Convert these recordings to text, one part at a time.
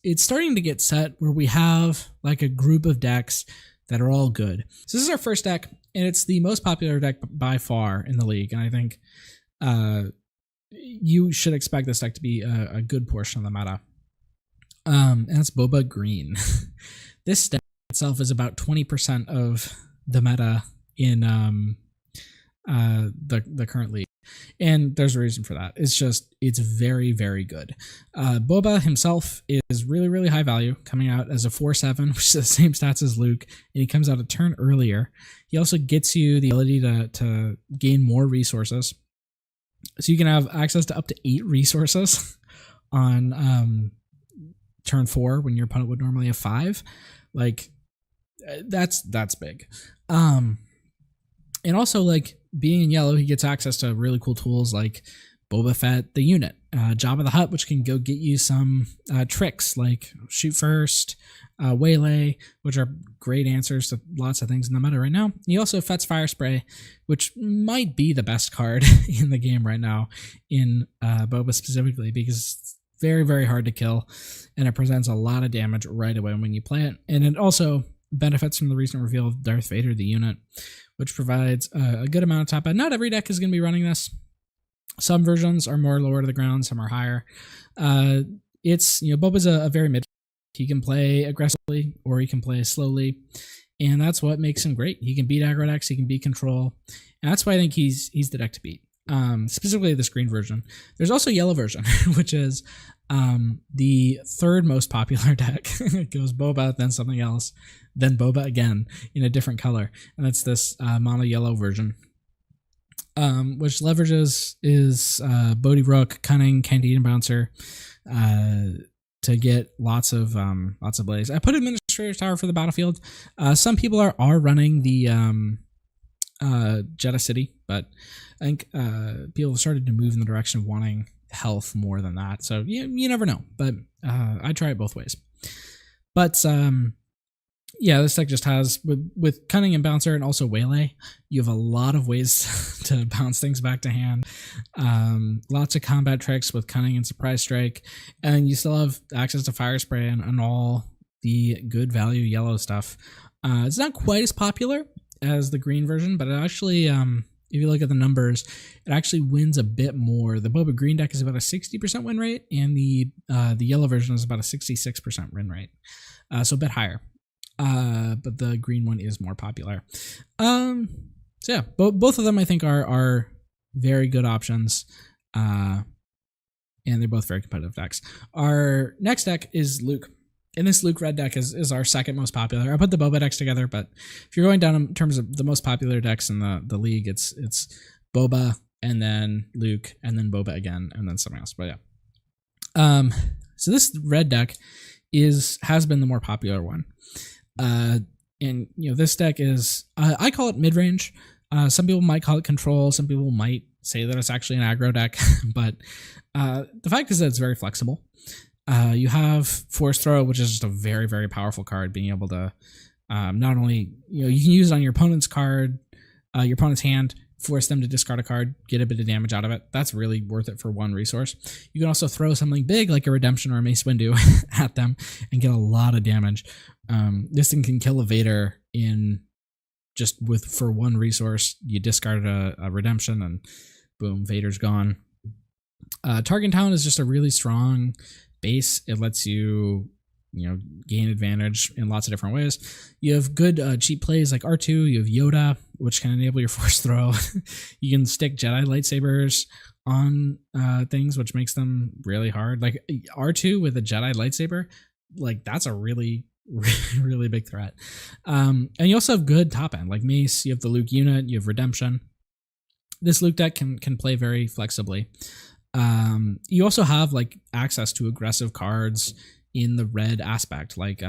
it's starting to get set where we have like a group of decks that are all good. So this is our first deck, and it's the most popular deck by far in the league. And I think you should expect this deck to be a good portion of the meta. And that's Boba Green. This deck itself is about 20% of the meta in the current league. And there's a reason for that. It's very, very good. Boba himself is really, really high value, coming out as a 4/7, which is the same stats as Luke, and he comes out a turn earlier. He also gets you the ability to gain more resources. So you can have access to up to 8 resources on turn 4 when your opponent would normally have 5. Like, that's big. And also, like, being in yellow, he gets access to really cool tools like Boba Fett, the unit, Jabba the Hutt, which can go get you some tricks like shoot first, waylay, which are great answers to lots of things in the meta right now. He also Fett's Fire Spray, which might be the best card in the game right now in Boba specifically, because it's very, very hard to kill, and it presents a lot of damage right away when you play it. And it also benefits from the recent reveal of Darth Vader, the unit, which provides a good amount of top end. Not every deck is going to be running this. Some versions are more lower to the ground, some are higher. Boba's a very mid. He can play aggressively or he can play slowly, and that's what makes him great. He can beat aggro decks, he can beat control, and that's why I think he's the deck to beat. Specifically this green version. There's also a yellow version, which is the third most popular deck. It goes Boba, then something else, then Boba again in a different color, and that's this mono yellow version, which leverages is Bodhi Rook, Cunning, Canteen Bouncer, to get lots of blaze. I put Administrator's Tower for the battlefield. Some people are running the Jeddah City, but I think people have started to move in the direction of wanting health more than that. So you never know, but I try it both ways. But this deck just has, with Cunning and Bouncer and also Waylay, you have a lot of ways to bounce things back to hand. Lots of combat tricks with Cunning and Surprise Strike, and you still have access to Fire Spray and all the good value yellow stuff. It's not quite as popular as the green version, but it actually, if you look at the numbers, it actually wins a bit more. The Boba Green deck is about a 60% win rate, and the yellow version is about a 66% win rate, so a bit higher. But the green one is more popular. Both of them I think are very good options, and they're both very competitive decks. Our next deck is Luke. And this Luke red deck is our second most popular. I put the Boba decks together, but if you're going down in terms of the most popular decks in the league, it's Boba, and then Luke, and then Boba again, and then something else. But yeah. So this red deck has been the more popular one. And this deck is I call it mid-range. Some people might call it control. Some people might say that it's actually an aggro deck. But the fact is that it's very flexible. You have Force Throw, which is just a very, very powerful card, being able to not only, you can use it on your opponent's card, your opponent's hand, force them to discard a card, get a bit of damage out of it. That's really worth it for one resource. You can also throw something big like a Redemption or a Mace Windu at them and get a lot of damage. This thing can kill a Vader for one resource. You discard a Redemption and boom, Vader's gone. Target Town is just a really strong base. It lets you gain advantage in lots of different ways. You have good cheap plays like R2. You have Yoda, which can enable your Force Throw. You can stick Jedi lightsabers on things, which makes them really hard. Like R2 with a Jedi lightsaber, like that's a really, really big threat. And you also have good top end like Mace. You have the Luke unit. You have Redemption. This Luke deck can play very flexibly. You also have like access to aggressive cards in the red aspect, like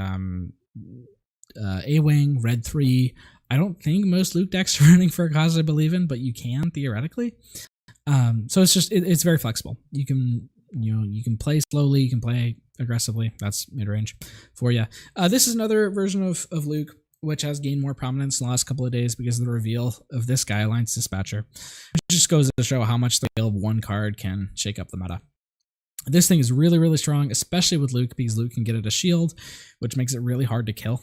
A-Wing, Red 3. I don't think most Luke decks are running for a cause I believe in, but you can theoretically. So it's very flexible. You can play slowly, you can play aggressively. That's mid-range for you. This is another version of Luke, which has gained more prominence in the last couple of days because of the reveal of this guy, Alliance Dispatcher. It just goes to show how much the reveal of one card can shake up the meta. This thing is really, really strong, especially with Luke, because Luke can get it a shield, which makes it really hard to kill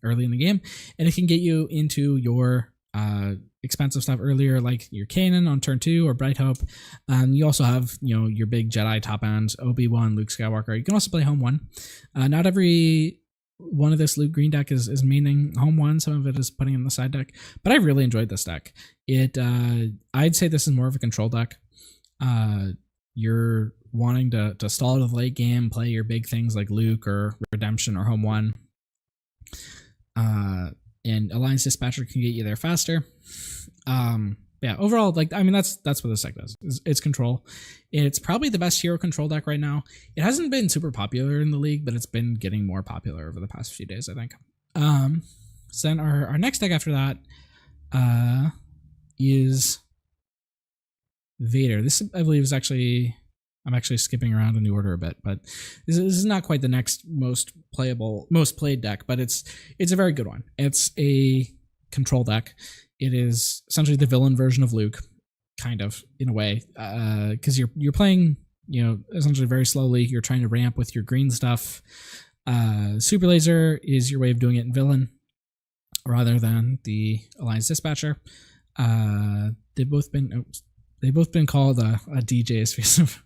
early in the game. And it can get you into your expensive stuff earlier, like your Kanan on turn 2 or Bright Hope. You also have, your big Jedi top ends, Obi-Wan, Luke Skywalker. You can also play home 1. Not every one of this Luke Green deck is maining home 1. Some of it is putting in the side deck, but I really enjoyed this deck. I'd say this is more of a control deck. You're wanting to stall to the late game, play your big things like Luke or Redemption or home 1. And Alliance Dispatcher can get you there faster. Overall, that's what this deck does. It's control. It's probably the best hero control deck right now. It hasn't been super popular in the league, but it's been getting more popular over the past few days, I think. So then our next deck after that is Vader. This, I believe, is actually... I'm actually skipping around in the order a bit, but this is not quite the next most played deck, but it's a very good one. It's a control deck. It is essentially the villain version of Luke, kind of, in a way, because you're playing, essentially very slowly. You're trying to ramp with your green stuff. Super Laser is your way of doing it in villain, rather than the Alliance Dispatcher. They've both been called a DJ's face of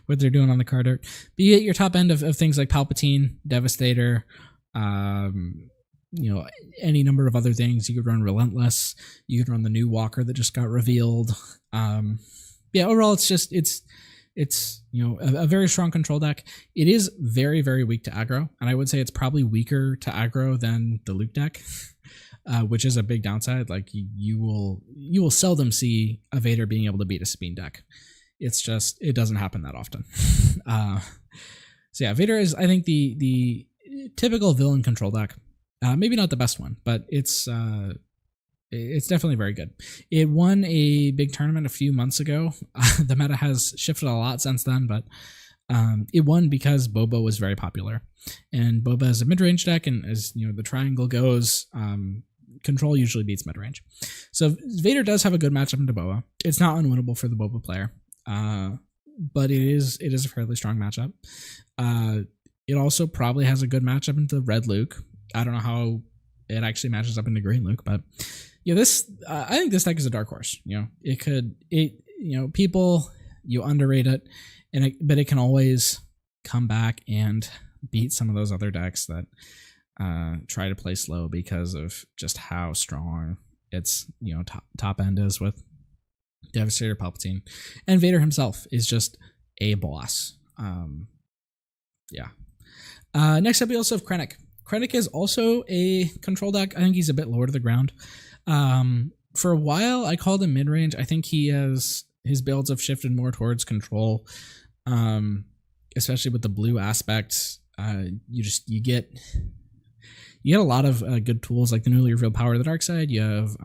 what they're doing on the card art. But you get your top end of things like Palpatine, Devastator, any number of other things. You could run Relentless. You could run the new Walker that just got revealed. Overall, it's a very strong control deck. It is very, very weak to aggro, and I would say it's probably weaker to aggro than the Luke deck, which is a big downside. Like you will seldom see a Vader being able to beat a Sabine deck. It's just, it doesn't happen that often. Vader is, I think, the typical villain control deck. Maybe not the best one, but it's definitely very good. It won a big tournament a few months ago. The meta has shifted a lot since then, but it won because Boba was very popular. And Boba is a mid-range deck, and as the triangle goes, control usually beats mid-range. So Vader does have a good matchup into Boba. It's not unwinnable for the Boba player. But it is a fairly strong matchup. It also probably has a good matchup into Red Luke. I don't know how it actually matches up into Green Luke, but I think this deck is a dark horse. People underrate it, but it can always come back and beat some of those other decks that try to play slow because of just how strong its top end is with Devastator, Palpatine, and Vader himself is just a boss. Next up, we also have Krennic. Krennic is also a control deck. I think he's a bit lower to the ground. For a while, I called him mid-range. I think his builds have shifted more towards control, especially with the blue aspect. You get a lot of good tools like the newly revealed power of the dark side. You have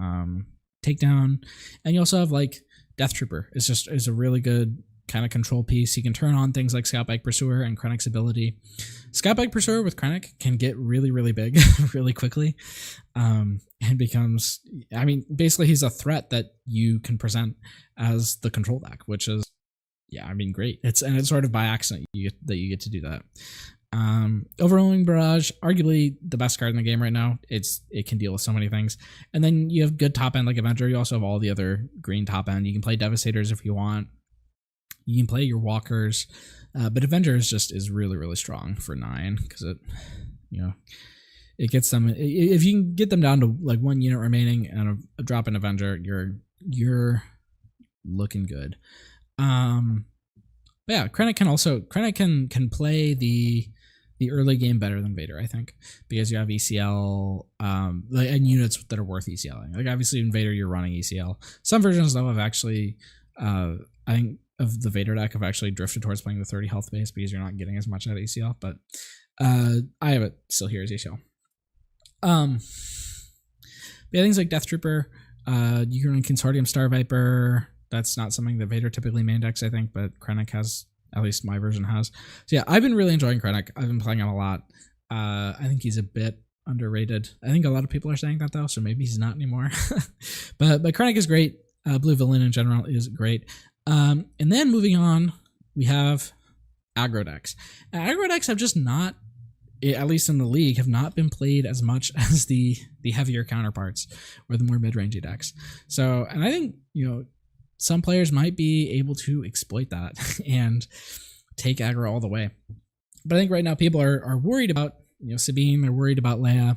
takedown, and you also have like Death Trooper is a really good kind of control piece. You can turn on things like Scoutbike Pursuer and Krennic's ability. Scoutbike Pursuer with Krennic can get really, really big really quickly, and becomes, basically he's a threat that you can present as the control deck, which is, great. It's sort of by accident that you get to do that. Overwhelming Barrage, arguably the best card in the game right now. It can deal with so many things. And then you have good top end like Avenger. You also have all the other green top end. You can play Devastators if you want. You can play your Walkers. But Avenger is really, really strong for 9 because it gets them. If you can get them down to like 1 unit remaining and a drop in Avenger, you're looking good. Krennic can play the early game better than Vader, I think, because you have ECL and units that are worth ECLing. Like obviously in Vader you're running ECL. Some versions though have actually, I think of the Vader deck have actually drifted towards playing the 30 health base because you're not getting as much out of ECL. But I have it still here as ECL. Things like Death Trooper, you can run Consortium Star Viper. That's not something that Vader typically main decks, I think, but Krennic has, at least my version has. So I've been really enjoying Krennic. I've been playing him a lot. I think he's a bit underrated. I think a lot of people are saying that though, so maybe he's not anymore. but Krennic is great. Blue Villain in general is great. And then moving on, we have aggro decks. Aggro decks have just not, at least in the league, have not been played as much as the heavier counterparts or the more mid-rangey decks. So, and I think, some players might be able to exploit that and take aggro all the way. But I think right now people are worried about, Sabine, they're worried about Leia.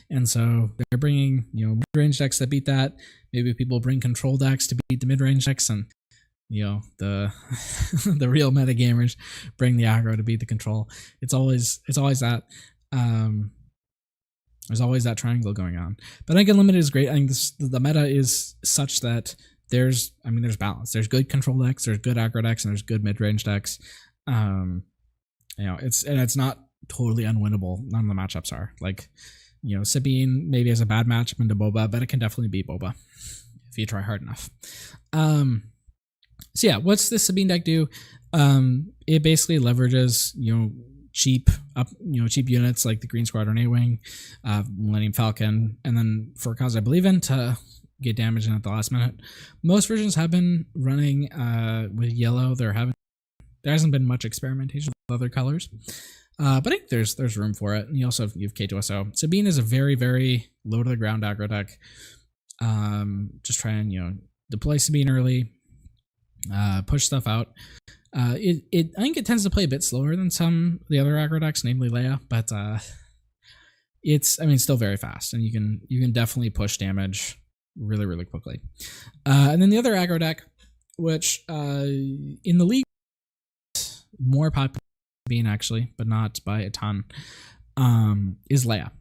And so they're bringing, mid-range decks that beat that. Maybe people bring control decks to beat the mid-range decks, and the the real metagamers bring the aggro to beat the control. It's always that. There's always that triangle going on. But I think Unlimited is great. I think the meta is such that there's balance. There's good control decks, there's good aggro decks, and there's good mid-range decks. It's not totally unwinnable. None of the matchups are. Like, Sabine maybe has a bad matchup into Boba, but it can definitely beat Boba if you try hard enough. So yeah, what's this Sabine deck do? It basically leverages, cheap units like the Green Squadron A-Wing, Millennium Falcon, and then for a cause I believe in to get damage in at the last minute. Most versions have been running with yellow. There hasn't been much experimentation with other colors. But I think there's room for it. And you have K2SO. Sabine is a very, very low to the ground aggro deck. Just try and, deploy Sabine early, push stuff out. I think it tends to play a bit slower than some of the other aggro decks, namely Leia, but it's still very fast, and you can definitely push damage really, really quickly. And then the other aggro deck, which in the league more popular Sabine actually, but not by a ton, is Leia.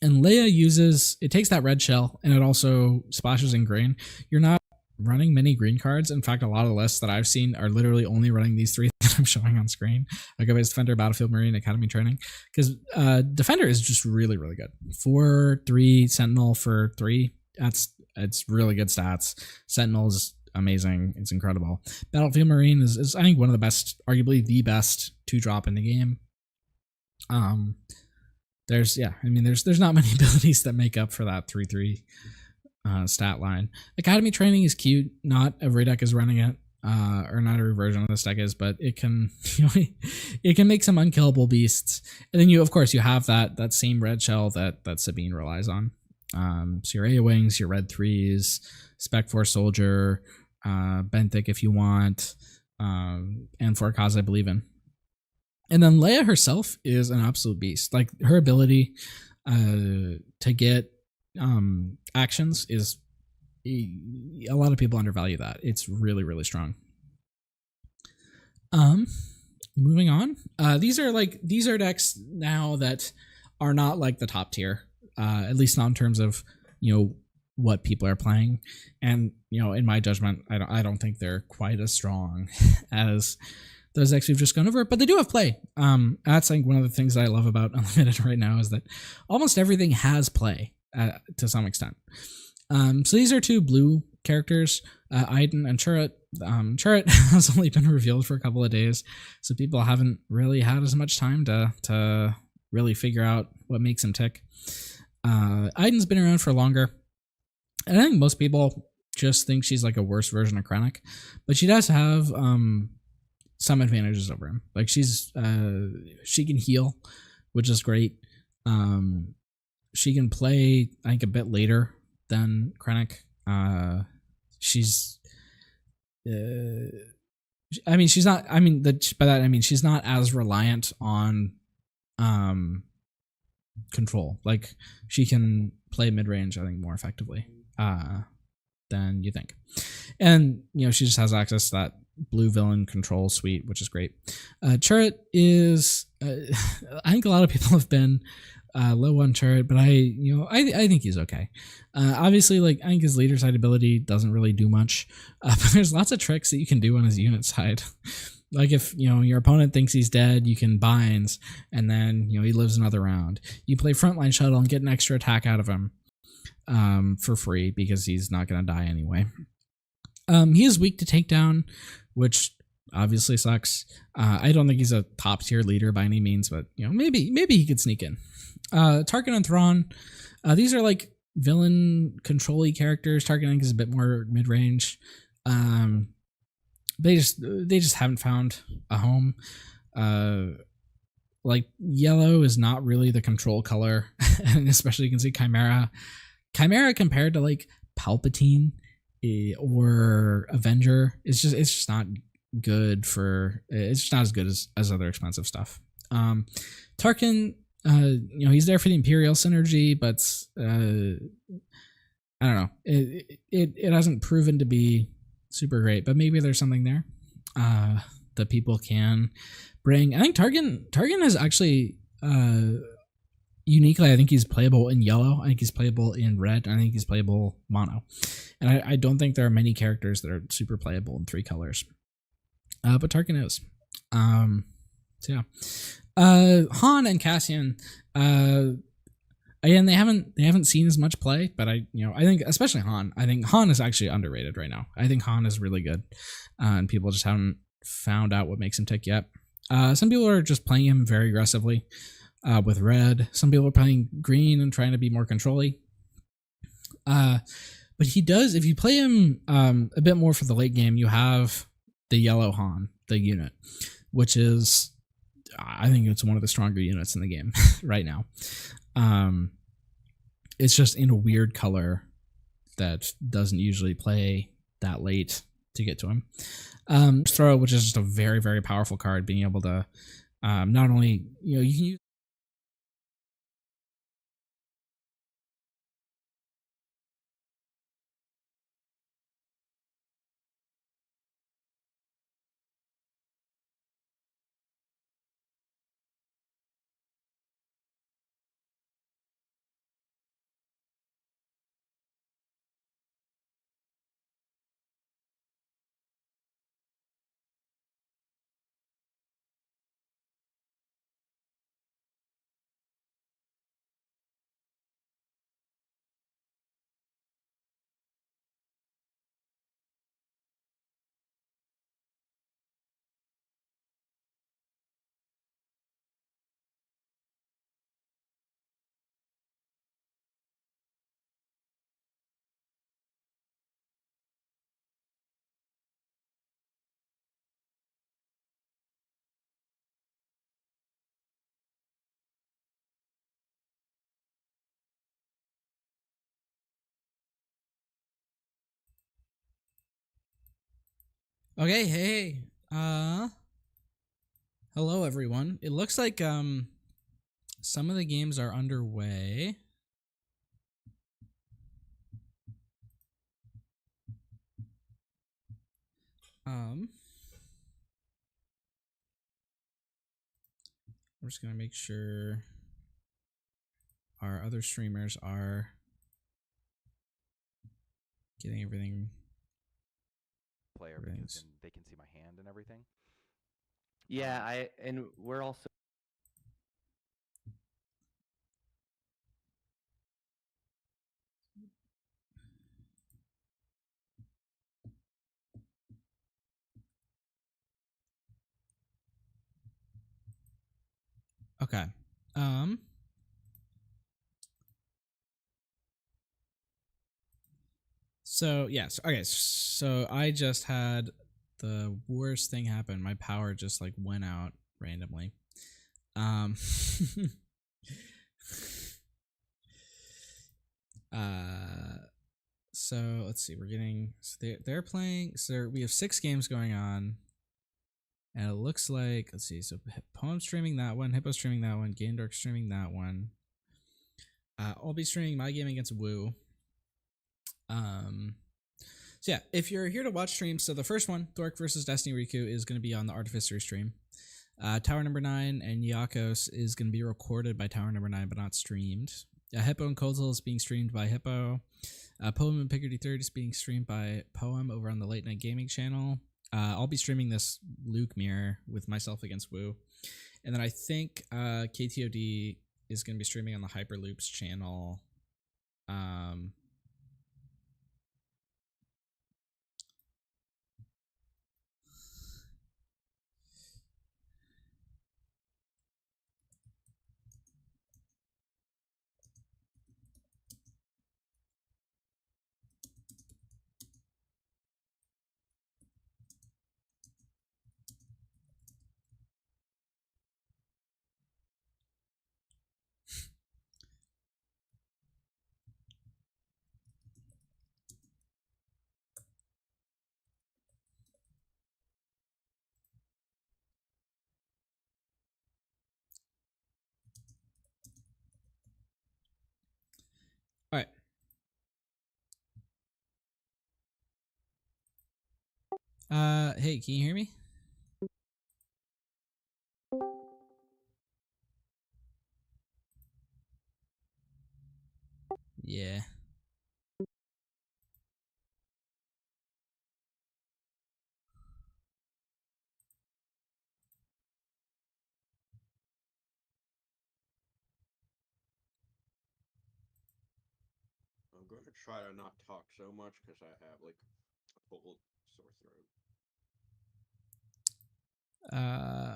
And Leia takes that red shell and it also splashes in green. You're not running many green cards. In fact, a lot of lists that I've seen are literally only running these three that I'm showing on screen. Like Defender, Battlefield Marine, Academy Training. Because Defender is just really, really good. 4/3 Sentinel for 3. It's really good stats. Sentinel's amazing. It's incredible. Battlefield Marine is I think one of the best, arguably the best 2-drop in the game. There's not many abilities that make up for that 3/3 stat line. Academy Training is cute. Not every deck is running it, or not every version of this deck is, but it can it can make some unkillable beasts. And then you have that same red shell that Sabine relies on. So your A-Wings, your red 3s, Spec Force Soldier, Benthic if you want, and for a cause I believe in. And then Leia herself is an absolute beast. Like, her ability to get actions is, a lot of people undervalue that. It's really, really strong. Moving on. These are decks now that are not like the top tier, at least not in terms of what people are playing. And in my judgment, I don't think they're quite as strong as those decks we've just gone over, but they do have play. That's like one of the things that I love about Unlimited right now, is that almost everything has play to some extent. So these are 2 blue characters, Iden and Jrod. Jrod has only been revealed for a couple of days, so people haven't really had as much time to really figure out what makes him tick. Iden's been around for longer, and I think most people just think she's like a worse version of Krennic, but she does have some advantages over him. Like, she can heal, which is great. She can play, I think, a bit later than Krennic. She's not. By that I mean she's not as reliant on control. Like, she can play mid range, I think, more effectively than you think. And she just has access to that blue villain control suite, which is great. Jrod is I think a lot of people have been low on Jrod, but I think he's okay. Obviously, I think his leader side ability doesn't really do much, but there's lots of tricks that you can do on his unit side. Like, if your opponent thinks he's dead, you can binds, and then he lives another round. You play Frontline Shuttle and get an extra attack out of him for free, because he's not going to die anyway. He is weak to takedown, which obviously sucks. I don't think he's a top tier leader by any means, but maybe he could sneak in. Tarkin and Thrawn, these are like villain control-y characters. Tarkin, I think, is a bit more mid-range they just haven't found a home. Like yellow is not really the control color, and especially you can see Chimera compared to like Palpatine or Avenger, it's just not good for. It's just not as good as other expensive stuff. Tarkin, he's there for the Imperial synergy, but I don't know. It hasn't proven to be super great, but maybe there's something there that people can bring. I think Tarkin is actually uniquely. I think he's playable in yellow. I think he's playable in red. I think he's playable mono, and I don't think there are many characters that are super playable in 3 colors. But Tarkin is. So yeah. Han and Cassian. Again, they haven't seen as much play, but I think especially Han. I think Han is actually underrated right now. I think Han is really good, and people just haven't found out what makes him tick yet. Some people are just playing him very aggressively with red. Some people are playing green and trying to be more control-y. But he does, if you play him a bit more for the late game, you have the yellow Han, the unit, which is, I think it's one of the stronger units in the game right now. It's just in a weird color that doesn't usually play that late to get to him. Throw, which is just a very, very powerful card, being able to not only, you can use. Okay, hey. Hello everyone. It looks like some of the games are underway. I'm just gonna make sure our other streamers are getting everything. Player because then they can see my hand and everything. Yeah, and we're also. Okay. So yes. Okay. So I just had the worst thing happen. My power just like went out randomly. So let's see. We're getting. So they're playing. So we have 6 games going on. And it looks like, let's see, so Poem streaming that one, Hipo streaming that one, Gaindark streaming that one. I'll be streaming my game against Wooooo. So yeah, if you're here to watch streams, so the first one, Thork versus Destiny Riku, is going to be on the Artificer stream. Tower number 9 and Yakos is going to be recorded by Tower number 9, but not streamed. Hipo and Kotul is being streamed by Hipo. Poem and Picardy 3rd is being streamed by Poem over on the Late Night Gaming channel. I'll be streaming this Luke mirror with myself against Wooooo. And then I think KTOD is going to be streaming on the Hyperloops channel. Hey, can you hear me? Yeah. I'm going to try to not talk so much because I have like a cold, sore throat.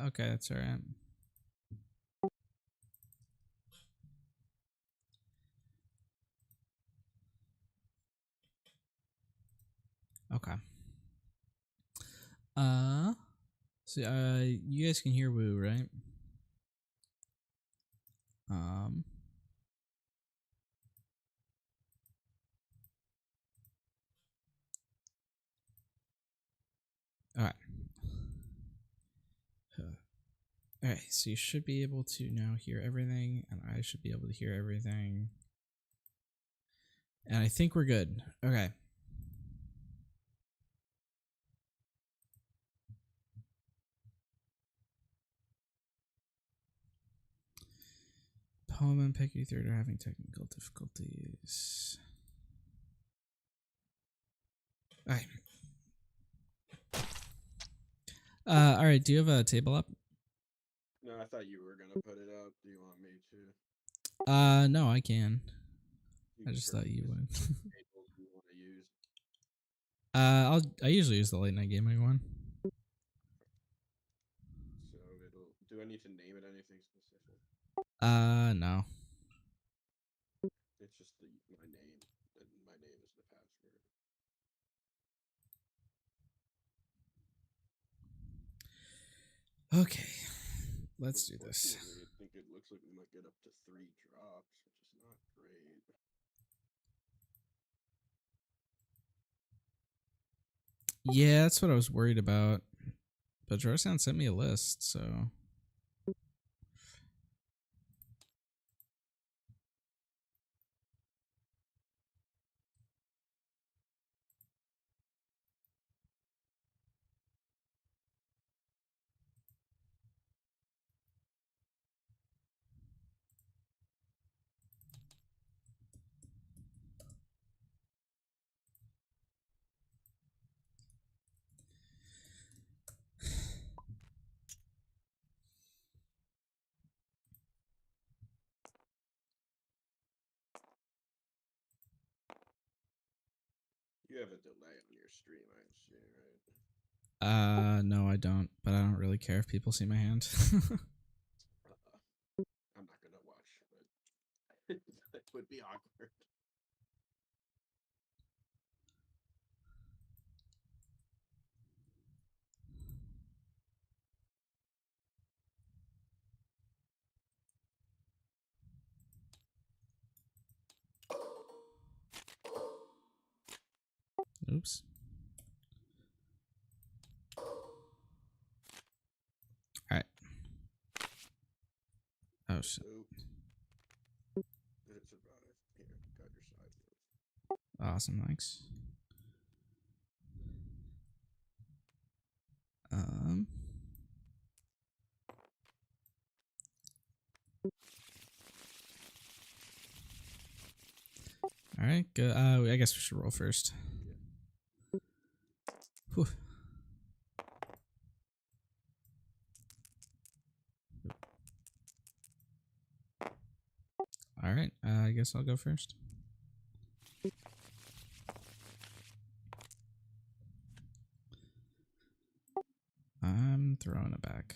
Okay, that's all right. Okay. So you guys can hear Woo, right? All right. All right, so you should be able to now hear everything, and I should be able to hear everything. And I think we're good. Okay. Poem and Picky Third are having technical difficulties. All right. All right. Do you have a table up? No, I thought you were gonna put it up. Do you want me to? No, I can. You I just prefer thought you would. tables you want to use? I usually use the late night gaming one. So it'll. Do I need to name it anything specific? No. It's just my name, and my name is the password. Okay. Let's do this. I think it looks like we might get up to 3 drops, which is not great. Yeah, that's what I was worried about. But Jorsan sent me a list, so. You have a delay on your stream, I assume, right? No, I don't. But I don't really care if people see my hand. I'm not gonna watch, but that would be awkward. Oops. Alright. Oh, shit. Did it survive? Here, got your side. Awesome, thanks. Alright, good. I guess we should roll first. Whew. Alright, I guess I'll go first. I'm throwing it back.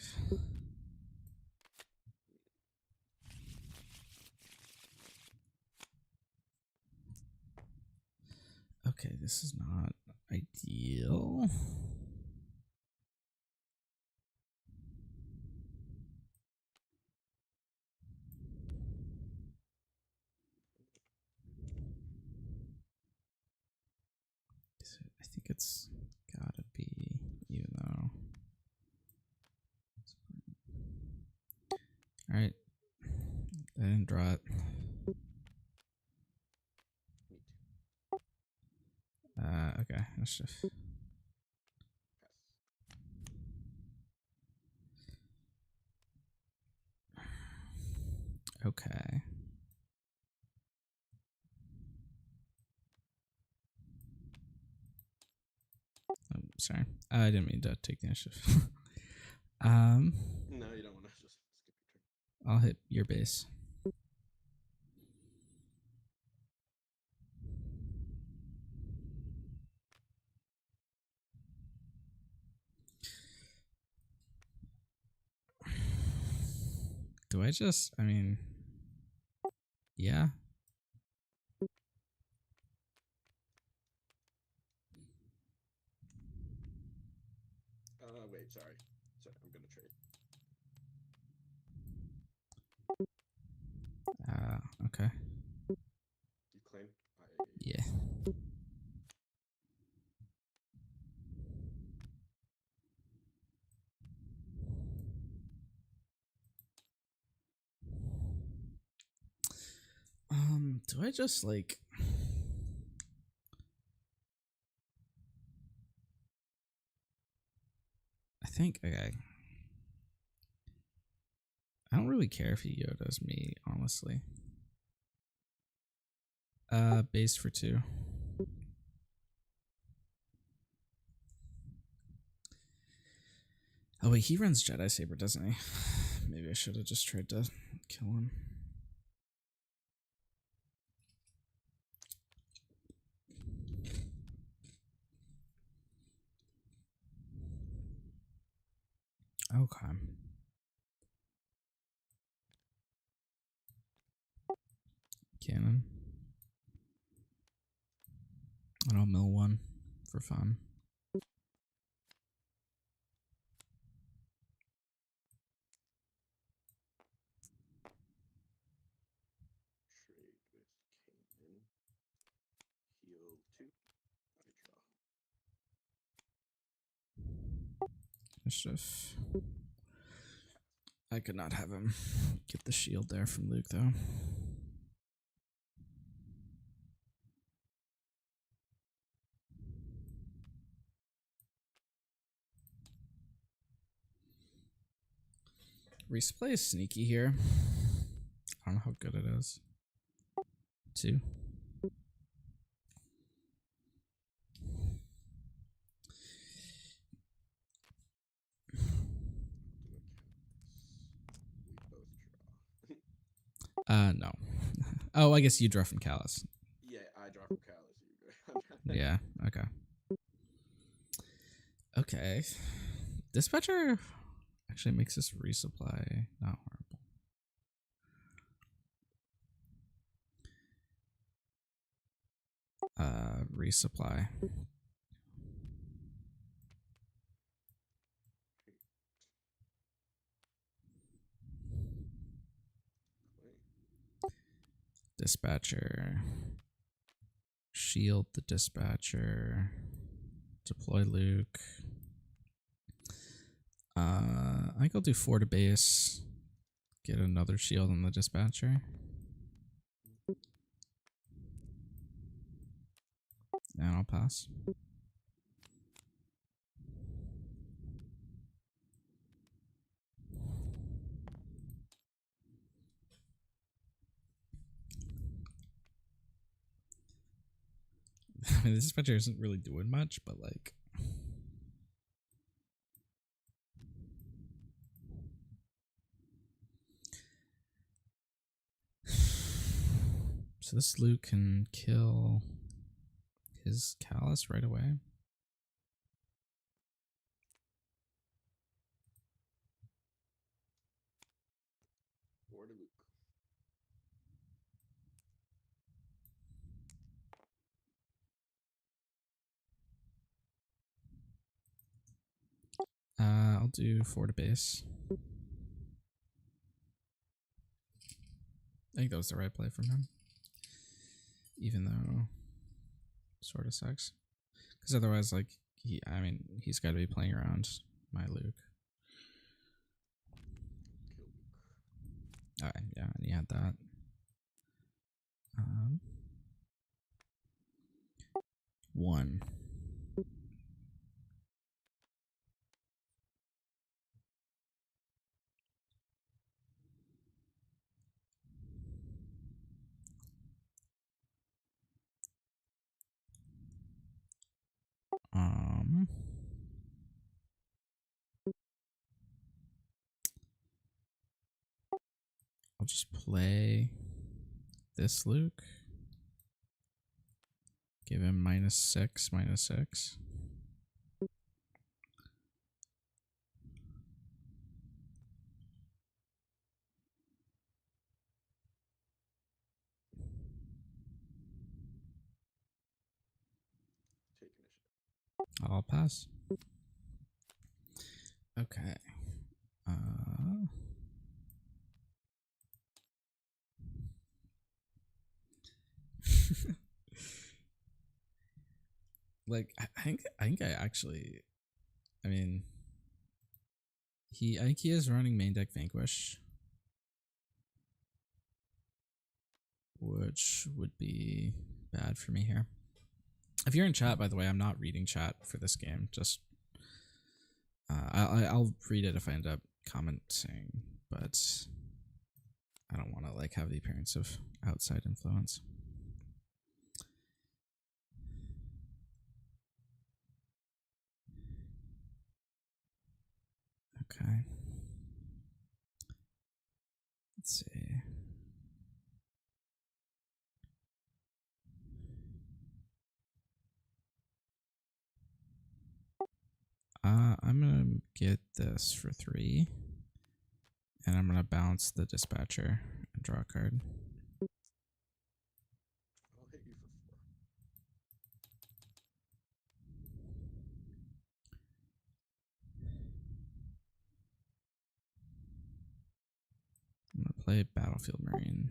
Okay, this is not ideal. I think it's gotta be, even though. Alright. I didn't draw it. Okay, mischief. Okay. Oh, sorry. I didn't mean to take the initiative. No, you don't want to just skip your turn. I'll hit your base. Do I just, I mean, yeah. Wait, sorry. Sorry, I'm gonna trade. Okay. You claim? Yeah. Do I just like I think okay. I don't really care if he Yoda's me, honestly. Base for 2. Oh wait, he runs Jedi Saber, doesn't he? Maybe I should have just tried to kill him. Okay. Cannon. And I'll mill 1 for fun. Trade with Kanan. Heal 2. I draw. Mischief. I could not have him get the shield there from Luke, though. Resupply is sneaky here. I don't know how good it is. 2. We both draw. No. Oh, I guess you draw from Callus. Yeah, I draw from Callus. You go. Yeah, okay. Okay. Dispatcher actually makes this resupply not horrible. Resupply. Dispatcher. Shield the dispatcher. Deploy Luke. I think I'll do 4 to base. Get another shield on the dispatcher. And I'll pass. I mean, this dispatcher isn't really doing much, but like. So this Luke can kill his Callus right away. Or to Luke. I'll do 4 to base. I think that was the right play from him. Even though sort of sucks. Because otherwise, like, he's got to be playing around my Luke. Kill Luke. Alright, yeah, and he had that. One. I'll just play this Luke. Give him -6, -6. Take initiative. I'll pass. Okay. Like I think I actually, I mean, I think he is running main deck Vanquish, which would be bad for me here. If you're in chat, by the way, I'm not reading chat for this game. Just I'll read it if I end up commenting, but I don't want to like have the appearance of outside influence. Okay. Let's see. I'm gonna get this for 3, and I'm gonna bounce the dispatcher and draw a card. I'll hit you for 4. I'm gonna play Battlefield Marine.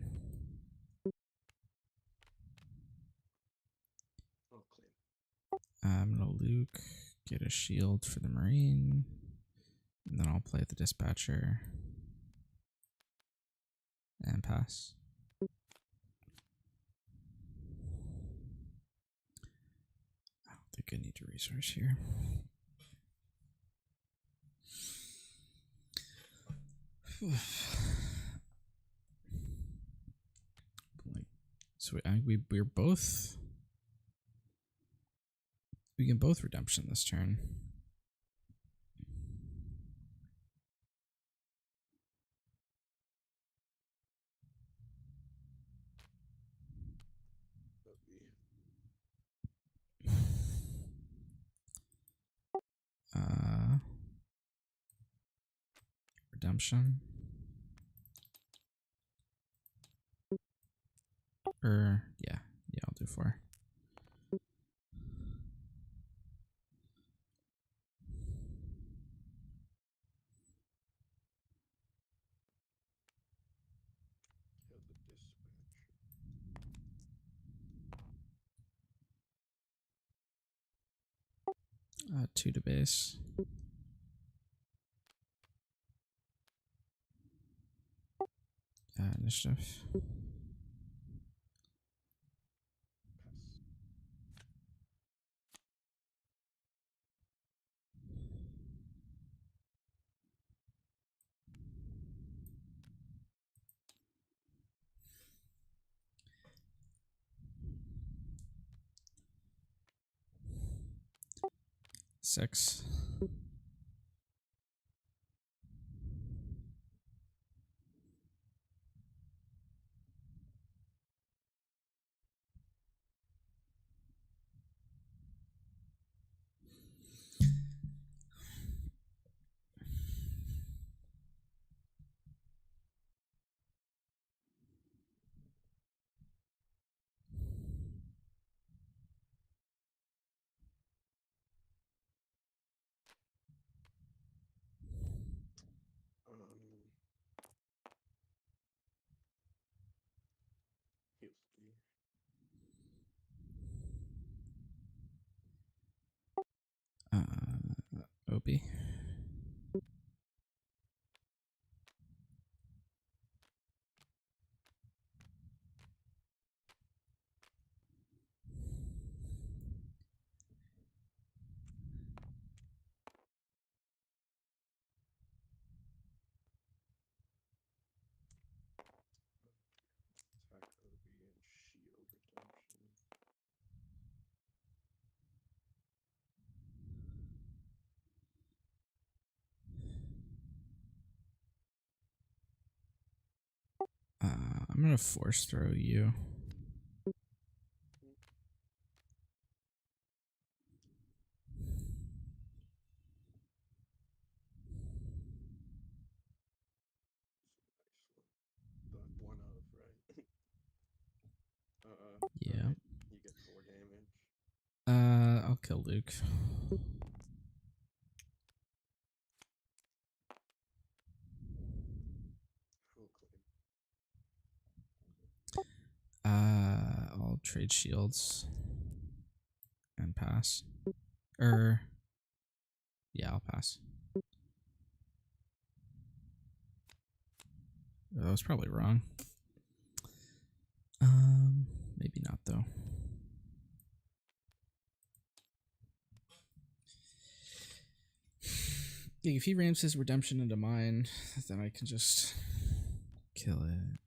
I'll claim. I'm gonna Luke, get a shield for the Marine, and then I'll play the dispatcher and pass. I don't think I need to resource here. So I think we're both. We can both redemption this turn. Redemption. Yeah, I'll do 4. Kill the dispatcher. 2 to base. Initiative. Pass. Six. Heals 3. Opie. Attack Obi and shield redemption. I'm gonna force throw you. The one of, right? Yeah. Alright, you get 4 damage. I'll kill Luke. I'll trade shields and pass. Yeah, I'll pass. That was probably wrong. Maybe not though. Yeah, if he ramps his redemption into mine, then I can just kill it.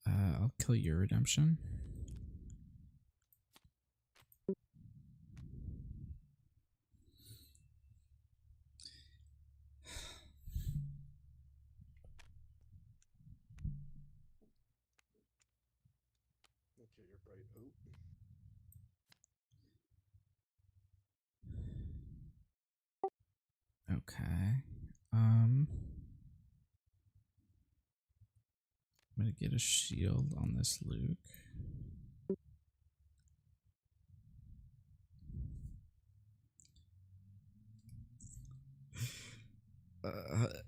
I'll kill your redemption. Okay, you're bright. Okay. I'm gonna get a shield on this Luke.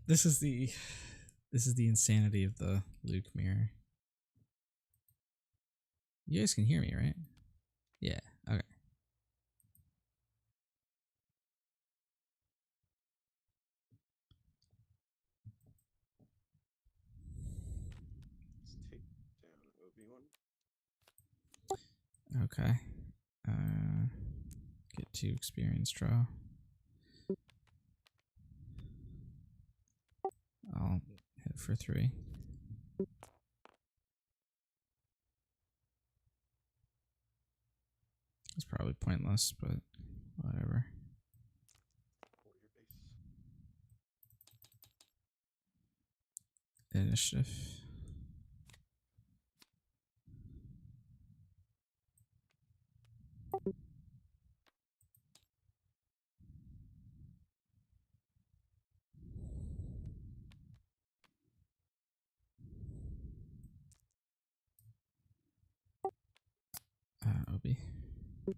This is the insanity of the Luke mirror. You guys can hear me, right? Yeah. Okay. Let's take down Obi-Wan. Okay. Get 2 experience draw. I'll hit for 3. It's probably pointless, but whatever. Warrior base. Initiative. Obi. Heal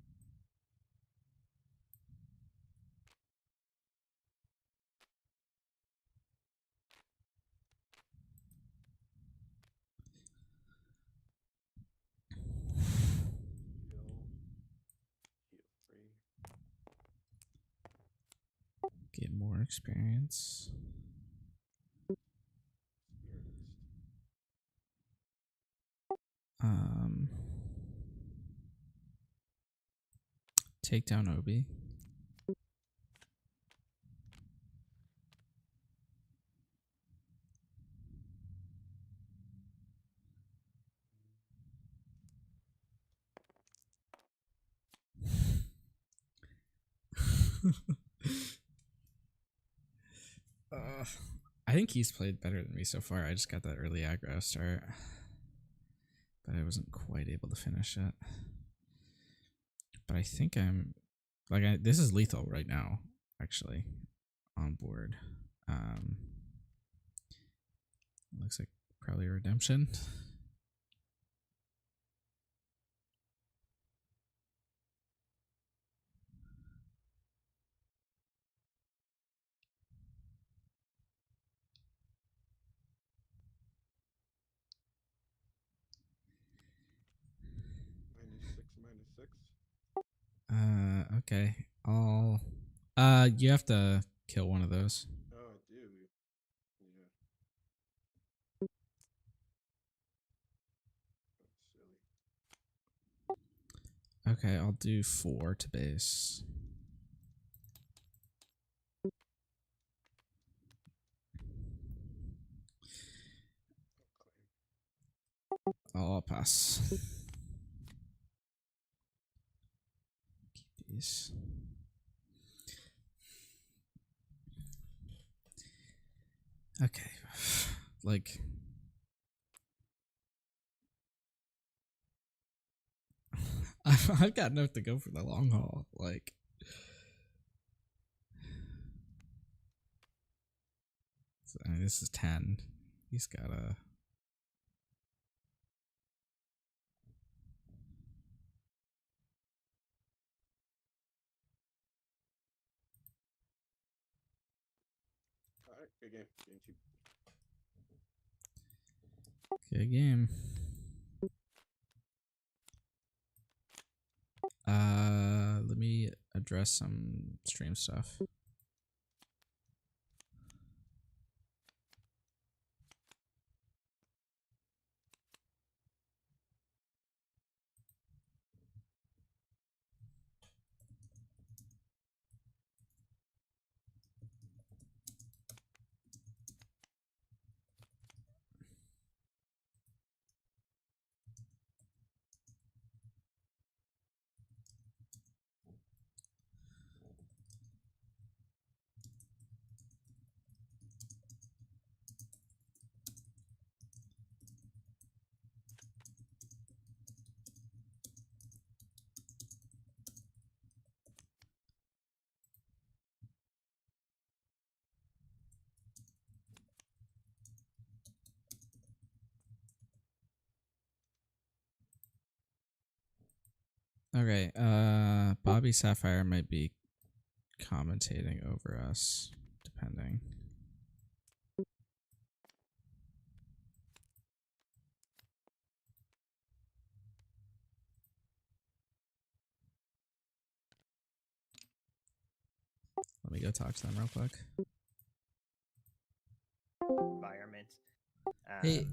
3. Get more experience. Take down Obi. I think he's played better than me so far. I just got that early aggro start, but I wasn't quite able to finish it. But I think I'm like this is lethal right now, actually, on board. Looks like probably a redemption. -6. Okay. You have to kill one of those. Oh, I do. Okay, I'll do 4 to base. I'll pass. Keep these. Okay. Like, I've got enough to go for the long haul. Like, I mean, this is 10. He's got a. Alright, good game. Game 2. Good game. Let me address some stream stuff. Okay, Bobby Sapphire might be commentating over us, depending. Let me go talk to them real quick. Environment. Hey,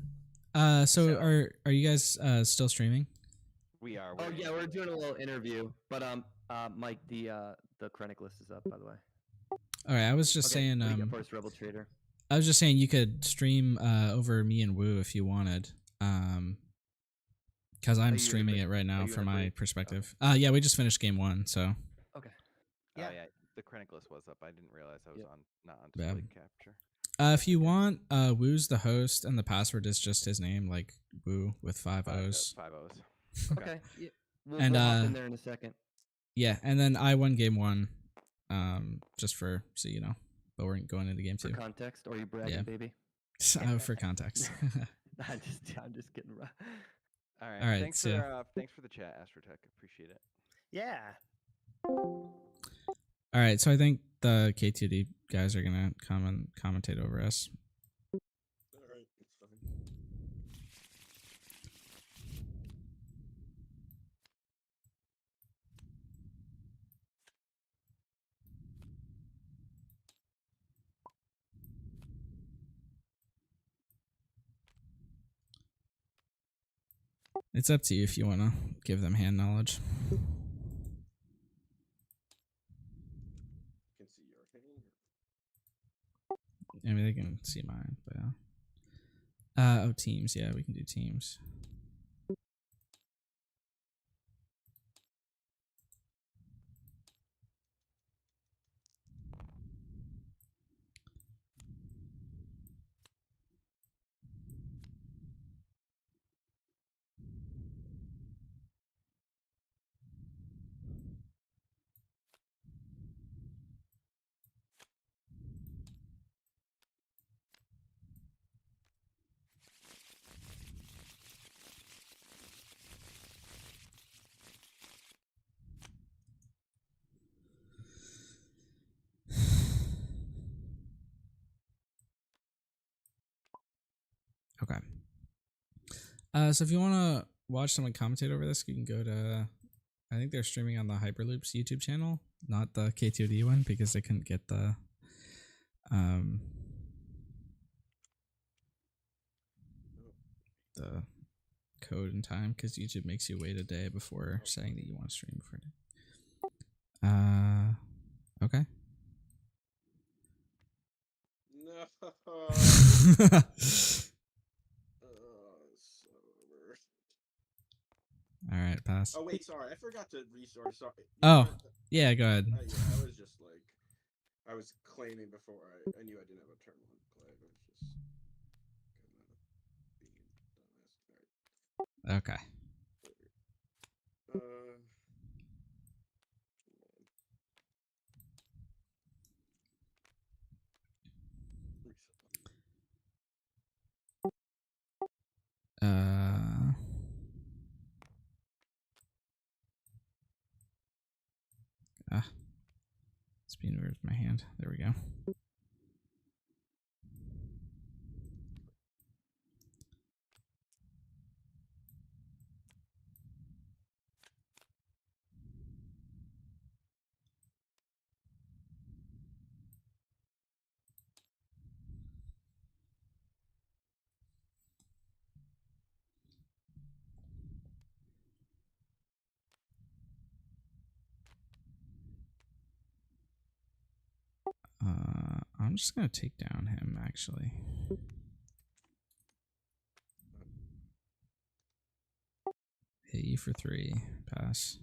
so are you guys still streaming? We are. Oh yeah, we're doing a little interview, but Mike, the Krennic list is up, by the way. All right, I was just saying, First Rebel Trader. I was just saying you could stream over me and Woo if you wanted, because I'm streaming it right now from my perspective. Yeah, we just finished game 1, so. Okay. Yeah. Yeah. The Krennic list was up. I didn't realize I was not on Yeah. display capture. If you want, Woo's the host, and the password is just his name, like Woo with 5 O's. 5 O's. Okay. Yeah. We'll And, hop in there in a second. Yeah, and then I won game 1, just for so you know, but we're going into game 2. For context, or are you bragging, baby? For context. I'm just kidding. All right. All right, Thanks for the chat, Astrotech. Appreciate it. Yeah. All right, so I think the KTOD guys are gonna come and commentate over us. Alright, it's fine. It's up to you if you want to give them hand knowledge. Can see your hand. I mean, they can see mine, but yeah. Oh, teams. Yeah, we can do teams. Okay. So if you want to watch someone commentate over this, you can go to, I think they're streaming on the Hyperloops YouTube channel, not the KTOD one, because they couldn't get the code in time because YouTube makes you wait a day before saying that you want to stream for it. Okay. No. It's over. All right, pass. Oh wait, sorry, I forgot to resource. Sorry. Oh, yeah, go ahead. Yeah, I was just like, I was claiming before I knew I didn't have a turn one play. I was just gonna be dumbass. Alright. Okay. It's being weird with my hand. There we go. I'm just gonna take down him actually. Hit you for 3. Pass.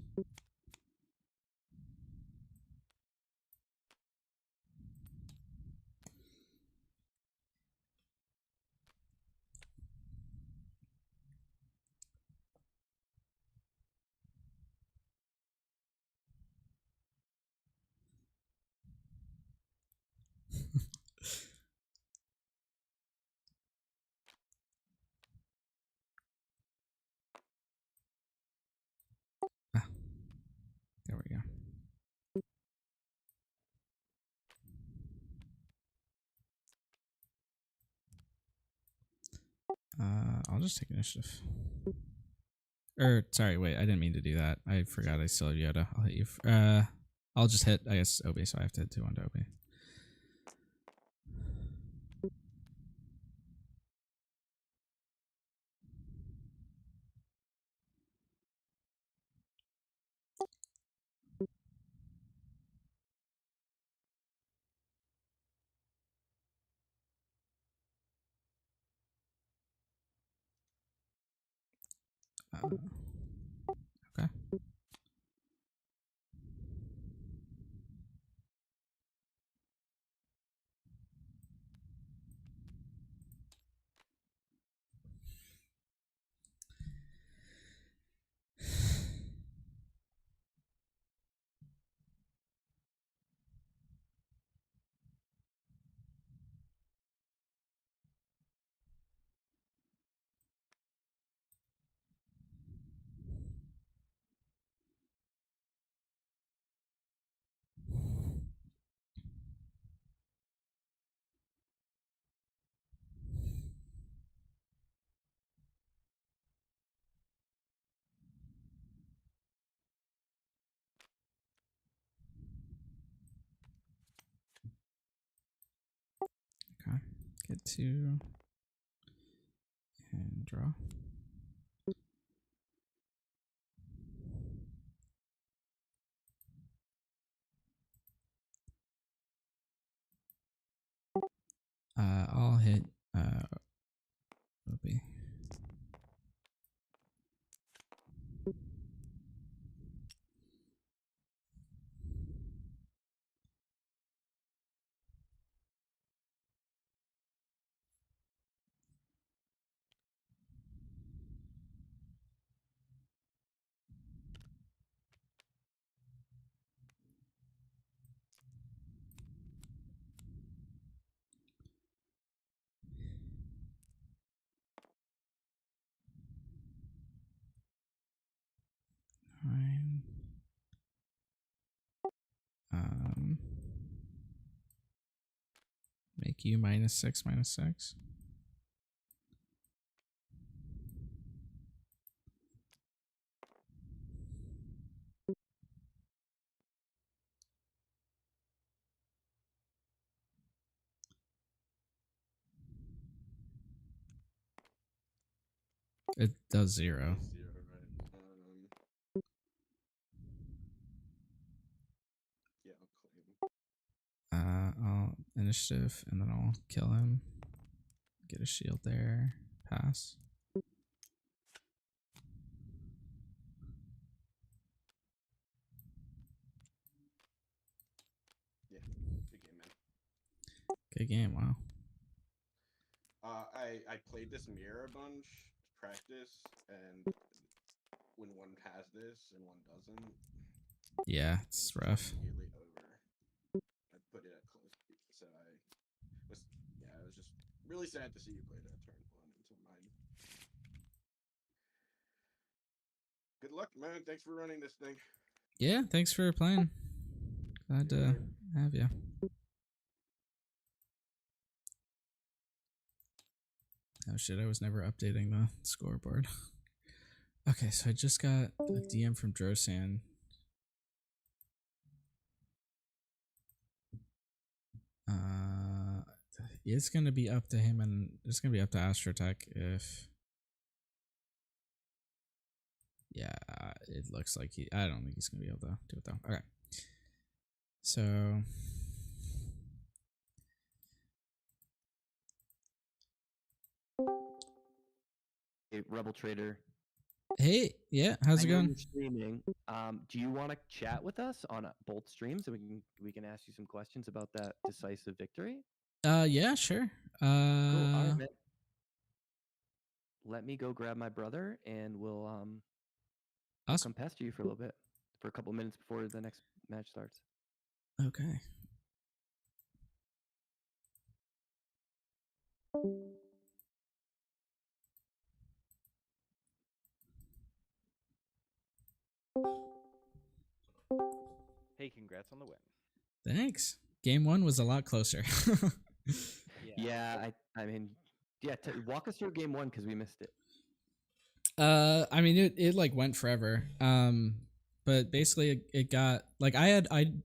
There we go. I'll just take initiative. Sorry, wait, I didn't mean to do that. I forgot I still have Yoda. I'll hit you. I'll just hit, I guess, Obi, so I have to hit 2 on Obi. Okay. Okay. Get 2 and draw. I'll hit Obi. Fine. Make you -6, -6. It does 0. It's 0, right? Yeah, I'll claim. I'll initiative and then I'll kill him. Get a shield there. Pass. Yeah, good game, man. Good game. Wow. I played this mirror a bunch to practice, and when one has this and one doesn't, Yeah, it's just rough. immediately over. I put it at close, so I was just really sad to see you play that turn 1 into mine. Good luck, man. Thanks for running this thing. Yeah, thanks for playing. Glad to have you. Oh shit, I was never updating the scoreboard. Okay, so I just got a DM from Drosan. It's gonna be up to him, and it's gonna be up to Astrotech if. Yeah, it looks like I don't think he's gonna be able to do it though. Okay, so. Hey, Rebel Trader. Hey, yeah, how's it I know going? you're streaming. Do you want to chat with us on both streams, and we can ask you some questions about that decisive victory? Yeah, sure. Cool. All right, man. Let me go grab my brother, and we'll Awesome. come pester you for a little bit, for a couple minutes before the next match starts. Okay. Hey, congrats on the win. Thanks. Game 1 was a lot closer. Yeah, I mean, yeah. Walk us through game 1 because we missed it. I mean it like went forever. But basically it got like I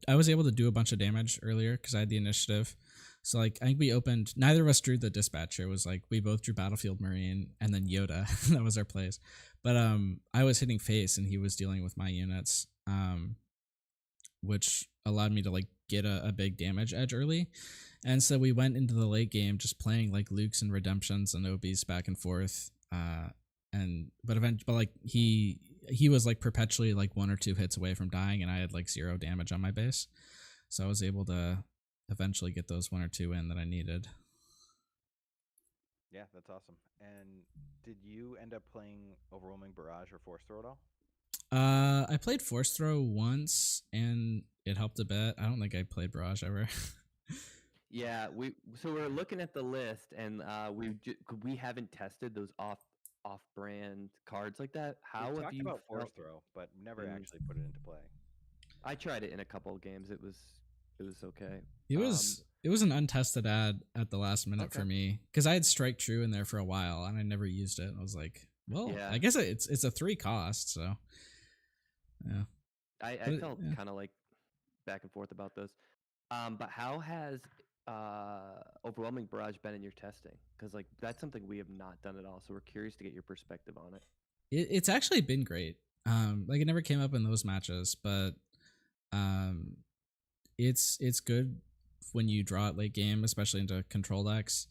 was able to do a bunch of damage earlier because I had the initiative. So like I think we opened, neither of us drew the dispatcher. It was like we both drew Battlefield Marine and then Yoda. That was our plays. But I was hitting face and he was dealing with my units. Which allowed me to like get a big damage edge early. And so we went into the late game just playing like Lukes and Redemptions and OBs back and forth. But like he was like perpetually like 1 or 2 hits away from dying, and I had like 0 damage on my base, so I was able to eventually get those 1 or 2 in that I needed. Yeah, that's awesome. And did you end up playing Overwhelming Barrage or Force Throw at all? I played Force Throw once and it helped a bit. I don't think I played Barrage ever. Yeah, we're looking at the list, and we haven't tested those off-brand cards like that. How we have talked you about Force felt? Throw, but never actually put it into play. I tried it in a couple of games. It was okay. It was an untested ad at the last minute for me because I had Strike True in there for a while and I never used it. I was like, well, Yeah. I guess it's a 3 cost, so yeah. I felt kind of like back and forth about those. But how has Overwhelming Barrage been in your testing? Because like that's something we have not done at all. So we're curious to get your perspective on it. It's actually been great. Like it never came up in those matches, but it's good when you draw it late game, especially into control decks.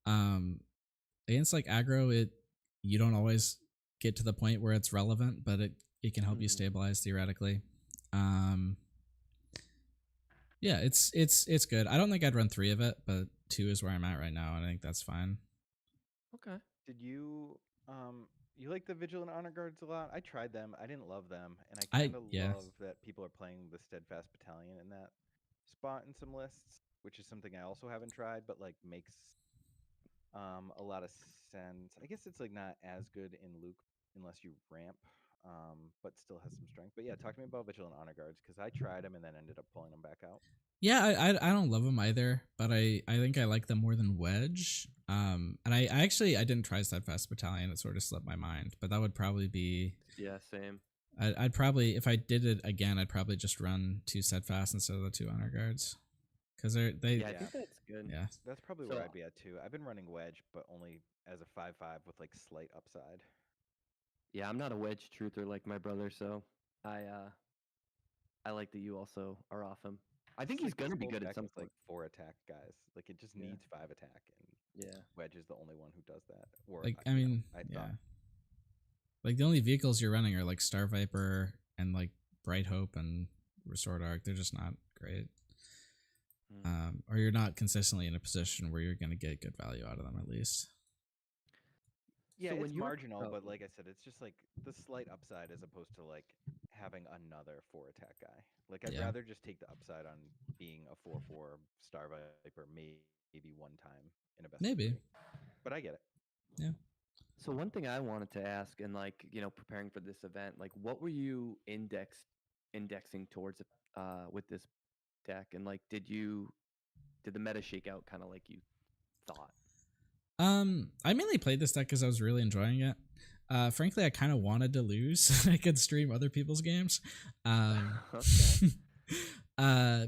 Against like aggro, you don't always get to the point where it's relevant, but it can help you stabilize theoretically. Yeah, it's good. I don't think I'd run 3 of it, but 2 is where I'm at right now, and I think that's fine. Okay. Did you you like the Vigilant Honor Guards a lot? I tried them. I didn't love them, and I kind of love that people are playing the Steadfast Battalion in that spot in some lists, which is something I also haven't tried, but like makes a lot of sense. I guess it's like not as good in Luke unless you ramp, but still has some strength. But yeah, talk to me about Vigilant Honor Guards because I tried them and then ended up pulling them back out. Yeah, I don't love them either, but I think I like them more than Wedge. And I didn't try Steadfast Battalion. It sort of slipped my mind, but that would probably be same. I'd probably, if I did it again, I'd probably just run 2 Steadfast instead of the 2 Honor Guards. Because I think that's good. Yeah, that's probably where I'd be at too. I've been running Wedge, but only as a 5/5 with like slight upside. Yeah, I'm not a wedge truther like my brother, so I like that you also are off him. I think he's gonna be good at some point. Like 4 attack guys. Like it just needs 5 attack, and Wedge is the only one who does that. Or Like I mean, yeah. Like the only vehicles you're running are like Star Viper and like Bright Hope and Restored Arc. They're just not great. Or you're not consistently in a position where you're going to get good value out of them at least. Yeah, so it's marginal, but like I said, it's just like the slight upside as opposed to like having another 4 attack guy. Like I'd rather just take the upside on being a 4/4 Star Viper maybe one time in a best of 3. But I get it. Yeah. So one thing I wanted to ask, and like, you know, preparing for this event, like what were you indexing towards with this deck, and like did the meta shake out kind of like you thought? I mainly played this deck because I was really enjoying it. Frankly, I kind of wanted to lose so I could stream other people's games. But I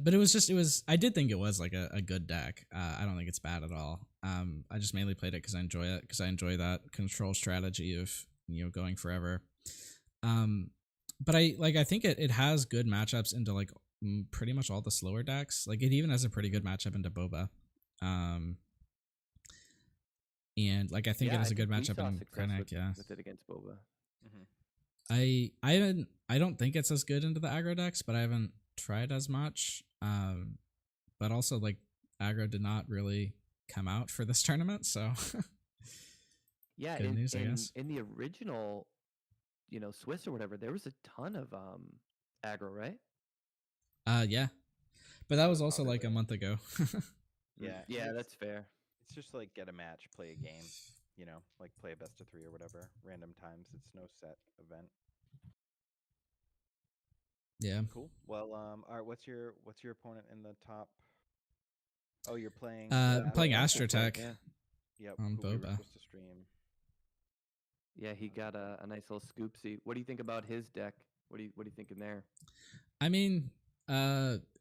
did think it was like a good deck. I don't think it's bad at all. I just mainly played it because I enjoy it, because I enjoy that control strategy of, you know, going forever. But I think it has good matchups into like pretty much all the slower decks. Like it even has a pretty good matchup into Boba. And like I think it has a good matchup in Krennic, with it against Boba. Mm-hmm. I don't think it's as good into the aggro decks, but I haven't tried as much. But also like aggro did not really come out for this tournament, so yeah, good news, I guess. In the original, you know, Swiss or whatever, there was a ton of aggro, right? Yeah, but that was also like a month ago. Yeah, that's fair. It's just like get a match, play a game, you know, like play a best of 3 or whatever, random times. It's no set event. Yeah. Cool. Well, all right. What's your opponent in the top? Oh, you're playing. I'm playing Astrotech. Yeah. Yep. On Boba. We were supposed to stream. Yeah, he got a nice little scoopsy. What do you think about his deck? What are you thinking there? I mean,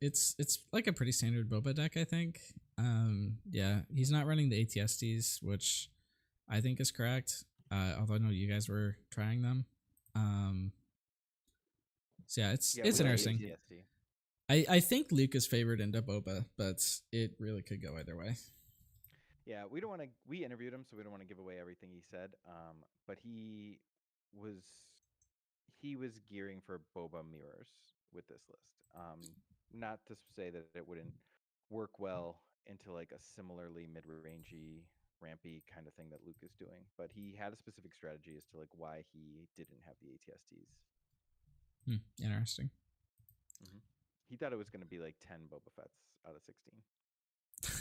it's like a pretty standard Boba deck, I think. Yeah, he's not running the ATSTs, which I think is correct. Although I know you guys were trying them. So yeah, it's interesting. I think Luke is favored into Boba, but it really could go either way. Yeah, we interviewed him, so we don't want to give away everything he said. But he was gearing for Boba mirrors with this list. Not to say that it wouldn't work well into like a similarly mid-rangey, rampy kind of thing that Luke is doing, but he had a specific strategy as to like why he didn't have the ATSTs. Interesting. Mm-hmm. He thought it was going to be like 10 Boba Fetts out of 16.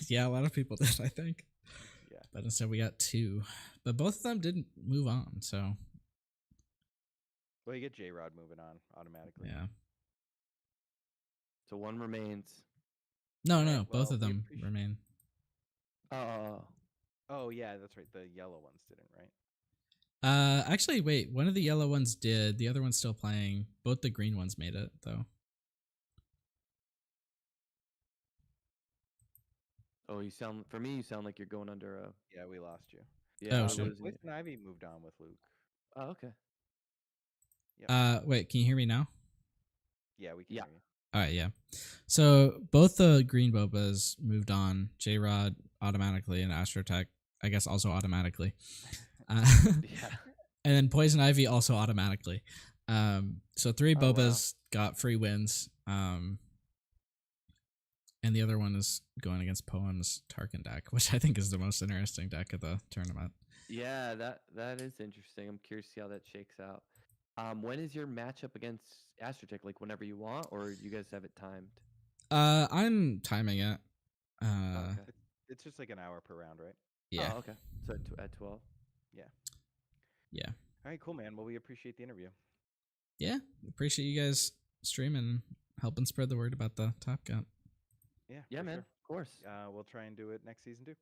Yeah, a lot of people did, I think. Yeah. But instead we got 2. But both of them didn't move on, so. Well, you get Jrod moving on automatically. Yeah. So one remains. No, both of them remain. Oh, yeah, that's right. The yellow ones didn't, right? Actually, wait. One of the yellow ones did. The other one's still playing. Both the green ones made it, though. Oh, you sound like you're going under a. Yeah, we lost you. Yeah. Oh, shit. PoisonIvey moved on with Luke. Oh, okay. Yep. Wait, can you hear me now? Yeah, we can hear you. All right, yeah. So both the green Bobas moved on. Jrod automatically and Astrotech, I guess, also automatically. Yeah. And then PoisonIvey also automatically. So 3 Bobas got free wins. And the other one is going against Poem's Tarkin deck, which I think is the most interesting deck of the tournament. Yeah, that is interesting. I'm curious to see how that shakes out. When is your matchup against Astrotech? Like whenever you want, or you guys have it timed? I'm timing it. Okay. It's just like an hour per round, right? Yeah. Oh, okay. So at 12. Yeah. Yeah. All right, cool, man. Well, we appreciate the interview. Yeah, appreciate you guys streaming and helping spread the word about the Top Gun. Yeah, man. Sure. Of course. We'll try and do it next season too.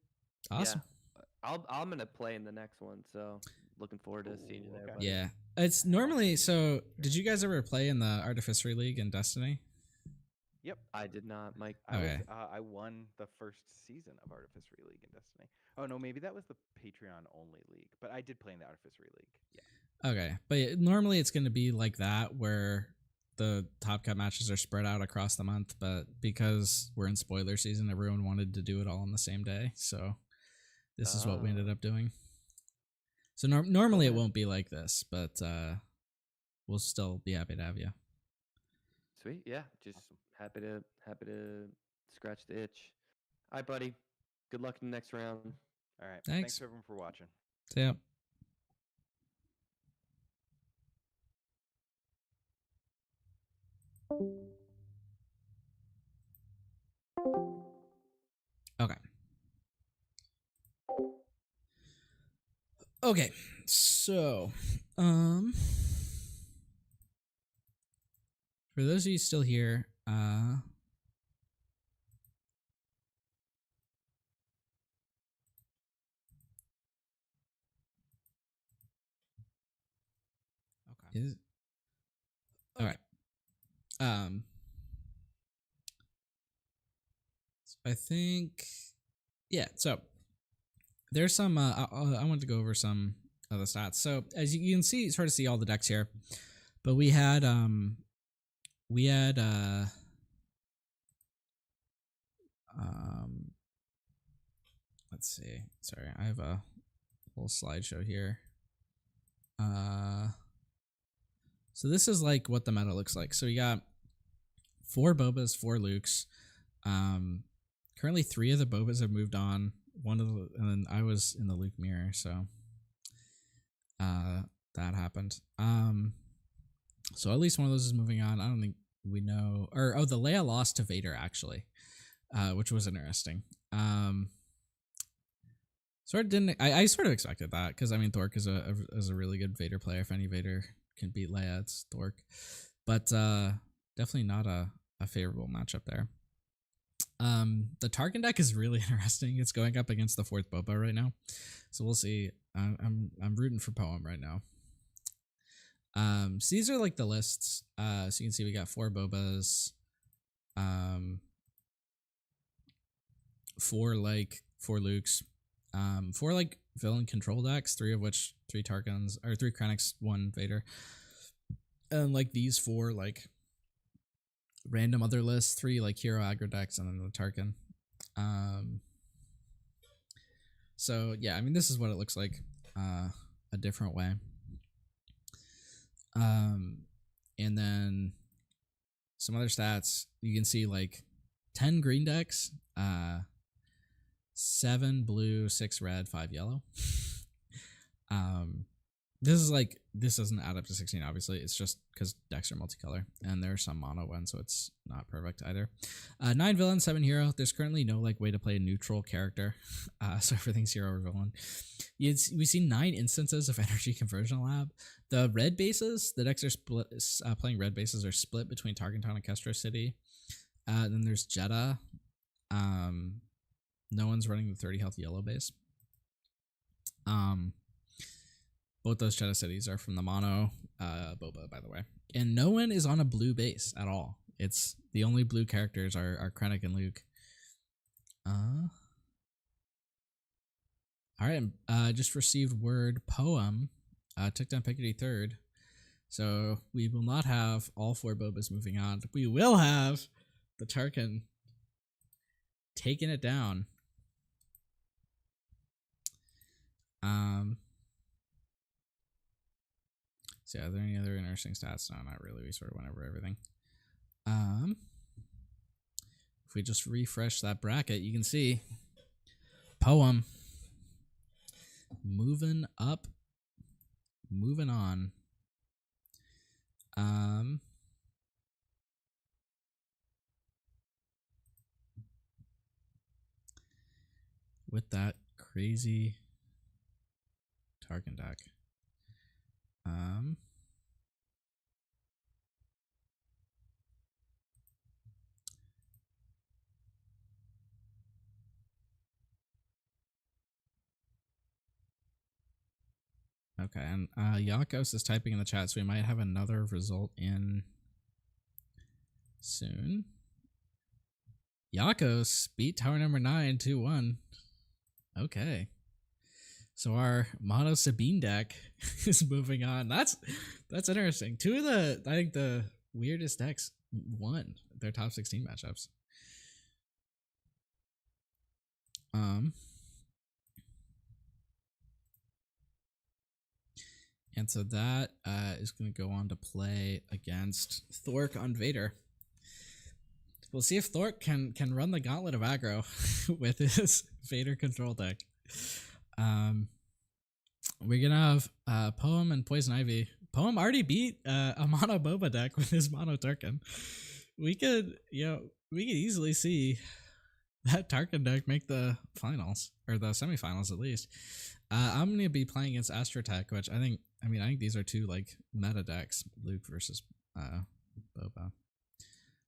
Awesome. Yeah. I'm gonna play in the next one, so looking forward to seeing you there. Okay. Buddy. Yeah, it's normally so. Did you guys ever play in the Artificery League in Destiny? Yep. I did not, Mike. I won the first season of Artificery League in Destiny. Oh no, maybe that was the Patreon only league, but I did play in the Artificery League. Yeah. Okay, but normally it's going to be like that where the Top Cut matches are spread out across the month, but because we're in spoiler season, everyone wanted to do it all on the same day, so this is what we ended up doing. So normally it won't be like this, but we'll still be happy to have you. Sweet, yeah. Just happy to scratch the itch. All right, buddy. Good luck in the next round. All right. Thanks everyone for watching. See ya. Okay. Okay. So, for those of you still here, okay. All right. I think, yeah. So there's some. I want to go over some of the stats. So as you can see, sort of see all the decks here, but we had let's see. Sorry, I have a whole slideshow here. So this is like what the meta looks like. So we got 4 Bobas, 4 Lukes. Currently 3 of the Bobas have moved on. And then I was in the Luke mirror, so that happened. So at least one of those is moving on. I don't think we know, or the Leia lost to Vader actually, which was interesting. Sort of didn't. I sort of expected that because I mean Thork is a really good Vader player. If any Vader can beat Leia, it's Thork. But definitely not a favorable matchup there. The Tarkin deck is really interesting. It's going up against the 4th Boba right now, so we'll see. I'm rooting for Poem right now. So these are like the lists. So you can see we got 4 Bobas, 4 Lukes, 4 like villain control decks, 3 of which 3 Tarkins or 3 Krennics, 1 Vader, and like these 4 like random other lists, 3 like hero aggro decks, and then the Tarkin. So yeah, I mean this is what it looks like a different way. And then some other stats, you can see like 10 green decks, 7 blue, 6 red, 5 yellow. This doesn't add up to 16, obviously. It's just because decks are multicolor, and there's some mono ones, so it's not perfect either. 9 villain, 7 hero. There's currently no like way to play a neutral character, so everything's hero or villain. We see 9 instances of energy conversion lab. The red bases, the decks are split. Playing red bases are split between Tarkentown and Kestro City. Then there's Jeddah. No one's running the 30 health yellow base. Both those Jeddah cities are from the mono Boba, by the way. And no one is on a blue base at all. It's the only blue characters are Krennic and Luke. All right, just received word Poem took down Pickety 3rd. So we will not have all 4 Bobas moving on. We will have the Tarkin taking it down. So are there any other interesting stats? No, not really. We sort of went over everything. If we just refresh that bracket, you can see Poem moving up, moving on. With that crazy Tarkin deck. Okay, and Yakos is typing in the chat, so we might have another result in soon. Yakos beat tower number 9 2-1. Okay. So our mono Sabine deck is moving on. That's interesting. Two of I think the weirdest decks won their top 16 matchups. And so that is going to go on to play against Thork on Vader. We'll see if Thork can run the gauntlet of aggro with his Vader control deck. We're gonna have Poem and PoisonIvey. Poem already beat a mono Boba deck with his mono Tarkin. We could easily see that Tarkin deck make the finals or the semifinals at least. I'm gonna be playing against Astrotech, which I think these are two like meta decks, Luke versus Boba.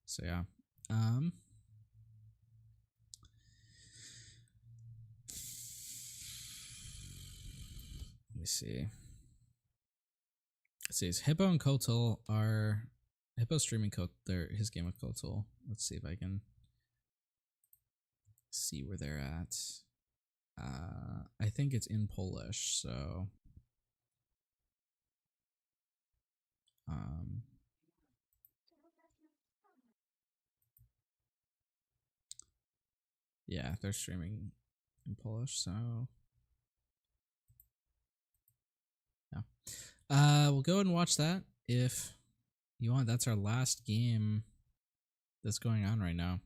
So yeah. Let me see. It says Hipo and Kotul are Hipo streaming his game of Kotul. Let's see if I can see where they're at. I think it's in Polish, so yeah, they're streaming in Polish, so yeah. We'll go ahead and watch that if you want. That's our last game that's going on right now.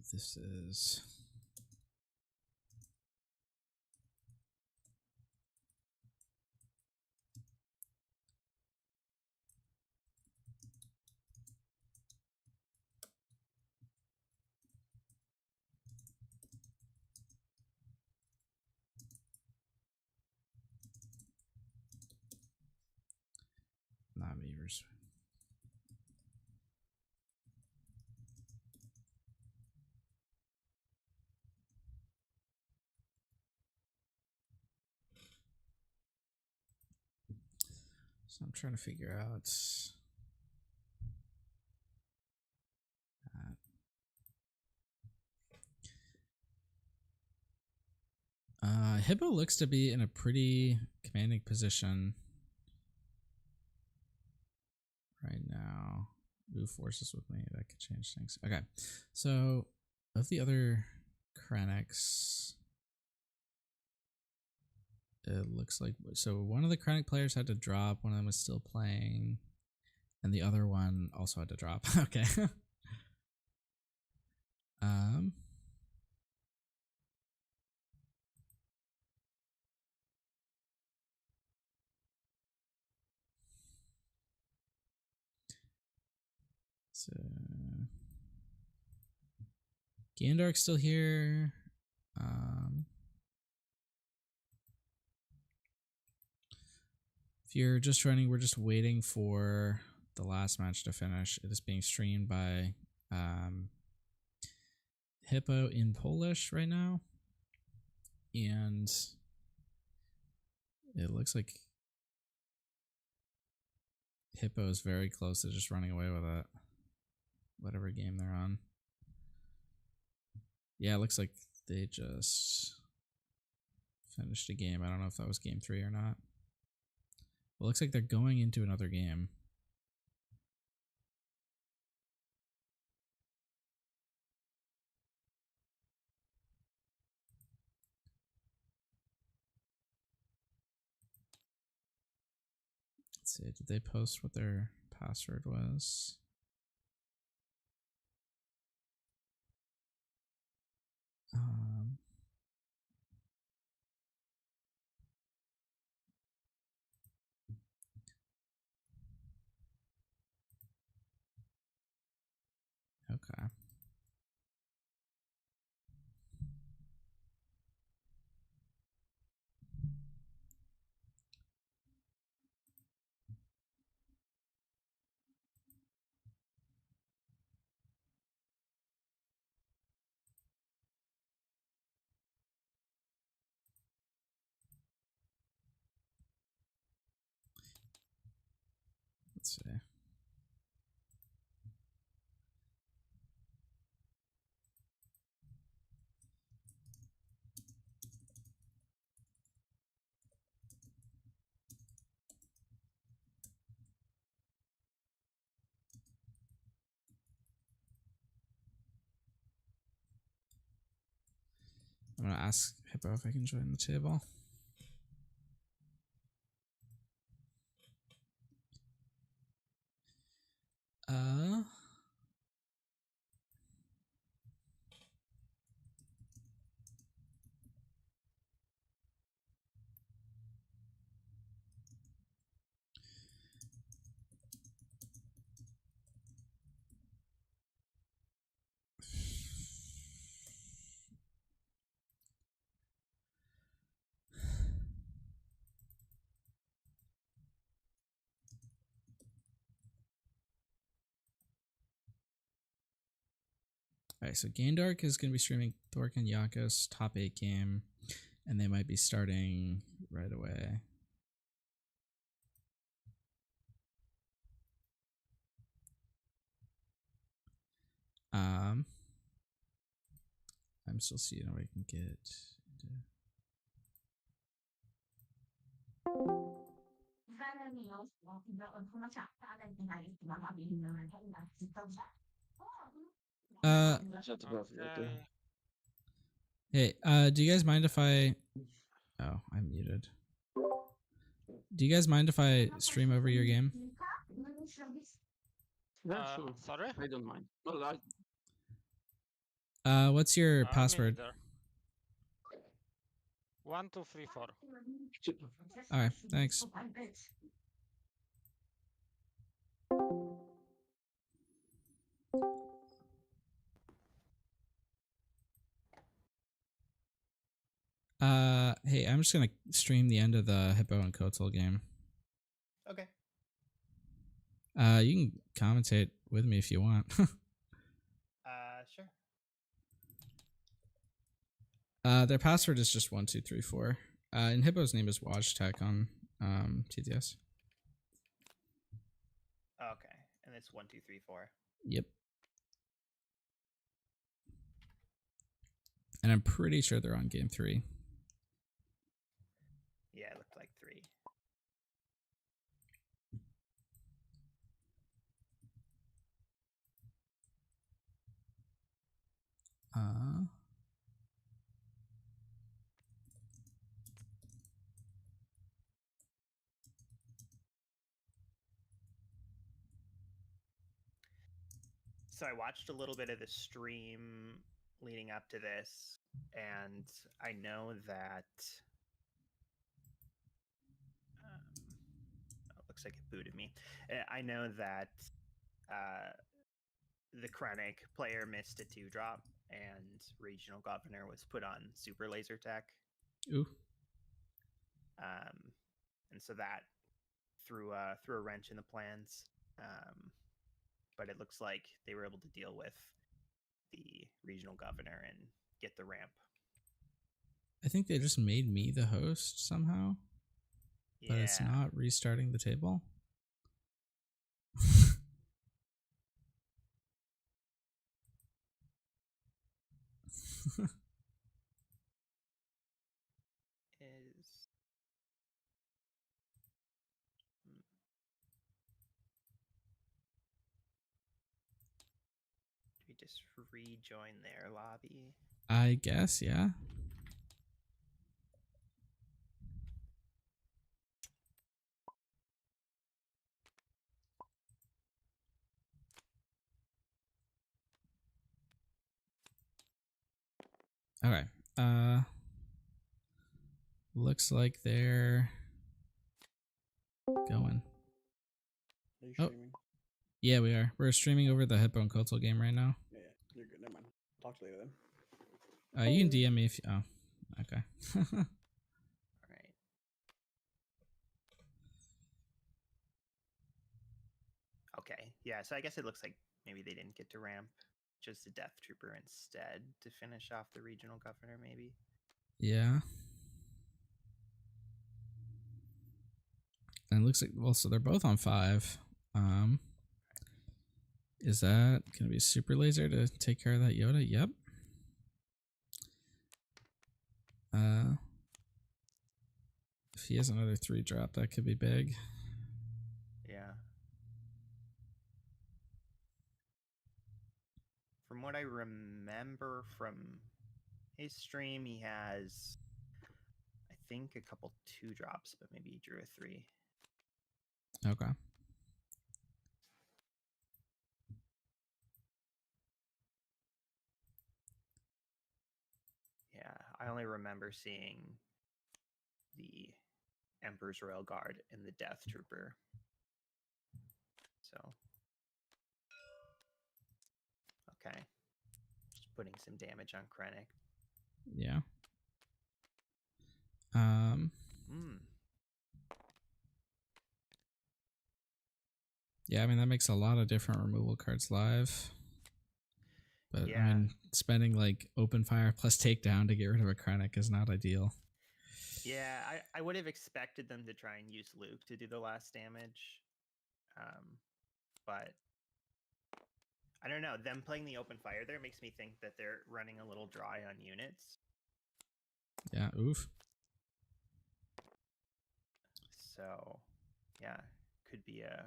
This is not meters. So I'm trying to figure out that. Hippo looks to be in a pretty commanding position right now. Move forces with me. That could change things. Okay. So of the other Krennics, it looks like one of the Krennic players had to drop, one of them was still playing, and the other one also had to drop. Okay. So Gandark's still here. If you're just joining, we're just waiting for the last match to finish. It is being streamed by Hippo in Polish right now. And it looks like Hippo is very close to just running away with it. Whatever game they're on. Yeah, it looks like they just finished a game. I don't know if that was game 3 or not. Well, it looks like they're going into another game. Let's see, did they post what their password was? Okay. Let's see. I'm gonna ask Hippo if I can join the table. Alright, so Gaindark is going to be streaming Thork and Yakos top 8 game, and they might be starting right away. I'm still seeing what I can get into. Hey, do you guys mind if I... Oh, I'm muted. Do you guys mind if I stream over your game? Sure. Sorry? I don't mind. Well, what's your password? 1234. Alright, thanks. Hey, I'm just gonna stream the end of the Hippo and Kotul game. Okay. You can commentate with me if you want. Sure. Their password is just 1234. And Hippo's name is Tech on TTS. Okay, and it's 1234. Yep. And I'm pretty sure they're on game 3. Yeah, it looked like 3. So I watched a little bit of the stream leading up to this, and I know that it looks like it booted me. I know that the Krennic player missed a 2-drop, and Regional Governor was put on Super Laser Tech. Ooh. And so that threw a wrench in the plans. But it looks like they were able to deal with the Regional Governor and get the ramp. I think they just made me the host somehow. Yeah. But it's not restarting the table. Do we just rejoin their lobby? I guess, yeah. Okay. Looks like they're going. Are you Oh. streaming? Yeah, we are. We're streaming over the Hipo and Kotul game right now. Yeah, you're good. Never mind. Talk to you later then. You can DM me if you... Oh, okay. All right. Okay. Yeah. So I guess it looks like maybe they didn't get to ramp just the Death Trooper instead to finish off the regional governor. Maybe. Yeah. And it looks like, well, so they're both on 5. Is that gonna be super laser to take care of that Yoda? Yep. If he has another 3 drop, that could be big. Yeah. From what I remember from his stream, he has, I think, a couple 2 drops, but maybe he drew a 3. Okay. Yeah, I only remember seeing the Emperor's Royal Guard and the Death Trooper. So, okay. Just putting some damage on Krennic. Yeah. Yeah, I mean, that makes a lot of different removal cards live. But, yeah. I mean, spending, like, open fire plus takedown to get rid of a Krennic is not ideal. Yeah, I would have expected them to try and use Luke to do the last damage. But I don't know. Them playing the open fire there makes me think that they're running a little dry on units. Yeah, oof. So, yeah, could be a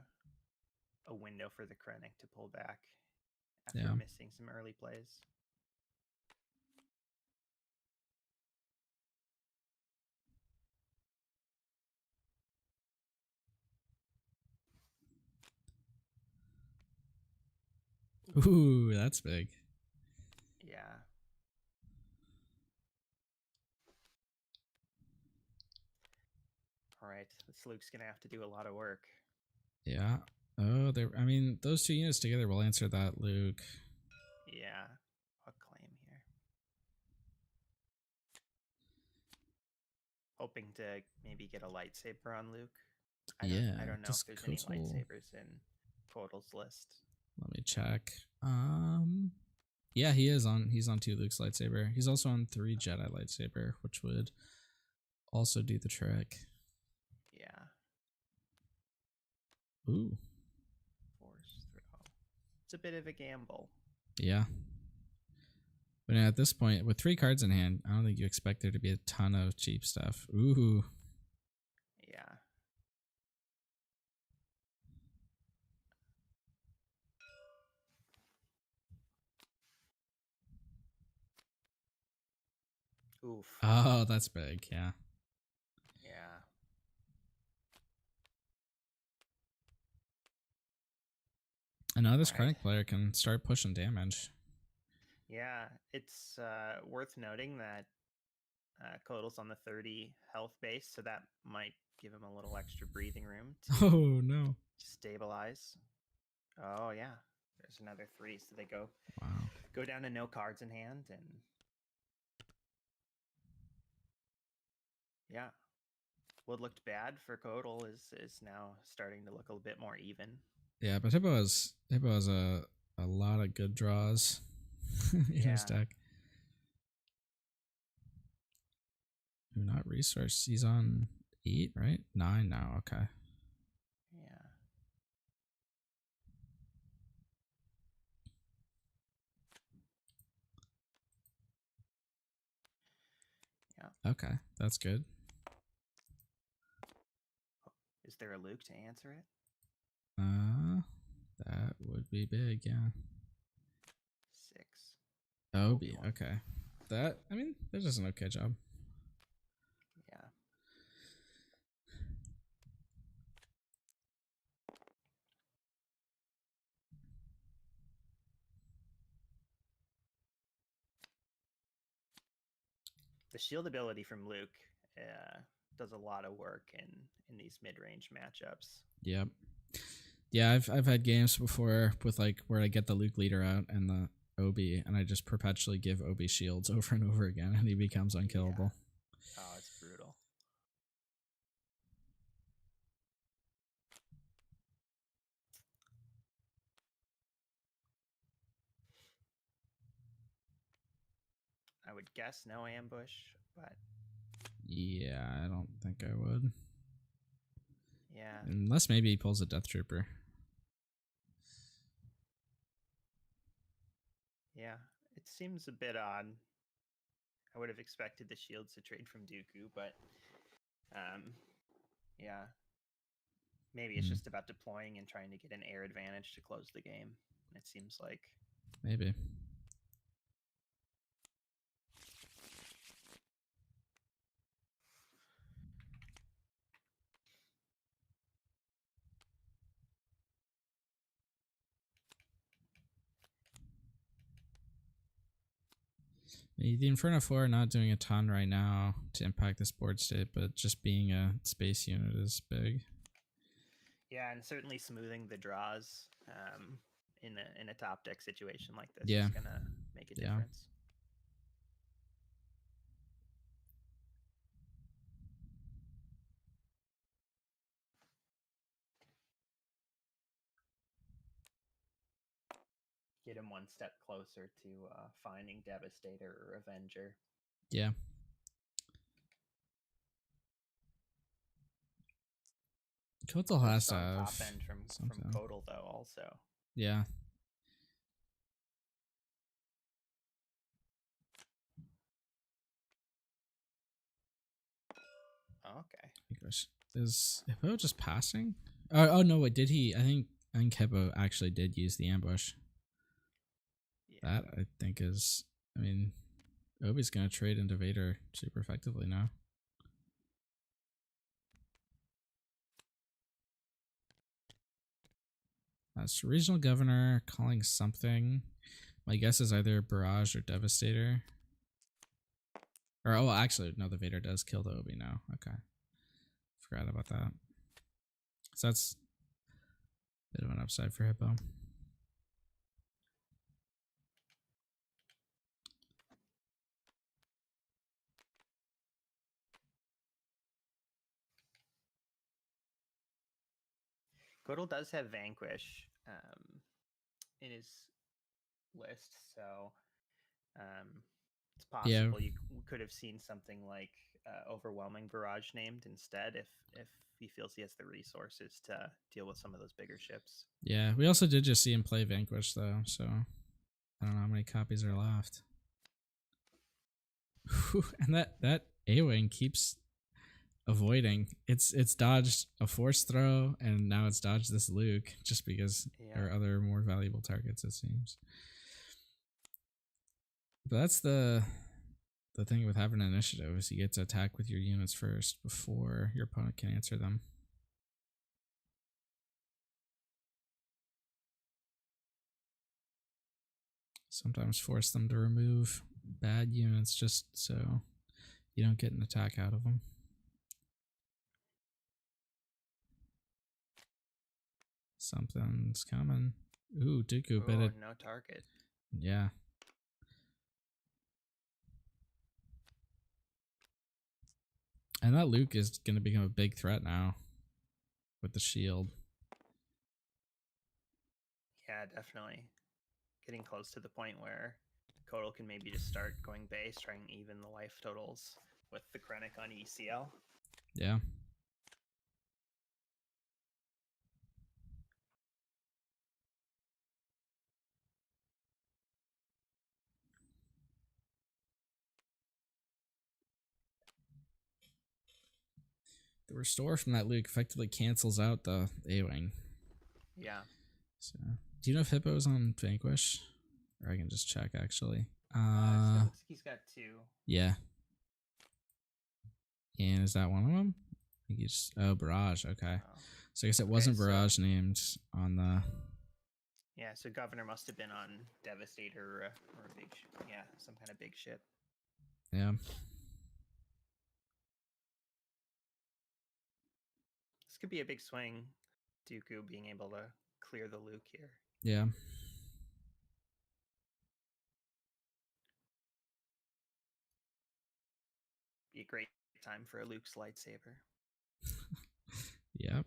window for the Krennic to pull back after missing some early plays. Ooh, that's big. Yeah. All right, this Luke's gonna have to do a lot of work. Yeah. Oh, I mean, those 2 units together will answer that, Luke. Yeah. What claim here? Hoping to maybe get a lightsaber on Luke. I don't know if there's any lightsabers in Kotul's list. Let me check. Yeah, he's on 2 Luke's lightsaber. He's also on 3 Jedi lightsaber, which would also do the trick. Yeah. Ooh. Force throw. It's a bit of a gamble. Yeah. But at this point, with 3 cards in hand, I don't think you expect there to be a ton of cheap stuff. Ooh. Yeah. Oof. Oh, that's big. Yeah. Yeah. And now this Krennic player can start pushing damage. Yeah, it's worth noting that Kotul's on the 30 health base, so that might give him a little extra breathing room to stabilize. Oh yeah, there's another 3, so they go down to no cards in hand, and yeah, what looked bad for Kotul is now starting to look a bit more even. Yeah, but Hipo has a lot of good draws in his deck. Not resource. He's on 8, right? 9 now. Okay. Yeah. Yeah. Okay, that's good. Is there a Luke to answer it? That would be big, yeah. 6. Oh, okay. That does an okay job. Yeah. The shield ability from Luke does a lot of work in these mid-range matchups. Yep. Yeah, I've had games before with like where I get the Luke leader out and the Obi, and I just perpetually give Obi shields over and over again, and he becomes unkillable. Yeah. Oh, it's brutal. I would guess no ambush, but Yeah, I don't think I would. yeah. Unless maybe he pulls a Death Trooper. Yeah, it seems a bit odd. I would have expected the shields to trade from Dooku, but yeah. Maybe it's just about deploying and trying to get an air advantage to close the game. It seems like. Maybe. The Inferno 4 not doing a ton right now to impact this board state, but just being a space unit is big. Yeah, and certainly smoothing the draws in a top deck situation like this is gonna make a difference. Get him one step closer to finding Devastator or Avenger. Yeah. Kotul has to have top end from Kotul though also. Yeah. Okay. Is Hipo just passing? Oh no, wait, did he? I think Hipo actually did use the ambush. Yeah. That I think is, I mean, Obi's gonna trade into Vader super effectively now. That's regional governor calling something. My guess is either Barrage or Devastator. Or oh, actually no, the Vader does kill the Obi now. Okay, forgot about that. So that's a bit of an upside for Hipo. Kotul does have Vanquish in his list, so it's possible you could have seen something like Overwhelming Barrage named instead if he feels he has the resources to deal with some of those bigger ships. Yeah, we also did just see him play Vanquish though, so I don't know how many copies are left. And that A-Wing keeps avoiding. It's dodged a Force throw, and now it's dodged this Luke just because there are other more valuable targets, it seems. But that's the thing with having an initiative is you get to attack with your units first before your opponent can answer them. Sometimes force them to remove bad units just so you don't get an attack out of them. Something's coming. Ooh, Dooku bit it. No target. Yeah. And that Luke is going to become a big threat now with the shield. Yeah, definitely. Getting close to the point where Kotul can maybe just start going base, trying to even the life totals with the Krennic on ECL. Yeah. The restore from that Luke effectively cancels out the A-Wing. Yeah. So, do you know if Hippo's on Vanquish? Or I can just check, actually. So it looks like he's got 2. Yeah. And is that one of them? I think he's... Oh, Barrage. Okay. Oh. So I guess it wasn't Barrage named on the... Yeah, so Governor must have been on Devastator or a big... Yeah, some kind of big ship. Yeah. This could be a big swing. Dooku being able to clear the Luke here. Yeah. Be a great time for a Luke's lightsaber. Yep.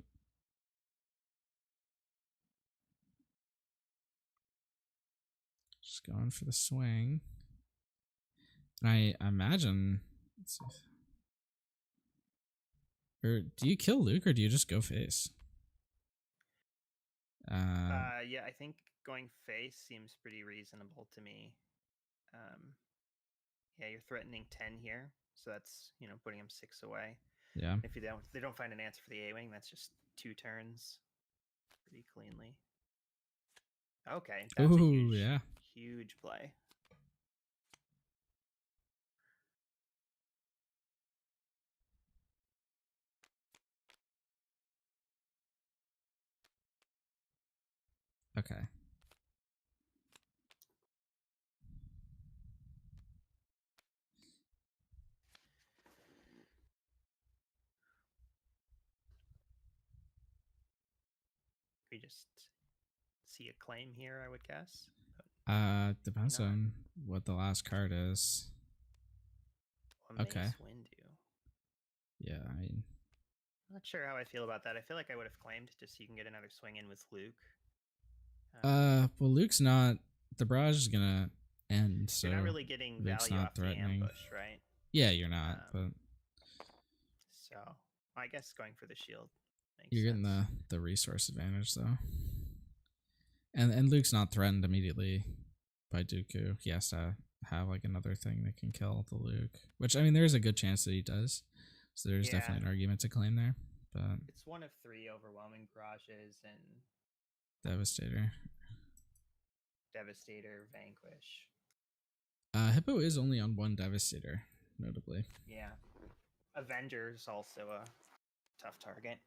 Just going for the swing. And I imagine. Let's see. Or do you kill Luke or do you just go face? Yeah, I think going face seems pretty reasonable to me. Yeah, you're threatening 10 here, so that's, you know, putting him 6 away. Yeah. If they don't find an answer for the A-wing, that's just 2 turns pretty cleanly. Okay, that's a huge play. Okay. We just see a claim here, I would guess. Depends on what the last card is. What may Swin do? Yeah, I mean, I'm not sure how I feel about that. I feel like I would have claimed just so you can get another swing in with Luke. Well, Luke's not. The barrage is gonna end, so you're not really getting Luke's value not off threatening. the ambush, right? Yeah, you're not. But so I guess going for the shield makes you're sense. getting the resource advantage though. And Luke's not threatened immediately by Dooku. He has to have like another thing that can kill the Luke, which I mean, there's a good chance that he does. So there's definitely an argument to claim there. But it's one of 3 overwhelming barrages and Devastator, Vanquish. Hippo is only on 1 Devastator, notably. Yeah, Avenger's also a tough target.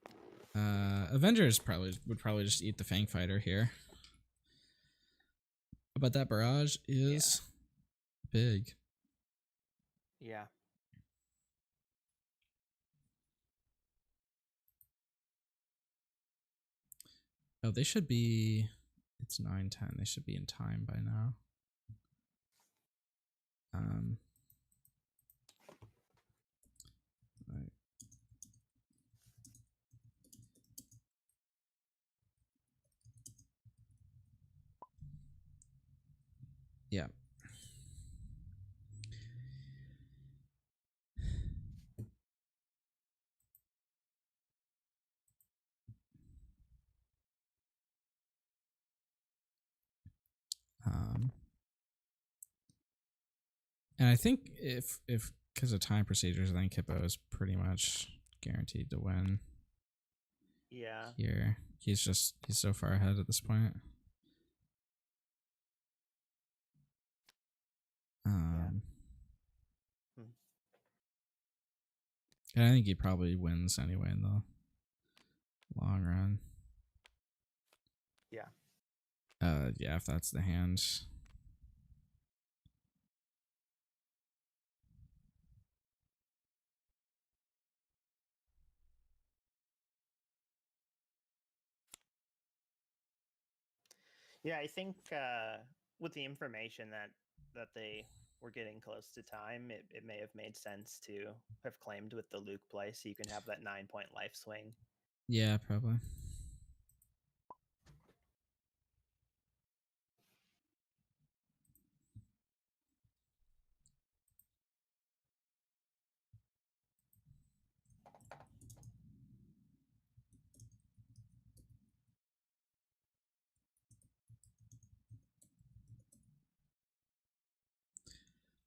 Avengers would probably just eat the Fang Fighter here. But that barrage is big. Yeah. Oh, they should be. It's 9:10. They should be in time by now. Right. Yeah. And I think if because of time procedures, I think Hippo is pretty much guaranteed to win. Yeah. Here, he's so far ahead at this point. And I think he probably wins anyway in the long run. Yeah. Yeah, if that's the hand. Yeah, I think with the information that they were getting close to time, it may have made sense to have claimed with the Luke play so you can have that 9-point life swing. Yeah, probably.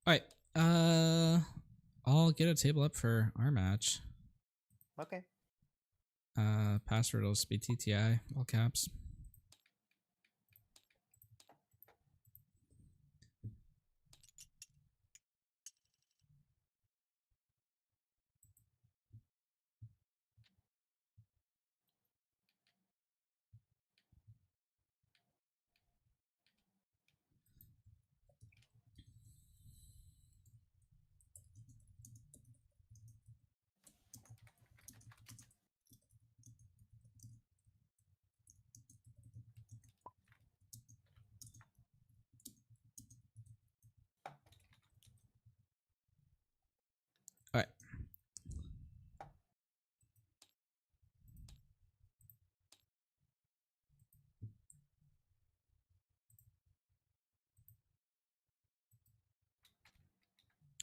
All right. I'll get a table up for our match. Okay. Password will just be TTI, all caps.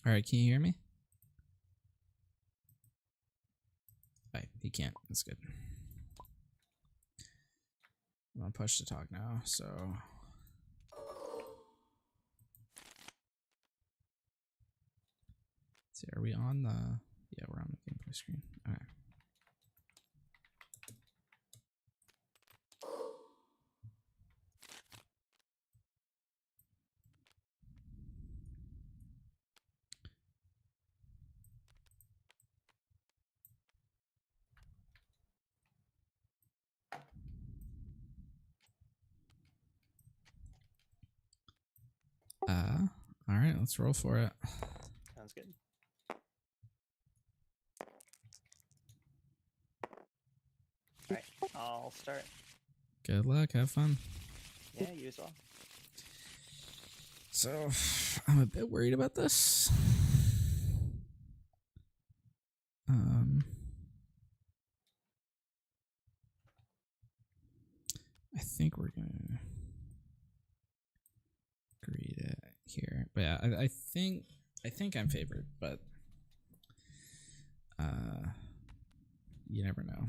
All right, can you hear me? Right, he can't. That's good. I'm gonna push to talk now. So. Let's see, are we on the? Yeah, we're on the gameplay screen. All right. All right, let's roll for it. Sounds good. All right, I'll start. Good luck. Have fun. Yeah, you as well. So, I'm a bit worried about this. I think we're gonna greet it here, but yeah, I think I'm favored, but you never know.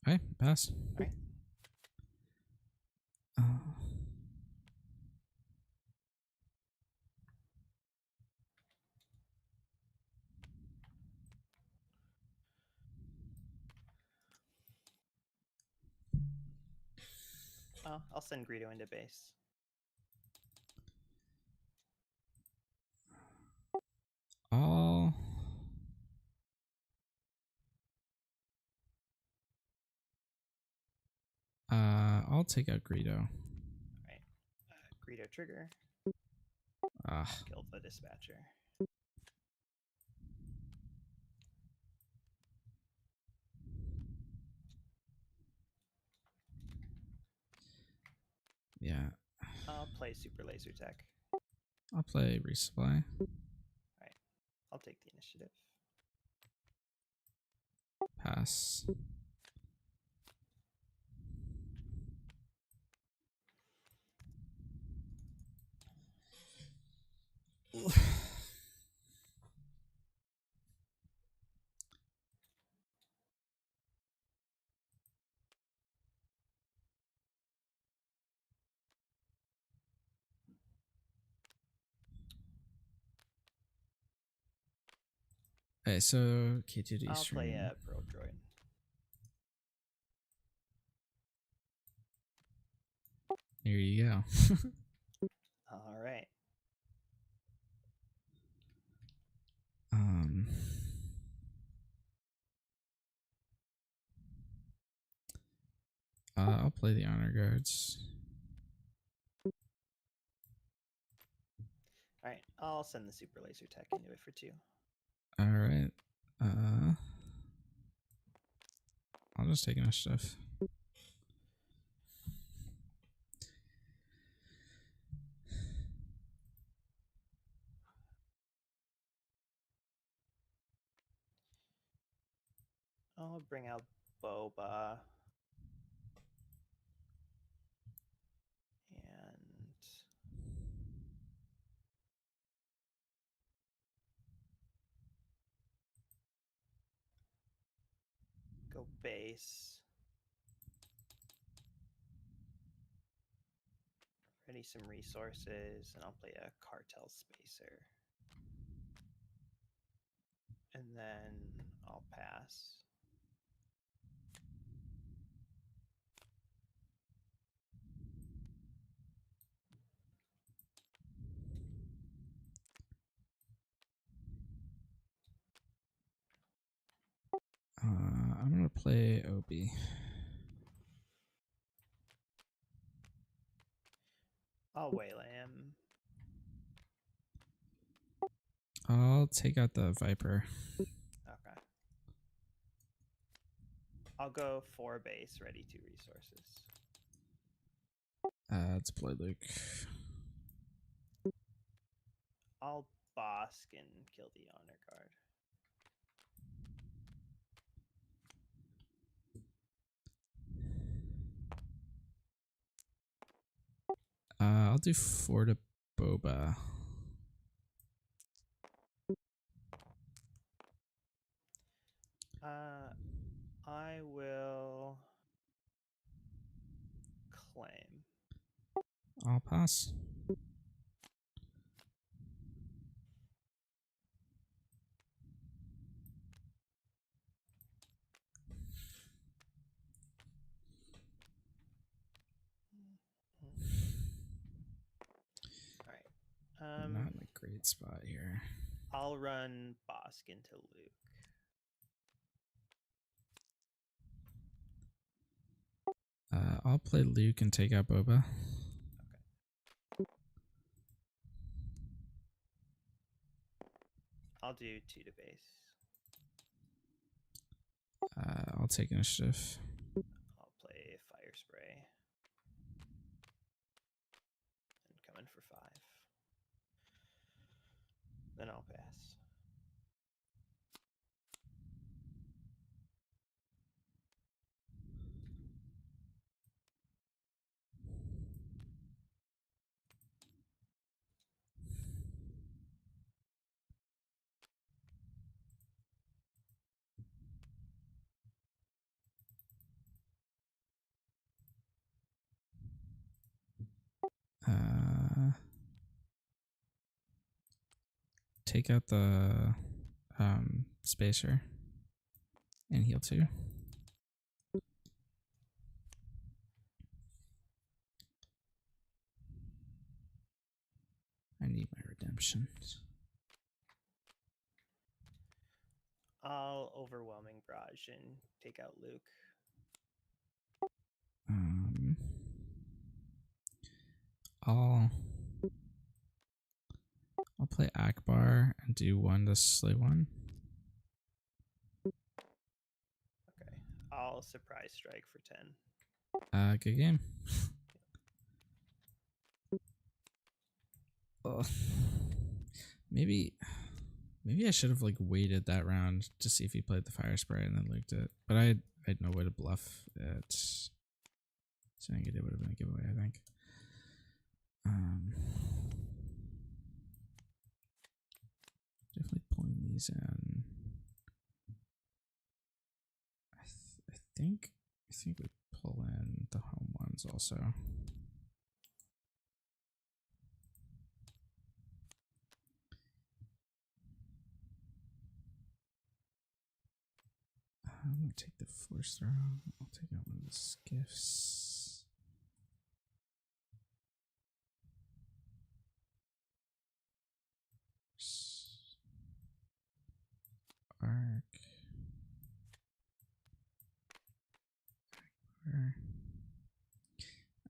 Okay, pass. All right. I'll send Greedo into base. I'll take out Greedo. All right. Greedo trigger. Killed the dispatcher. Yeah. I'll play Super Laser Tech. I'll play Resupply. All right. I'll take the initiative. Pass. Okay, so KTOD I'll stream. play a Pro Droid. There you go. All right. I'll play the honor guards. All right. I'll send the Super Laser Tech into it for 2. All right. I'll just take initiative. I'll bring out Boba. And go base. Ready some resources, and I'll play a Cartel Spacer. And then I'll pass. I'm gonna play Obi. I'll waylay him. I'll take out the Viper. Okay. I'll go 4 base, ready 2 resources. Let's play Luke. I'll Bosk and kill the honor guard. I'll do 4 to Boba. I will claim. I'll pass. All right. Not in a great spot here. I'll run Bosk into Luke. I'll play Luke and take out Boba. Okay. I'll do 2 to base. I'll take initiative. I'll play Fire Spray. And come in for 5. Then I'll pass. Take out the spacer and heal 2. I need my redemption. I'll Overwhelming Barrage and take out Luke. I'll play Akbar and do 1 to slay 1. Okay. I'll Surprise Strike for 10. Good game. Maybe I should have like waited that round to see if he played the fire spray and then looked it. But I had no way to bluff it. Saying it would have been a giveaway, I think. Definitely pulling these in. I think we pull in the home ones also. I'm gonna take the force throw. I'll take out one of the skiffs. Arc.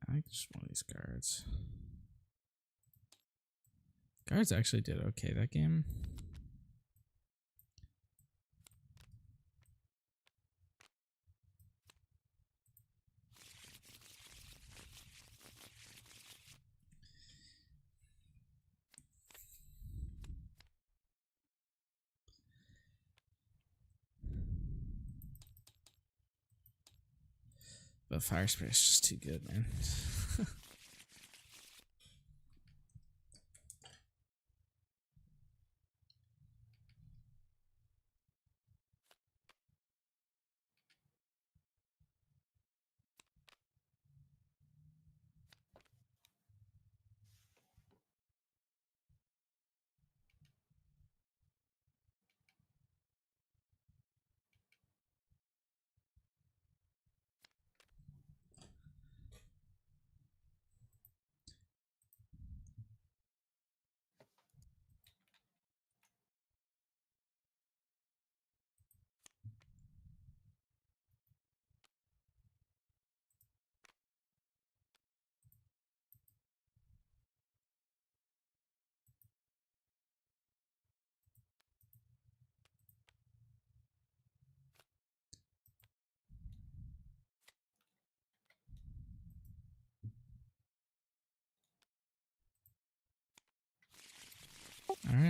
I like just one of these guards. Guards actually did okay that game. But fire spray is just too good, man.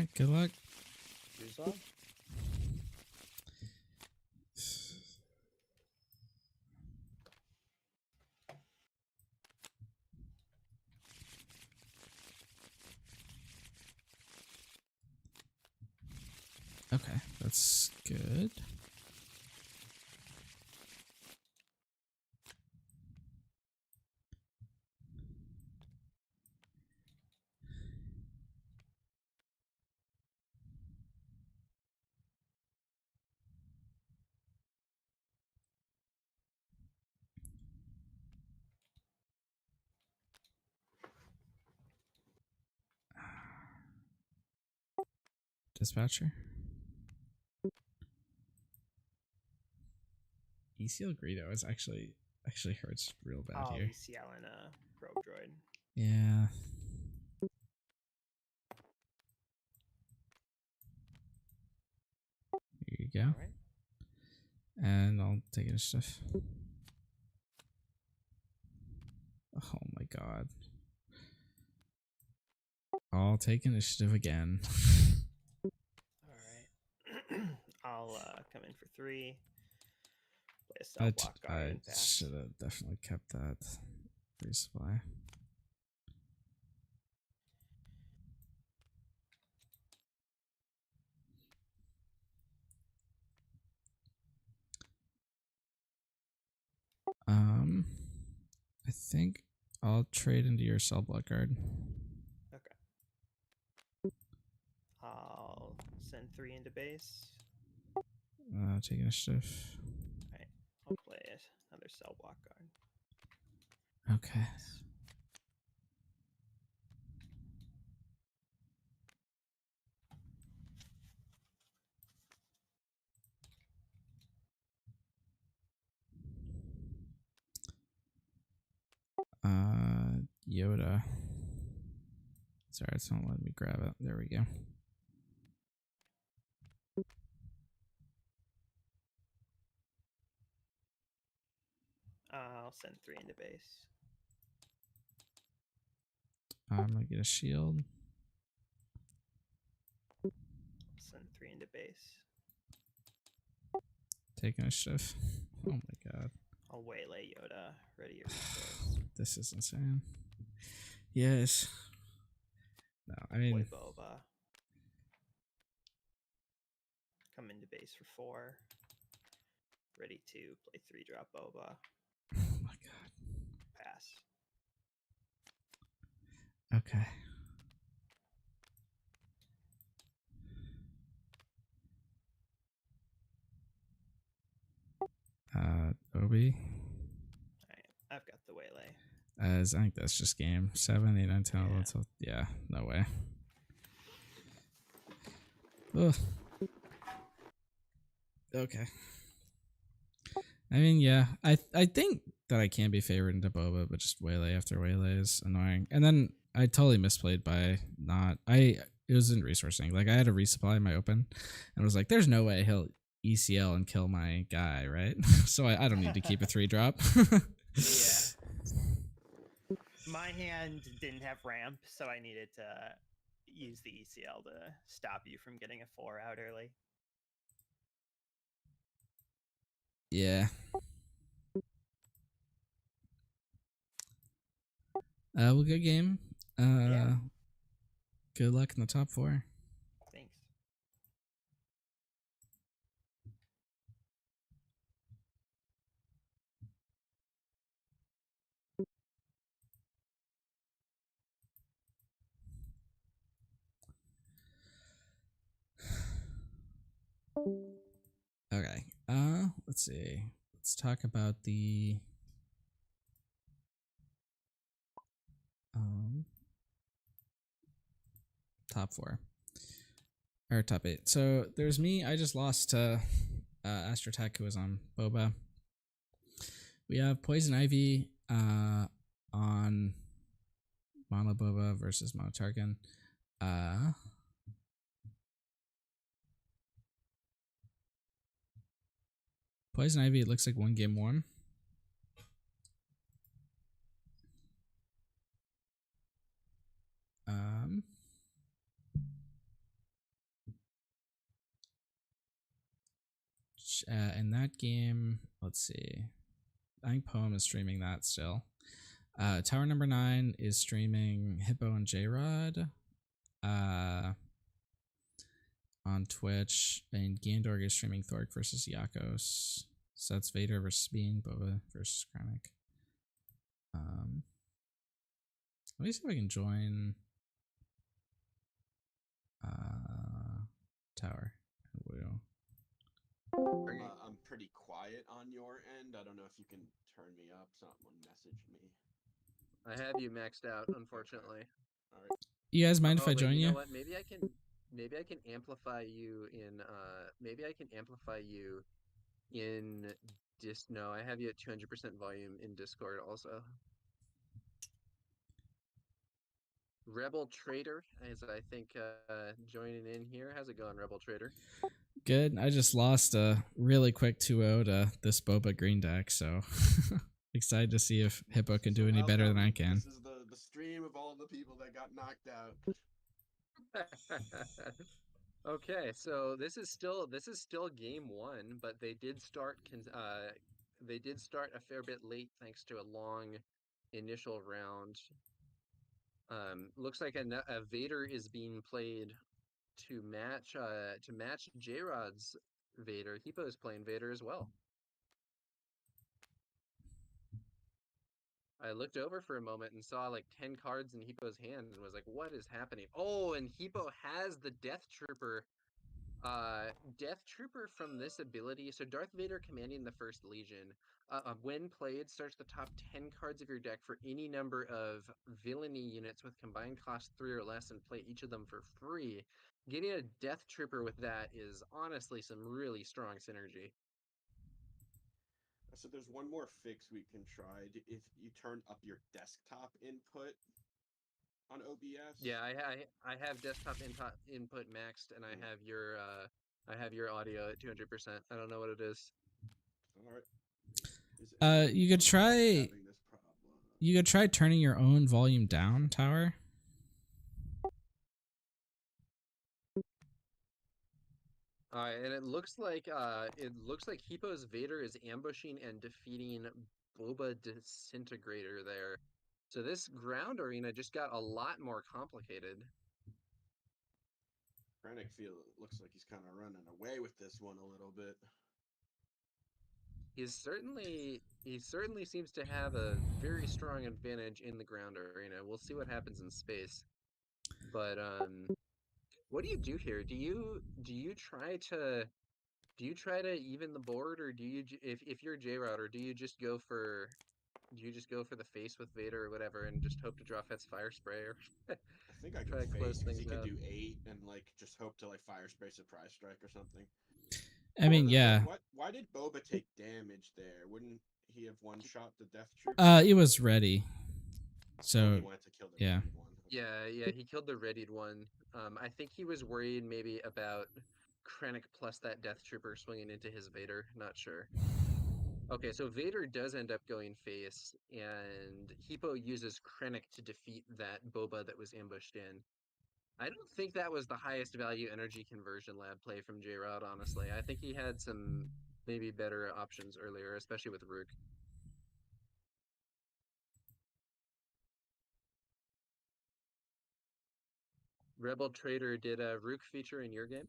right, good luck. Here's on. Okay, that's good. Dispatcher. ECL Greedo is actually hurts real bad here. ECL in a probe droid. Yeah. Here you go. All right. And I'll take initiative. Oh my god. I'll take initiative again. All right. I'll come in for 3. Play a stealth block guard I and pass. should have definitely kept that resupply. I think I'll trade into your cell block guard. Okay. I'll send 3 into base. Take initiative. Alright. I'll play it. Another cell block guard. Okay. Yoda. Sorry, it's not letting me grab it. There we go. I'll send 3 into base. I'm gonna get a shield. Send 3 into base. Take initiative. Oh my god. I'll waylay Yoda. Ready your resource. This is insane. Yes. No, I mean. Play Boba. Come into base for 4. Ready to play 3-drop Boba. Oh my god. Pass. Okay. Obi. Alright, I've got the waylay. I think that's just game 7, 8, 9, 10, 11, 12. Yeah, no way. Ugh. Okay. I mean, yeah, I think that I can be favored into Boba, but just waylay after waylay is annoying. And then I totally misplayed by not. It was in resourcing. Like I had a resupply in my open, and was like, "There's no way he'll ECL and kill my guy, right?" So I don't need to keep a 3-drop. Yeah. My hand didn't have ramp, so I needed to use the ECL to stop you from getting a 4 out early. Yeah. Well, good game. Yeah. Good luck in the top 4. Thanks. Okay. Let's see. Let's talk about the top 4 or top 8. So there's me. I just lost to Astrotech, who was on Boba. We have PoisonIvey on Mono Boba versus Mono Tarkin. PoisonIvey, it looks like 1 game 1. in that game, let's see. I think Poem is streaming that still. Tower number 9 is streaming Hipo and Jrod on Twitch, and Gandorg is streaming Thork versus Yakos. So that's Vader versus Sabine, Boba versus Krennic. Let me see if I can join Tower. I'm pretty quiet on your end. I don't know if you can turn me up. Someone messaged me. I have you maxed out, unfortunately. All right. You guys mind if I join you? You know what? Maybe I can amplify you in No, I have you at 200% volume in Discord also. Rebel Traitor is, I think, joining in here. How's it going, Rebel Traitor? Good. I just lost a really quick 2-0 to this Boba green deck, so excited to see if Hipo can do any better than I can. This is the stream of all the people that got knocked out. Okay, so this is still game 1, but they did start a fair bit late thanks to a long initial round. Looks like a Vader is being played to match Jrod's Vader. Hipo is playing Vader as well. I looked over for a moment and saw like 10 cards in Hipo's hand and was like, what is happening? Oh, and Hipo has the Death Trooper. Death Trooper from this ability. So Darth Vader commanding the First Legion. When played, search the top 10 cards of your deck for any number of villainy units with combined cost 3 or less and play each of them for free. Getting a Death Trooper with that is honestly some really strong synergy. So there's one more fix we can try. If you turn up your desktop input on OBS. Yeah, I have desktop input maxed, and I have your audio at 200%. I don't know what it is. All right. You could try. You could try turning your own volume down, Tower. And it looks like Hipo's Vader is ambushing and defeating Boba Disintegrator there. So this ground arena just got a lot more complicated. Krennic looks like he's kind of running away with this one a little bit. He certainly seems to have a very strong advantage in the ground arena. We'll see what happens in space. But what do you do here? Do you try to even the board, or do you, if you're Jrod, or do you just go for the face with Vader or whatever and just hope to draw Fett's Fire Spray? Or I think I can face because he could do 8 and like just hope to like Fire Spray Surprise Strike or something. I mean, yeah. Why did Boba take damage there? Wouldn't he have one shot the Death Trooper? It was ready. So he wanted to kill the yeah. one. Yeah, he killed the readied one. I think he was worried maybe about Krennic plus that Death Trooper swinging into his Vader. Not sure. Okay, so Vader does end up going face, and Hipo uses Krennic to defeat that Boba that was ambushed in. I don't think that was the highest value energy conversion lab play from Jrod, honestly. I think he had some maybe better options earlier, especially with Rook. Rebel Traitor, did Rook feature in your game?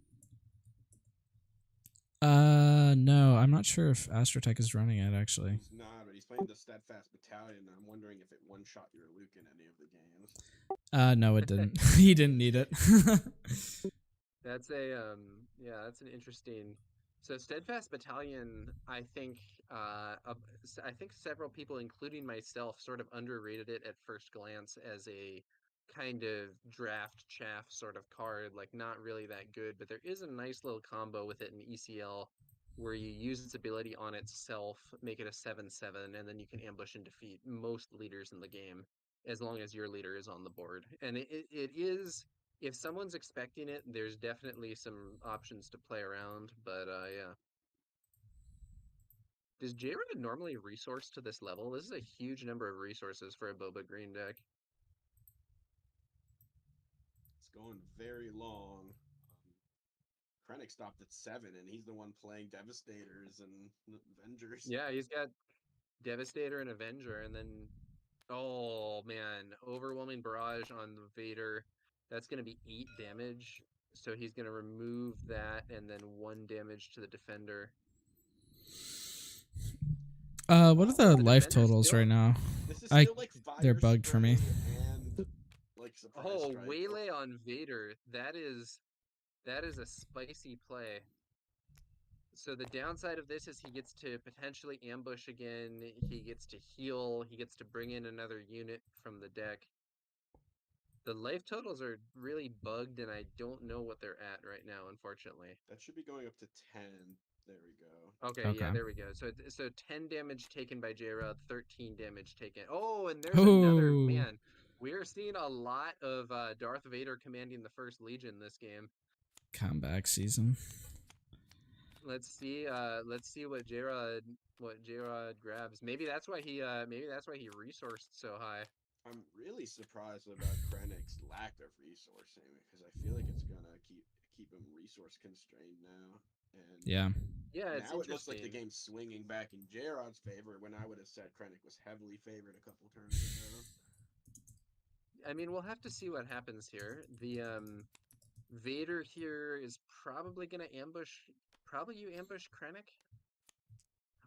No, I'm not sure if Astrotech is running it, actually. He's not, but he's playing the Steadfast Battalion, and I'm wondering if it one-shot your Luke in any of the games. No, it didn't. He didn't need it. That's that's an interesting. So Steadfast Battalion, I think several people, including myself, sort of underrated it at first glance as a kind of draft chaff sort of card, like not really that good, but there is a nice little combo with it in ECL where you use its ability on itself, make it a 7/7, and then you can ambush and defeat most leaders in the game as long as your leader is on the board. And it is, if someone's expecting it, there's definitely some options to play around, but yeah. Does Jrod normally resource to this level? This is a huge number of resources for a Boba green deck. It's going very long. Krennic stopped at 7, and he's the one playing Devastators and Avengers. Yeah, he's got Devastator and Avenger, and then, oh man, Overwhelming Barrage on Vader. That's going to be 8 damage. So he's going to remove that, and then 1 damage to the Defender. What are the life totals right now? This is still like they're bugged for me. And like surprise strike. Waylay on Vader. That is a spicy play. So the downside of this is he gets to potentially ambush again. He gets to heal. He gets to bring in another unit from the deck. The life totals are really bugged, and I don't know what they're at right now, unfortunately. That should be going up to 10. There we go. Okay, yeah, there we go. So 10 damage taken by Jrod, 13 damage taken. Oh, and there's another, man. We're seeing a lot of Darth Vader commanding the First Legion this game. Comeback season. Let's see what Jrod grabs. Maybe that's why he resourced so high. I'm really surprised about Krennic's lack of resourcing, because I feel like it's gonna keep him resource constrained now. And yeah, now it looks like the game's swinging back in Jrod's favor, when I would have said Krennic was heavily favored a couple turns ago. I mean, we'll have to see what happens here. The Vader here is probably gonna ambush. Probably you ambush Krennic.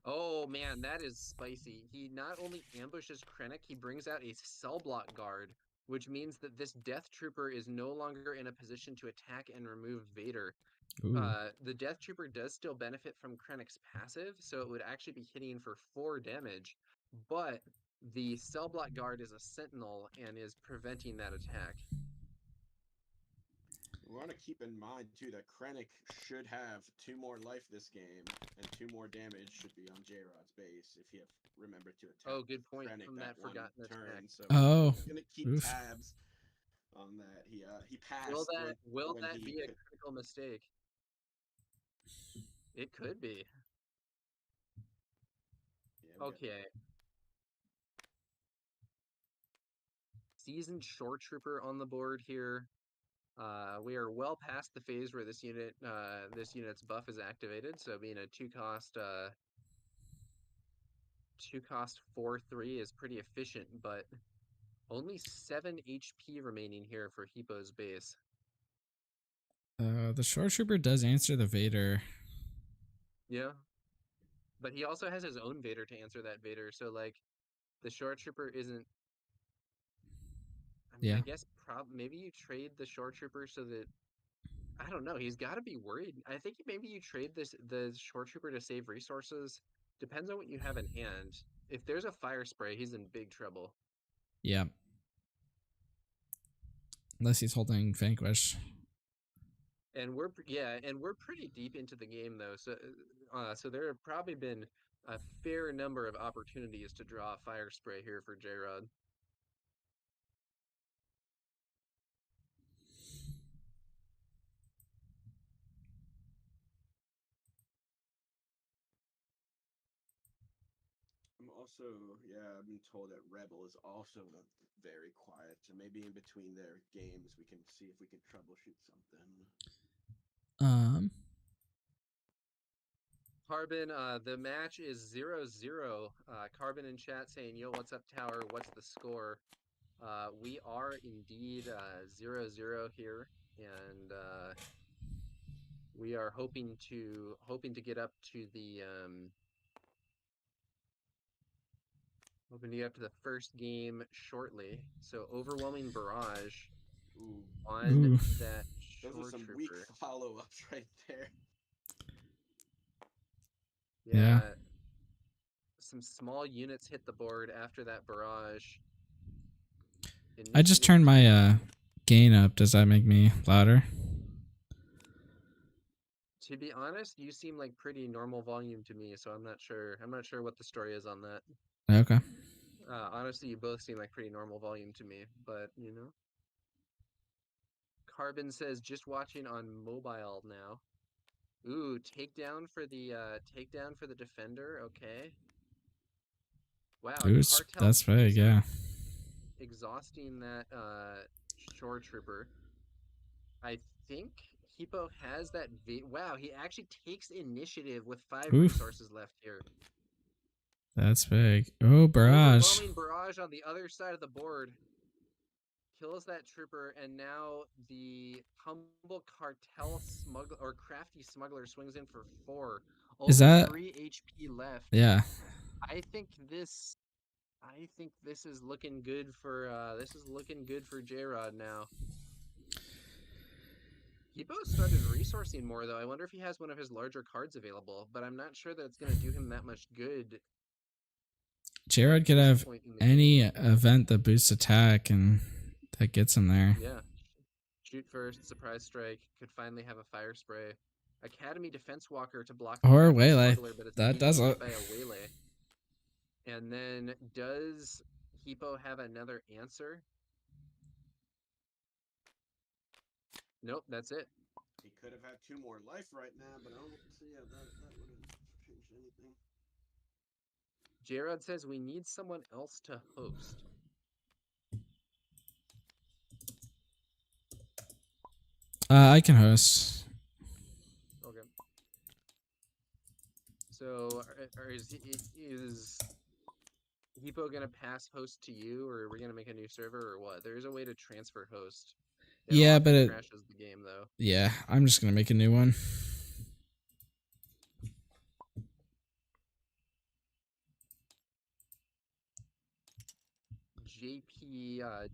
Oh man, that is spicy. He not only ambushes Krennic, he brings out a cell block guard, which means that this Death Trooper is no longer in a position to attack and remove Vader. The Death Trooper does still benefit from Krennic's passive, so it would actually be hitting for 4 damage, but the cell block guard is a sentinel and is preventing that attack. We want to keep in mind, too, that Krennic should have 2 more life this game, and 2 more damage should be on Jrod's base if he remembered to attack. Oh, good point Krennic from that forgotten turn. attack. So I'm going to keep tabs on that. He passed. Will that be a critical mistake? It could be. Yeah, okay. Seasoned Shore Trooper on the board here. We are well past the phase where this unit's buff is activated, so being a 2-cost 4/3 is pretty efficient, but only 7 HP remaining here for Hipo's base. The Shore Trooper does answer the Vader. Yeah, but he also has his own Vader to answer that Vader, so like the Shore Trooper isn't. I mean, I guess maybe you trade the Shore Trooper so that, I don't know, he's got to be worried. I think maybe you trade the Shore Trooper to save resources. Depends on what you have in hand. If there's a fire spray, he's in big trouble. Yeah. Unless he's holding Vanquish. And we're pretty deep into the game though, so there have probably been a fair number of opportunities to draw a fire spray here for Jrod. I've been told that Rebel is also very quiet, so maybe in between their games we can see if we can troubleshoot something. Carbon, the match is 0-0. Carbon in chat saying, yo, what's up, Tower? What's the score? We are indeed 0-0 here, and we are hoping to get up to the first game shortly. So Overwhelming Barrage on that Shore Those are some Trooper. weak follow-ups right there. Yeah. Some small units hit the board after that barrage. I just turned my gain up. Does that make me louder? To be honest, you seem like pretty normal volume to me, so I'm not sure what the story is on that. Okay. Honestly, you both seem like pretty normal volume to me, but you know. Carbon says just watching on mobile now. Ooh, takedown for the defender. Okay. Wow. Ooh, that's big, yeah. Exhausting that Shore Trooper. I think Hipo has that. Wow, he actually takes initiative with 5 Oof. resources left here. That's big. Oh, barrage. Overwhelming barrage on the other side of the board. Kills that trooper, and now the humble cartel smuggler or crafty smuggler swings in for 4. Only Is that 3 HP left? Yeah. I think this is looking good for Jrod now. Hipo started resourcing more though. I wonder if he has one of his larger cards available, but I'm not sure that it's going to do him that much good. Jrod could have any event that boosts attack and that gets him there. Yeah. Shoot first, surprise strike, could finally have a fire spray. Academy defense walker to block the Or waylay. smuggler, but it's That does it. by a waylay. And then does Hipo have another answer? Nope, that's it. He could have had 2 more life right now, but I don't see how that would have changed anything. Jrod says we need someone else to host. I can host. Okay. So, is Hipo gonna pass host to you, or are we gonna make a new server, or what? There's a way to transfer host. Yeah, but it crashes the game though. Yeah, I'm just gonna make a new one.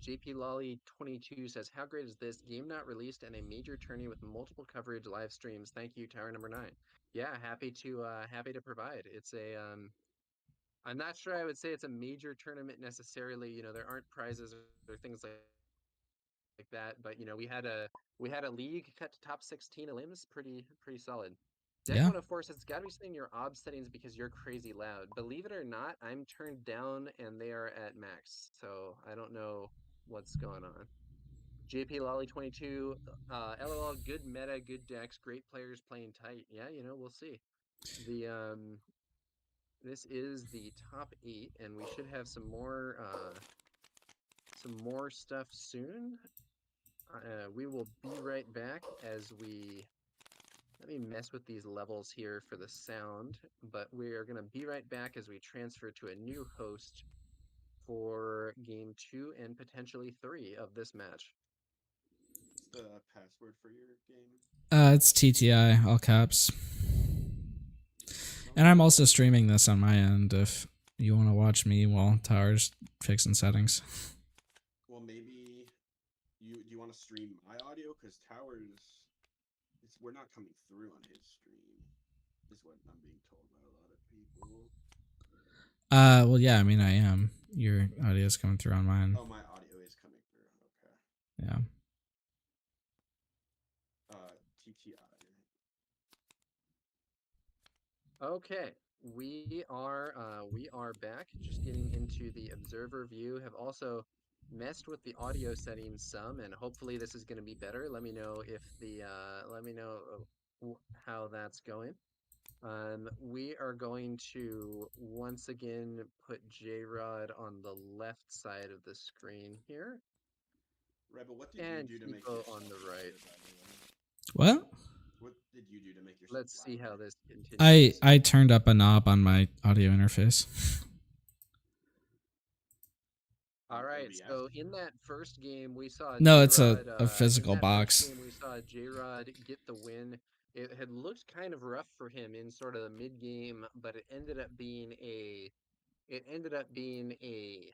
JP Lolly 22 says, "How great is this game? Not released and a major tourney with multiple coverage live streams. Thank you, Tower Number 9." Yeah, happy to provide. It's a I'm not sure I would say it's a major tournament necessarily. You know, there aren't prizes or things like that, but you know, we had a league cut to top 16 elims, pretty solid. Deck Yeah. 104 says it's gotta be something in your ob settings because you're crazy loud. Believe it or not, I'm turned down and they are at max, so I don't know what's going on. JP Lolly 22, LOL, good meta, good decks, great players playing tight. Yeah, you know, we'll see. This is the top 8, and we should have some more stuff soon. We will be right back as we let me mess with these levels here for the sound, but we are going to be right back as we transfer to a new host for game 2 and potentially 3 of this match. What's the password for your game? It's TTI, all caps. And I'm also streaming this on my end if you want to watch me while Tower's fixing settings. Well, maybe do you want to stream my audio? Because Tower's, we're not coming through on his stream, is what I'm being told by a lot of people. Well, yeah, I mean, I am. Your audio is coming through on mine. Oh, my audio is coming through. Okay. Yeah. TTI. Okay, we are back. Just getting into the observer view. Have also messed with the audio settings some, and hopefully this is going to be better. Let me know if how that's going. We are going to once again put Jrod on the left side of the screen here. Rebel, what did you do to make Hipo on the right? What? What did you do to make your? Let's see how this continues. I turned up a knob on my audio interface. All right, so in that first game, we saw No, Jrod, it's a physical box. We saw Jrod get the win. It had looked kind of rough for him in sort of the mid game, but it ended up being a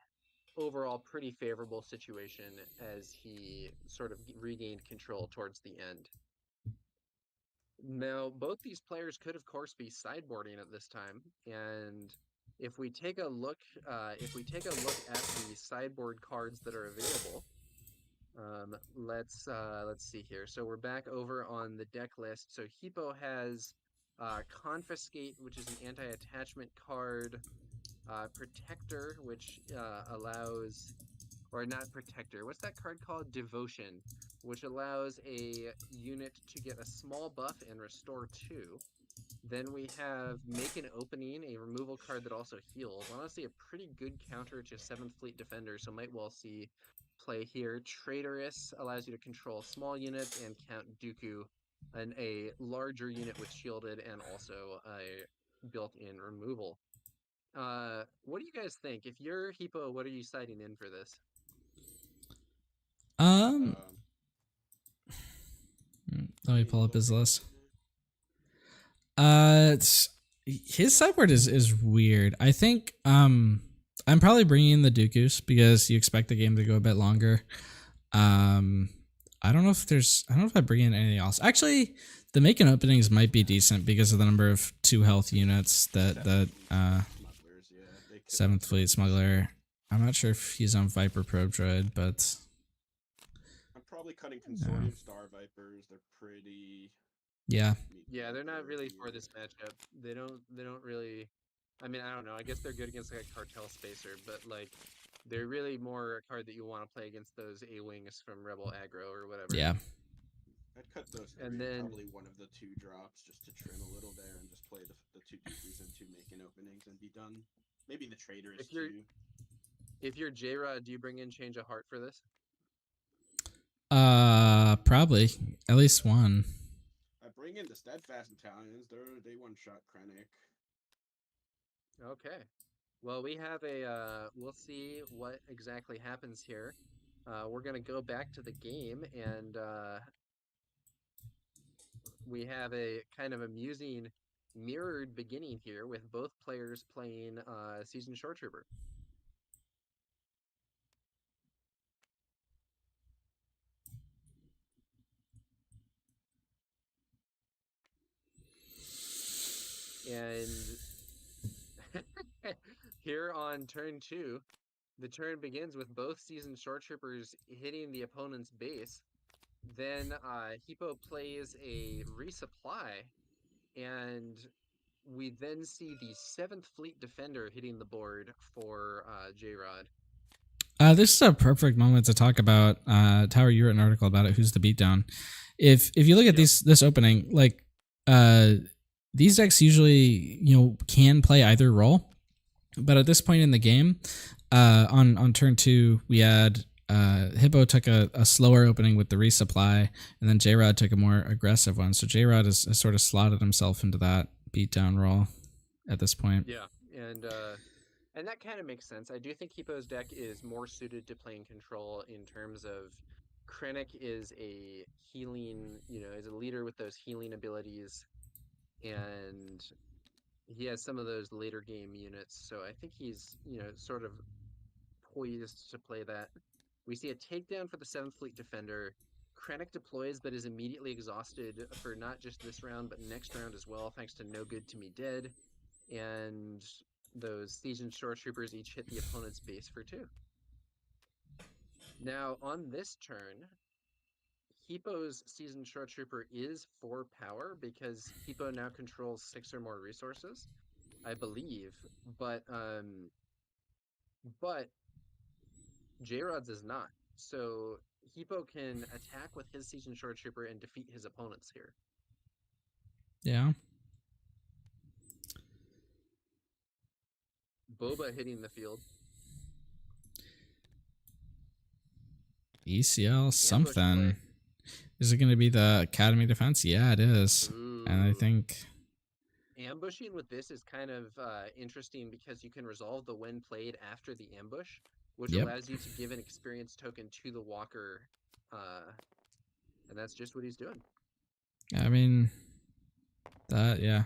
overall pretty favorable situation as he sort of regained control towards the end. Now, both these players could, of course, be sideboarding at this time, and if we take a look at the sideboard cards that are available, let's see here. So we're back over on the deck list. So Hipo has Confiscate, which is an anti-attachment card, Protector, which allows, or not Protector, what's that card called? Devotion, which allows a unit to get a small buff and restore 2. Then we have Make an Opening, a removal card that also heals. Honestly, a pretty good counter to 7th Fleet Defender, so might well see play here. Traitorous allows you to control a small unit and count Dooku a larger unit with shielded and also a built-in removal. What do you guys think? If you're Hipo, what are you citing in for this? Let me pull up his list. His sideboard is weird. I think I'm probably bringing in the Dooku's because you expect the game to go a bit longer. I don't know if I bring in anything else. Actually, the making openings might be decent because of the number of 2 health units that 7th Fleet Smuggler. I'm not sure if he's on Viper Probe Droid, but I'm probably cutting Consortium Star Vipers. They're pretty. Yeah. Yeah, they're not really for this matchup. They don't really. I mean, I don't know. I guess they're good against like a Cartel Spacer, but like they're really more a card that you want to play against those A-Wings from Rebel Aggro or whatever. Yeah. I'd cut those 3, and then probably one of the 2 drops just to trim a little there, and just play the 2 Dooku's and 2 making openings and be done. Maybe the Traitor is 2. If you're Jrod, do you bring in Change of Heart for this? Probably at least one. I bring in the Steadfast Italians. They one-shot Krennic. Okay. Well, we have we'll see what exactly happens here. We're going to go back to the game, and we have a kind of amusing mirrored beginning here with both players playing Seasoned Shore Trooper. And here on turn 2, the turn begins with both Seasoned Shore Troopers hitting the opponent's base. Then Hipo plays a resupply, and we then see the 7th Fleet Defender hitting the board for Jrod. This is a perfect moment to talk about Tower. You wrote an article about it. Who's the beatdown? If you look at this opening, like these decks usually can play either role, but at this point in the game, on turn 2, we had Hipo took a slower opening with the resupply, and then Jrod took a more aggressive one. So Jrod has sort of slotted himself into that beatdown role at this point. Yeah, and that kind of makes sense. I do think Hipo's deck is more suited to playing control in terms of Krennic is a healing, is a leader with those healing abilities, and he has some of those later game units. So I think he's, sort of poised to play that. We see a takedown for the 7th Fleet Defender. Krennic deploys, but is immediately exhausted for not just this round, but next round as well, thanks to No Good to Me Dead. And those Seasoned Shore Troopers each hit the opponent's base for 2. Now, on this turn, Hipo's Seasoned Shore Trooper is 4 power because Hipo now controls 6 or more resources, I believe. But Jrod's is not. So Hipo can attack with his Seasoned Shore Trooper and defeat his opponents here. Yeah. Boba hitting the field. ECL something. Is it going to be the Academy Defense? Yeah, it is. Ooh. And I think ambushing with this is kind of interesting because you can resolve the when played after the ambush, which allows you to give an experience token to the walker, and that's just what he's doing. I mean, that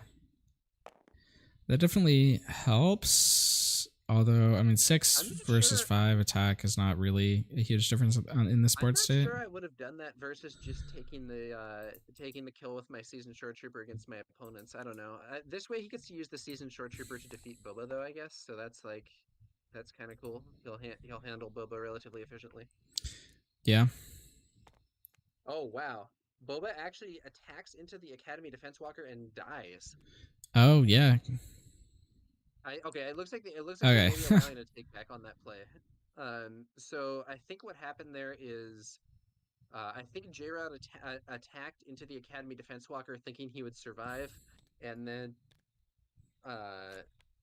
definitely helps. Although, I mean, 6 versus 5 attack is not really a huge difference in this board state. I'm not sure I would have done that versus just taking the kill with my Seasoned Shore Trooper against my opponents. I don't know. This way he gets to use the Seasoned Shore Trooper to defeat Boba, though, I guess. So that's kind of cool. He'll handle Boba relatively efficiently. Yeah. Oh, wow. Boba actually attacks into the Academy Defense Walker and dies. Oh, yeah. It looks like they're maybe allowing a take back on that play. So I think what happened there is, I think Jrod attacked into the Academy Defense Walker thinking he would survive, and then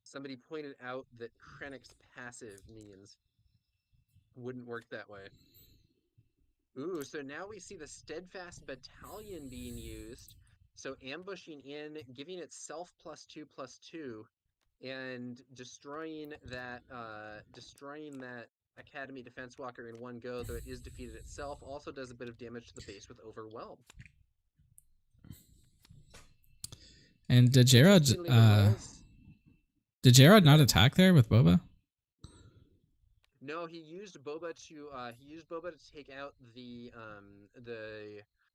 somebody pointed out that Krennic's passive means wouldn't work that way. Ooh, so now we see the Steadfast Battalion being used. So ambushing in, giving itself +2/+2, and destroying that Academy Defense Walker in one go, though it is defeated itself. Also does a bit of damage to the base with Overwhelm. And did Jrod not attack there with Boba? No, he used Boba to take out the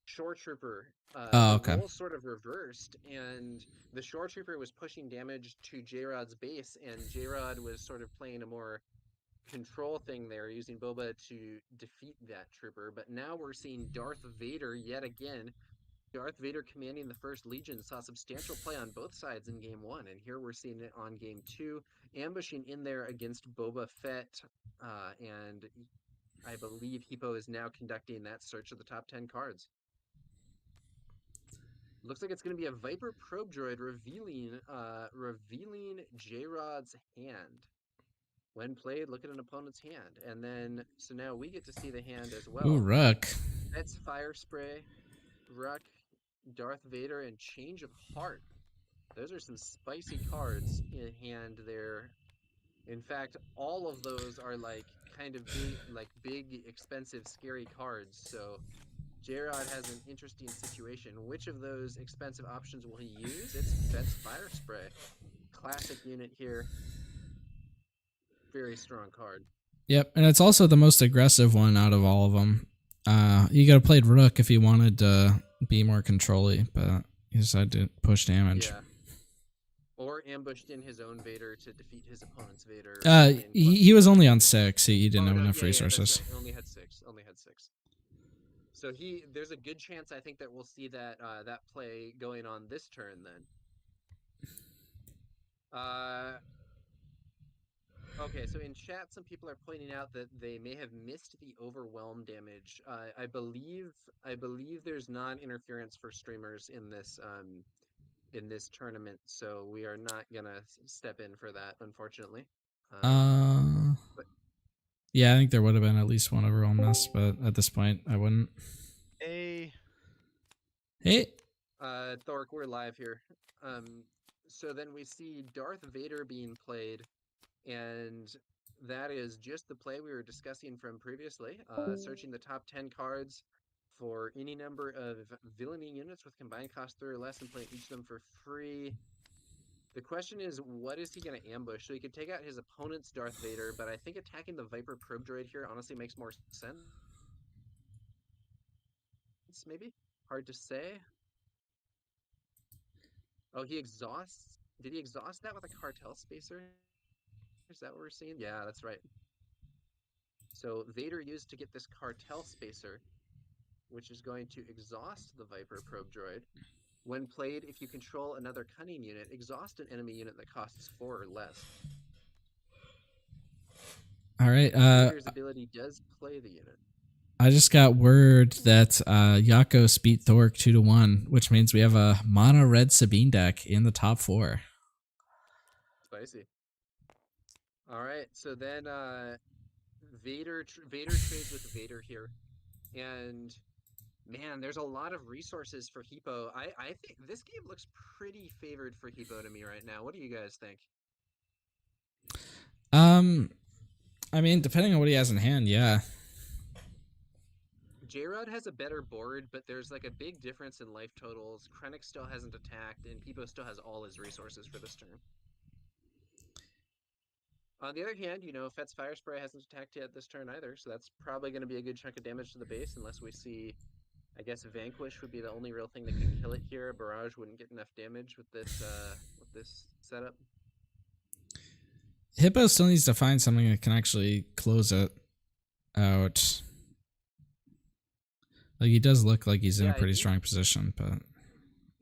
Shore Trooper. The roles sort of reversed, and the Shore Trooper was pushing damage to Jrod's base, and Jrod was sort of playing a more control thing there, using Boba to defeat that trooper. But now we're seeing Darth Vader yet again. Darth Vader commanding the First Legion saw substantial play on both sides in Game 1, and here we're seeing it on Game 2, ambushing in there against Boba Fett, and I believe Hipo is now conducting that search of the top 10 cards. Looks like it's going to be a Viper Probe Droid revealing Jrod's hand. When played, look at an opponent's hand, and then so now we get to see the hand as well. Ooh, Rook. That's Fire Spray, Rook, Darth Vader, and Change of Heart. Those are some spicy cards in hand there. In fact, all of those are like kind of big, expensive, scary cards. So Jrod has an interesting situation. Which of those expensive options will he use? That's Fire Spray. Classic unit here. Very strong card. Yep, and it's also the most aggressive one out of all of them. You could have played Rook if you wanted to be more control-y, but he decided to push damage. Yeah. Or ambushed in his own Vader to defeat his opponent's Vader. He was only on 6. He didn't have enough resources. Right. Only had six. So there's a good chance, I think, that we'll see that that play going on this turn then. Okay, so in chat, some people are pointing out that they may have missed the Overwhelm damage. I believe there's non-interference for streamers in this tournament, so we are not gonna step in for that, unfortunately. Yeah, I think there would have been at least one Overwhelm miss, but at this point, I wouldn't. Hey, Thork, we're live here. So then we see Darth Vader being played. And that is just the play we were discussing from previously, searching the top 10 cards for any number of villainy units with combined cost 3 or less and playing each of them for free. The question is, what is he going to ambush? So he could take out his opponent's Darth Vader, but I think attacking the Viper Probe Droid here honestly makes more sense. Maybe? Hard to say. Oh, he exhausts? Did he exhaust that with a Cartel Spacer? Is that what we're seeing? Yeah, that's right. So Vader used to get this Cartel Spacer, which is going to exhaust the Viper Probe Droid. When played, if you control another Cunning unit, exhaust an enemy unit that costs 4 or less. All right. Vader's ability does play the unit. I just got word that Yakos beat Thork 2-1, which means we have a mono red Sabine deck in the top 4. Spicy. All right, so then Vader trades with Vader here, and man, there's a lot of resources for Hipo. I think this game looks pretty favored for Hipo to me right now. What do you guys think? I mean, depending on what he has in hand, yeah. Jrod has a better board, but there's like a big difference in life totals. Krennic still hasn't attacked, and Hipo still has all his resources for this turn. On the other hand, Fett's Fire Spray hasn't attacked yet this turn either, so that's probably going to be a good chunk of damage to the base, unless we see, I guess, Vanquish would be the only real thing that can kill it here. Barrage wouldn't get enough damage with this setup. Hipo still needs to find something that can actually close it out. Like, he does look like he's in a pretty strong position, but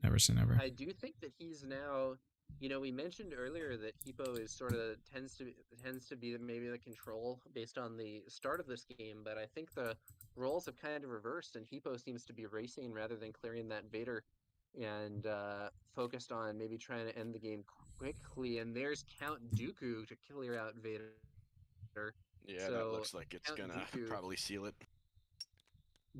never say never. I do think that he's now... we mentioned earlier that Hipo is sort of tends to be maybe the control based on the start of this game, but I think the roles have kind of reversed, and Hipo seems to be racing rather than clearing that Vader, and focused on maybe trying to end the game quickly. And there's Count Dooku to clear out Vader. Yeah, so that looks like it's gonna probably seal it.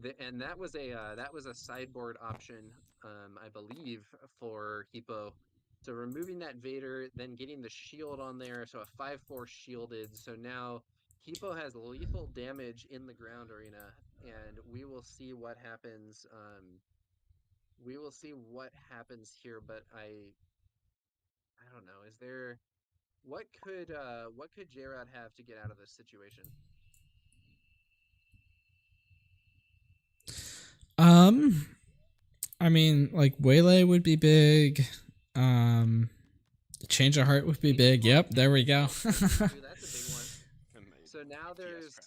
And that was a sideboard option, I believe, for Hipo. So removing that Vader, then getting the shield on there, so a 5/4 shielded. So now Hipo has lethal damage in the ground arena, and we will see what happens. We will see what happens here, but I don't know. Is there what could Jrod have to get out of this situation? I mean, like Waylay would be big. Change of Heart would be big. Yep, there we go. That's a big one. So now there is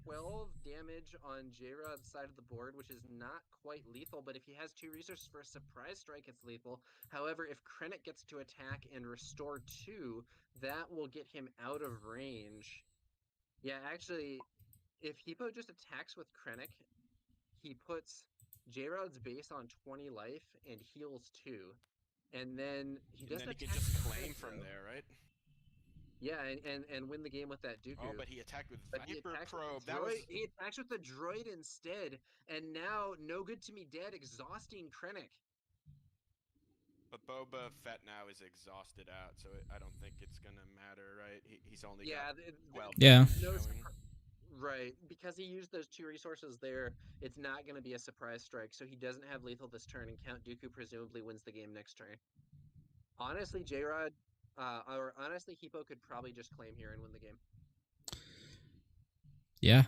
12 damage on Jrod's side of the board, which is not quite lethal, but if he has 2 resources for a surprise strike, it's lethal. However, if Krennic gets to attack and restore 2, that will get him out of range. Yeah, actually, if Hipo just attacks with Krennic, he puts Jrod's base on 20 life and heals 2. And then he doesn't attack. He can just claim from there, right? Yeah, and win the game with that Dooku. Oh, but he attacked with Viper Probe. He attacks with the droid instead, and now no good to me dead, exhausting Krennic. But Boba Fett now is exhausted out, so I don't think it's gonna matter, right? He's only got 12. Yeah. Right, because he used those 2 resources there, it's not going to be a surprise strike, so he doesn't have lethal this turn, and Count Dooku presumably wins the game next turn. Honestly, Jrod, or honestly, Hipo could probably just claim here and win the game. Yeah.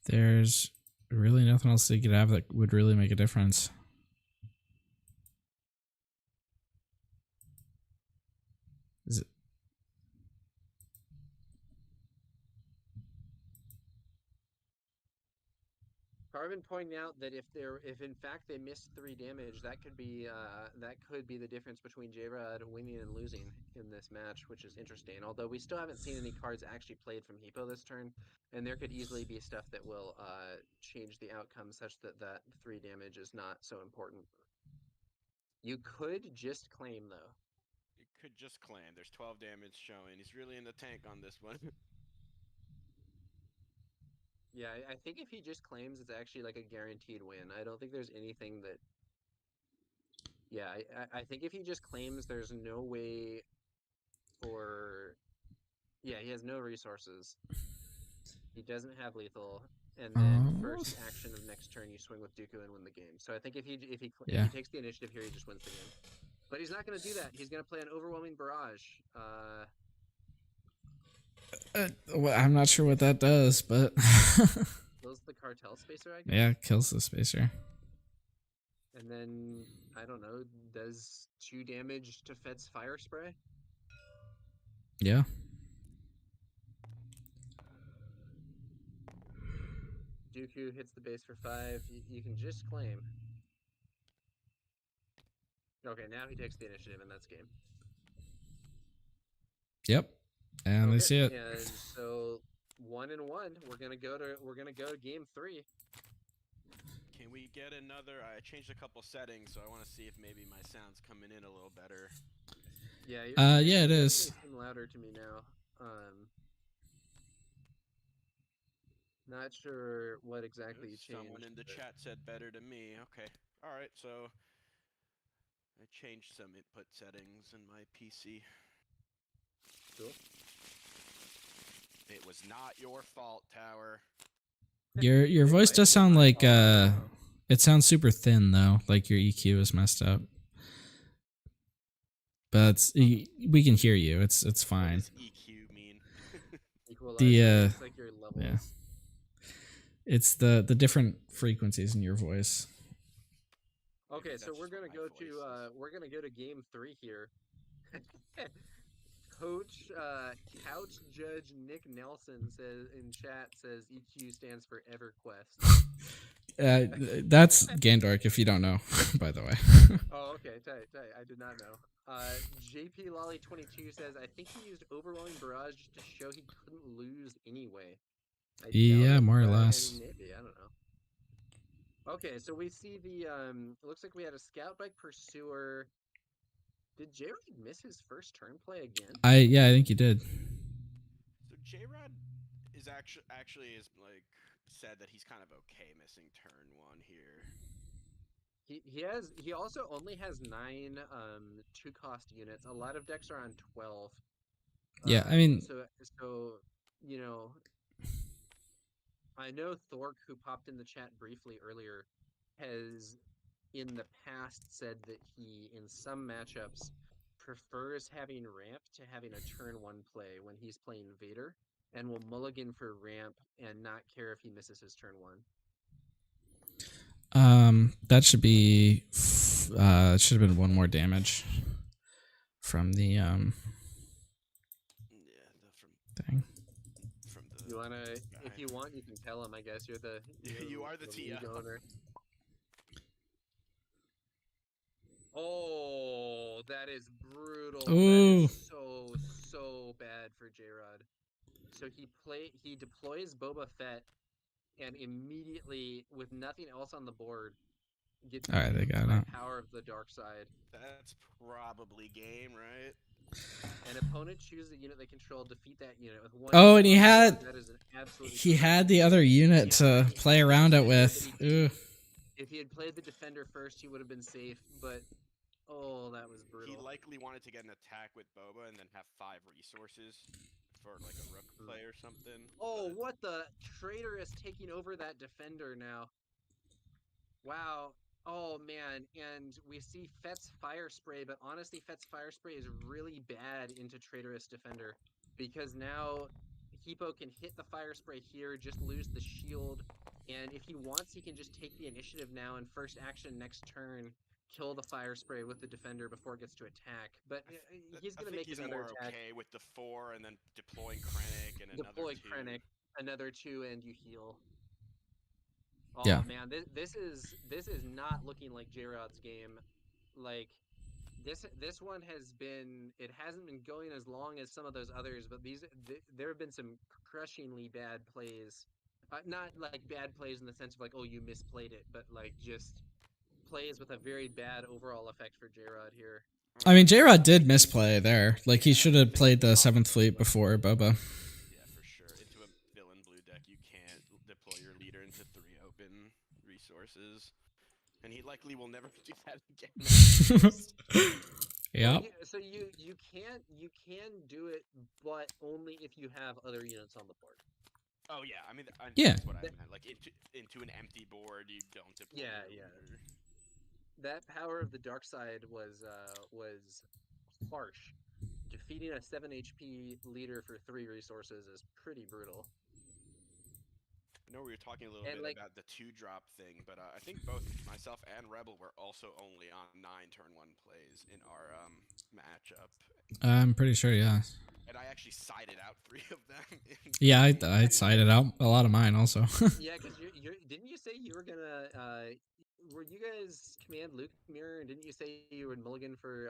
There's really nothing else they could have that would really make a difference. Is it? Carbon pointing out that if in fact they missed 3 damage, that could be the difference between Jrod winning and losing in this match, which is interesting. Although we still haven't seen any cards actually played from Hipo this turn, and there could easily be stuff that will change the outcome such that 3 damage is not so important. You could just claim though. You could just claim. There's 12 damage showing. He's really in the tank on this one. Yeah, I think if he just claims, it's actually like a guaranteed win. I don't think there's anything that... Yeah, I think if he just claims, there's no way for... Yeah, he has no resources. He doesn't have lethal. And then first action of next turn, you swing with Dooku and win the game. So I think if he takes the initiative here, he just wins the game. But he's not going to do that. He's going to play an overwhelming barrage. Well, I'm not sure what that does, but Kills the cartel spacer, I guess? Yeah, kills the spacer. And then, I don't know, does 2 damage to Fed's fire spray? Yeah. Dooku hits the base for 5. You can just claim. Okay, now he takes the initiative, and that's game. Yep. And they see it. And so 1-1. We're gonna go to game 3. Can we get another? I changed a couple settings, so I want to see if maybe my sound's coming in a little better. Yeah. Yeah, it is. Seem louder to me now. Not sure what exactly you changed. Someone in the chat said better to me. Okay. All right. So I changed some input settings in my PC. Cool. It was not your fault, Tower. Your voice does sound like it sounds super thin though, like your EQ is messed up. But we can hear you. It's fine. What does EQ mean? It's like your levels. Yeah. It's the different frequencies in your voice. Okay, so we're gonna go to game 3 here. Coach Couch Judge Nick Nelson says in chat EQ stands for EverQuest. That's Gandork, if you don't know, by the way. Oh, okay, tight. I did not know. JP Lolly 22 says I think he used Overwhelming Barrage just to show he couldn't lose anyway. Yeah, more or less. Maybe, I don't know. Okay, so we see the it looks like we had a Scout Bike Pursuer. Did Jrod miss his first turn play again? I think he did. So Jrod is actually is like said that he's kind of okay missing turn 1 here. He also only has 9 2-cost units. A lot of decks are on 12. Yeah, I mean, so you know, I know Thork, who popped in the chat briefly earlier, has in the past said that he, in some matchups, prefers having ramp to having a turn 1 play when he's playing Vader, and will mulligan for ramp and not care if he misses his turn 1. That should be it should have been 1 more damage from the thing. From the you wanna guy. If you want, you can tell him. I guess you're the you are the league owner. Oh, that is brutal. Ooh. That is so bad for Jrod. So he deploys Boba Fett, and immediately, with nothing else on the board, gets all right. They got it. Power of the dark side. That's probably game, right? An opponent chooses a unit they control, defeat that unit with 1. Oh, and he had the other unit to play around it with. Ooh. If he had played the defender first, he would have been safe, but oh, that was brutal. He likely wanted to get an attack with Boba and then have 5 resources for like a rook play or something. Oh, what the Traitor is taking over that defender now. Wow. Oh man, and we see Fett's Fire Spray, but honestly, Fett's Fire Spray is really bad into Traitorous Defender, because now Hipo can hit the Fire Spray here, just lose the shield, and if he wants, he can just take the initiative now and first action next turn, kill the Fire Spray with the Defender before it gets to attack. But he's going to make another attack. Okay with the 4 and then deploying Krennic and another 2. Krennic, another 2, and you heal. Oh yeah. Man, this is not looking like Jrod's game. Like this one has been, it hasn't been going as long as some of those others, but there have been some crushingly bad plays. Not like bad plays in the sense of like, oh, you misplayed it, but like just plays with a very bad overall effect for Jrod here. I mean, Jrod did misplay there. Like he should have played the 7th Fleet before Boba. Yeah, for sure. Into a villain blue deck, you can't deploy your leader into 3 open resources, and he likely will never do that again. Yeah. So you can do it, but only if you have other units on the board. Oh yeah, I mean, yeah. That's what I meant. Like into an empty board, you don't deploy. Yeah. That Power of the Dark Side was harsh. Defeating a 7 HP leader for 3 resources is pretty brutal. I know we were talking a little bit about the 2-drop thing, but I think both myself and Rebel were also only on 9 turn 1 plays in our matchup. I'm pretty sure, yeah. And I actually sided out 3 of them. Yeah, I sided out a lot of mine also. Yeah, because didn't you say you were gonna? Were you guys command Luke Mirror? And didn't you say you would mulligan for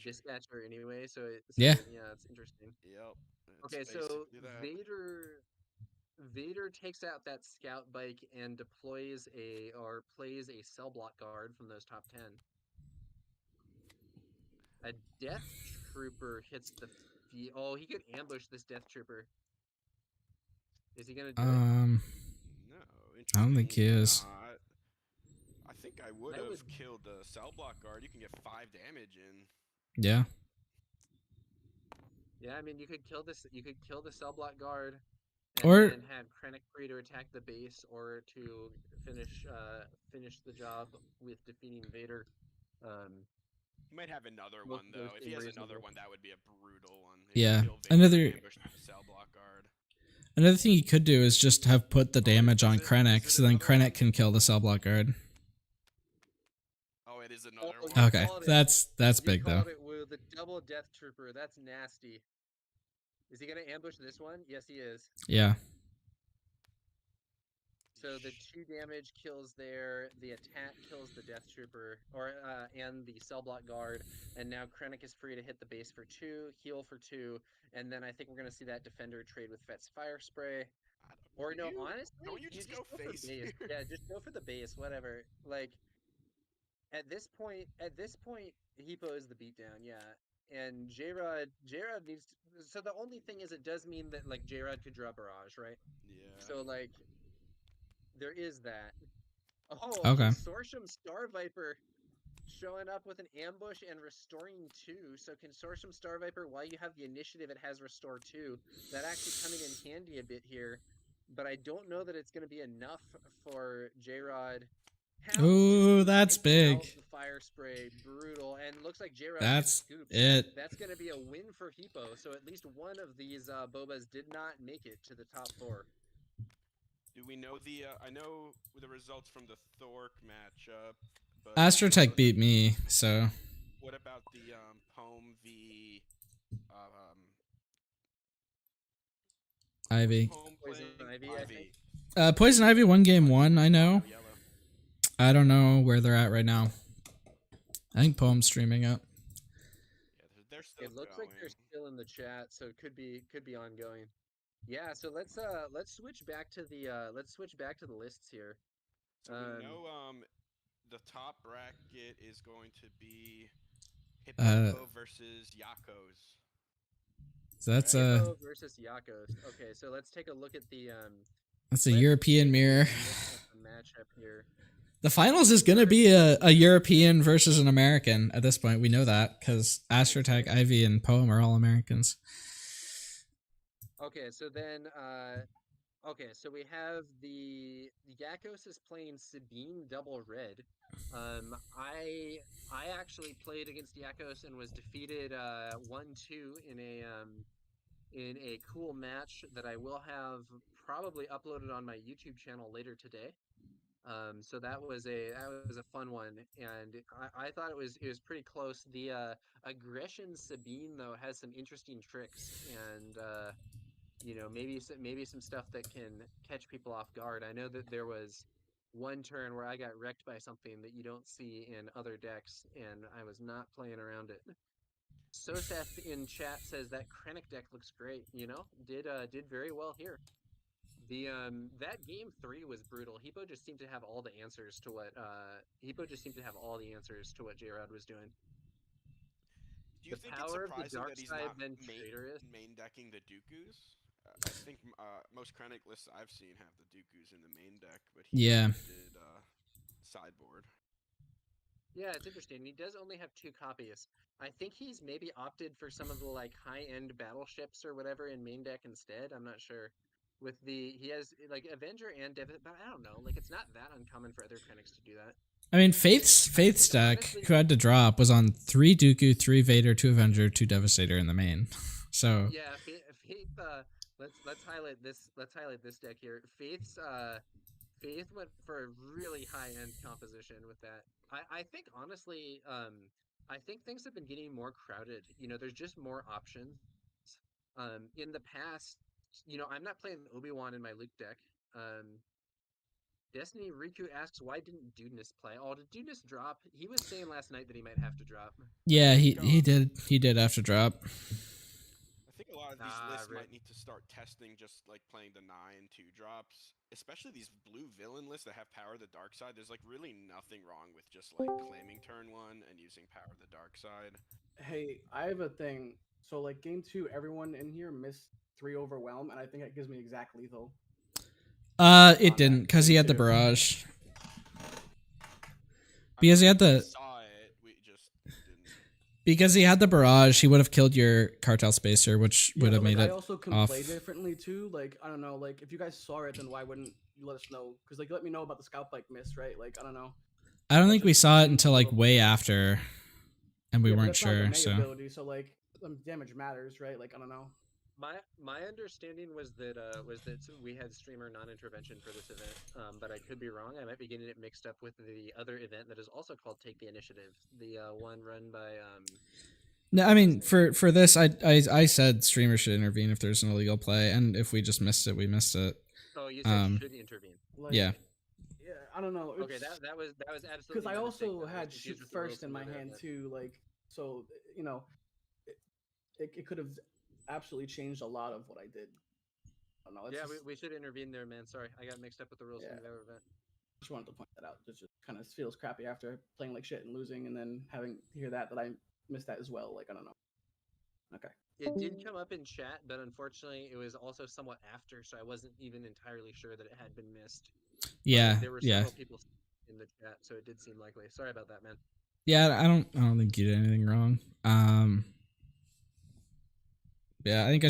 Dispatcher anyway? So yeah, it's interesting. Yep. Okay, so Vader takes out that Scout Bike and plays a Cell Block Guard from those top 10. A Death Trooper hits the field. Oh, he could ambush this Death Trooper. Is he gonna do it? No. I don't think he is. I think I would have killed the Cell Block Guard. You can get 5 damage in. Yeah. Yeah, I mean, you could kill this. You could kill the Cell Block Guard, and then have Krennic free to attack the base, or to finish the job with defeating Vader. He might have another one though. If he has another one, that would be a brutal one. Yeah, another Cell Block Guard. Another thing you could do is just have put the damage on Krennic, so then Krennic can kill the Cell Block Guard. Oh, it is another one. Okay, that's big though. The double Death Trooper, that's nasty. Is he gonna ambush this one? Yes, he is. Yeah. So the 2 damage kills there, the attack kills the Death Trooper, and the Cell Block Guard, and now Krennic is free to hit the base for 2, heal for 2, and then I think we're going to see that Defender trade with Fett's Fire Spray. Or no, honestly, don't you just go face for base. Yeah, just go for the base, whatever. Like at this point, Hipo is the beatdown, yeah. And Jrod needs to, so the only thing is it does mean that like Jrod could draw Barrage, right? Yeah. So like there is that. Oh, Okay. Consortium Star Viper showing up with an ambush and restoring 2. So Consortium Star Viper, while you have the initiative, it has restore 2. That actually coming in handy a bit here. But I don't know that it's going to be enough for Jrod. Ooh, that's big. The fire spray, brutal, and looks like Jrod That's scooped. it. That's going to be a win for Hipo. So at least one of these Bobas did not make it to the top 4. Do we know the? I know the results from the Thork matchup. But Astrotech beat me, so. What about the Poem v Ivy? PoisonIvey, I think. PoisonIvey won game 1. I know. I don't know where they're at right now. I think Poem's streaming up. Yeah, they're still it looks like they're still in the chat, so it could be ongoing. Yeah, so let's switch back to the lists here. So we know the top bracket is going to be Hipo versus Yakos. So that's Hipo versus Yakos. Okay, so let's take a look at the that's a European mirror. Matchup here. The finals is going to be a European versus an American at this point. We know that because Astrotech, Ivy, and Poem are all Americans. Okay, so then, so we have the Yakos is playing Sabine double red. I actually played against Yakos and was defeated 1-2 in a cool match that I will have probably uploaded on my YouTube channel later today. So that was a fun one, and I thought it was pretty close. The aggression Sabine though has some interesting tricks, and maybe some stuff that can catch people off guard. I know that there was one turn where I got wrecked by something that you don't see in other decks, and I was not playing around it. Soseth in chat says that Krennic deck looks great. Did very well here. The that game 3 was brutal. Hipo just seemed to have all the answers to what Jrod was doing. Do you think it's surprising that he's not main decking the Dooku's? I think most Krennic lists I've seen have the Dooku's in the main deck, but he did sideboard. Yeah, it's interesting. He does only have 2 copies. I think he's maybe opted for some of the like high-end battleships or whatever in main deck instead. I'm not sure. He has like Avenger and Dev, but I don't know. Like it's not that uncommon for other Krennics to do that. I mean, Faith's deck, who had to drop, was on 3 Dooku, 3 Vader, 2 Avenger, 2 Devastator in the main. So yeah, Faith. Let's highlight this. Let's highlight this deck here. Faith went for a really high end composition with that. I think honestly, I think things have been getting more crowded. There's just more options. In the past, I'm not playing Obi-Wan in my Luke deck. Destiny Riku asks, why didn't Dudeness play? Oh, did Dudeness drop? He was saying last night that he might have to drop. Yeah, he did have to drop. I think a lot of these lists might need to start testing just like playing the 9/2 drops, especially these blue villain lists that have Power of the Dark Side. There's like really nothing wrong with just like claiming turn 1 and using Power of the Dark Side. Hey, I have a thing. So like game 2, everyone in here missed 3 Overwhelm, and I think it gives me exact lethal. It didn't, because he had the barrage. Because he had the. Saw it, we just didn't. Because he had the barrage, he would have killed your Cartel Spacer, which would have made it. I also can off. play differently too. Like I don't know. Like if you guys saw it, then why wouldn't you let us know? Because like let me know about the scalp like miss, right? Like I don't know. I don't think we saw it until like way after, and we weren't sure. So. Ability, so like damage matters, right? Like I don't know. My understanding was that we had streamer non-intervention for this event, but I could be wrong. I might be getting it mixed up with the other event that is also called Take the Initiative, the one run by. No, I mean for this, I said streamer should intervene if there's an illegal play, and if we just missed it, we missed it. Oh, you said you should intervene. Like, yeah. Yeah, I don't know. Okay, that was absolutely. Because I also had shoot first in my hand too, like so it could have absolutely changed a lot of what I did. don't know. Yeah, we should intervene there, man. Sorry, I got mixed up with the rules from the other event. Just wanted to point that out. It just kind of feels crappy after playing like shit and losing, and then having to hear that I missed that as well. Like, I don't know. Okay. It did come up in chat, but unfortunately, it was also somewhat after, so I wasn't even entirely sure that it had been missed. Yeah, there were several people in the chat, so it did seem likely. Sorry about that, man. Yeah, I don't think you did anything wrong. Yeah, I think I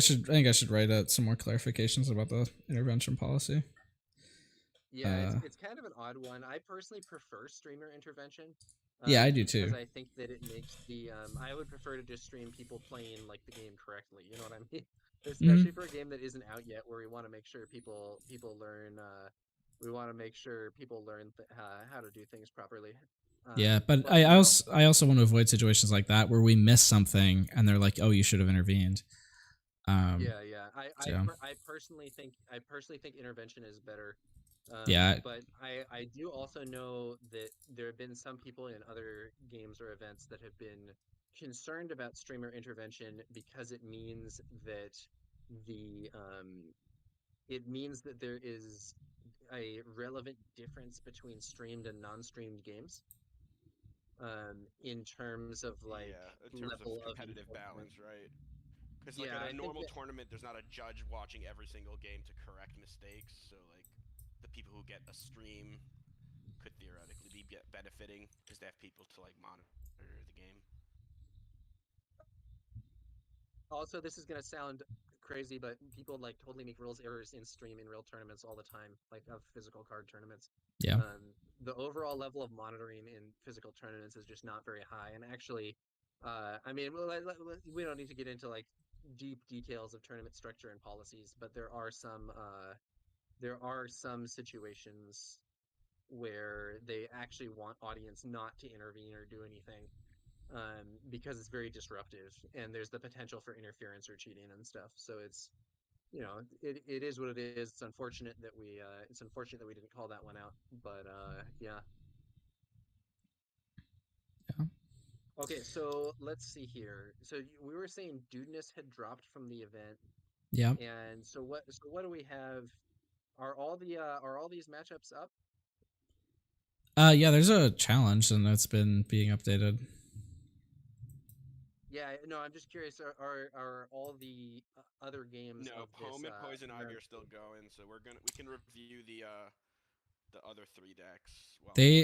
should write out some more clarifications about the intervention policy. Yeah, it's kind of an odd one. I personally prefer streamer intervention. Yeah, I do too. Because I think that it makes the I would prefer to just stream people playing like the game correctly. You know what I mean? Especially for a game that isn't out yet, where we want to make sure people learn. We want to make sure people learn how to do things properly. Yeah, but I also want to avoid situations like that where we miss something and they're like, "Oh, you should have intervened." Yeah. I personally think intervention is better. But I do also know that there have been some people in other games or events that have been concerned about streamer intervention because it means that there is a relevant difference between streamed and non-streamed games. In terms of level of competitive balance, right? Because at a normal tournament, there's not a judge watching every single game to correct mistakes. So the people who get a stream could theoretically be benefiting because they have people to monitor the game. Also, this is gonna sound crazy, but people totally make rules errors in stream in real tournaments all the time, of physical card tournaments. Yeah. The overall level of monitoring in physical tournaments is just not very high, and actually, I mean, we don't need to get into deep details of tournament structure and policies, but there are some situations where they actually want audience not to intervene or do anything. Because it's very disruptive and there's the potential for interference or cheating and stuff. So it's, it is what it is. It's unfortunate that we didn't call that one out, but yeah. Okay, so let's see here. So we were saying Dudeness had dropped from the event. Yeah. And so what do we have? Are all these matchups up? Yeah, there's a challenge and that's been being updated. Yeah, no, I'm just curious. Are all the other games? No, of this, PoisonIvey are still going, so we can review the other 3 decks.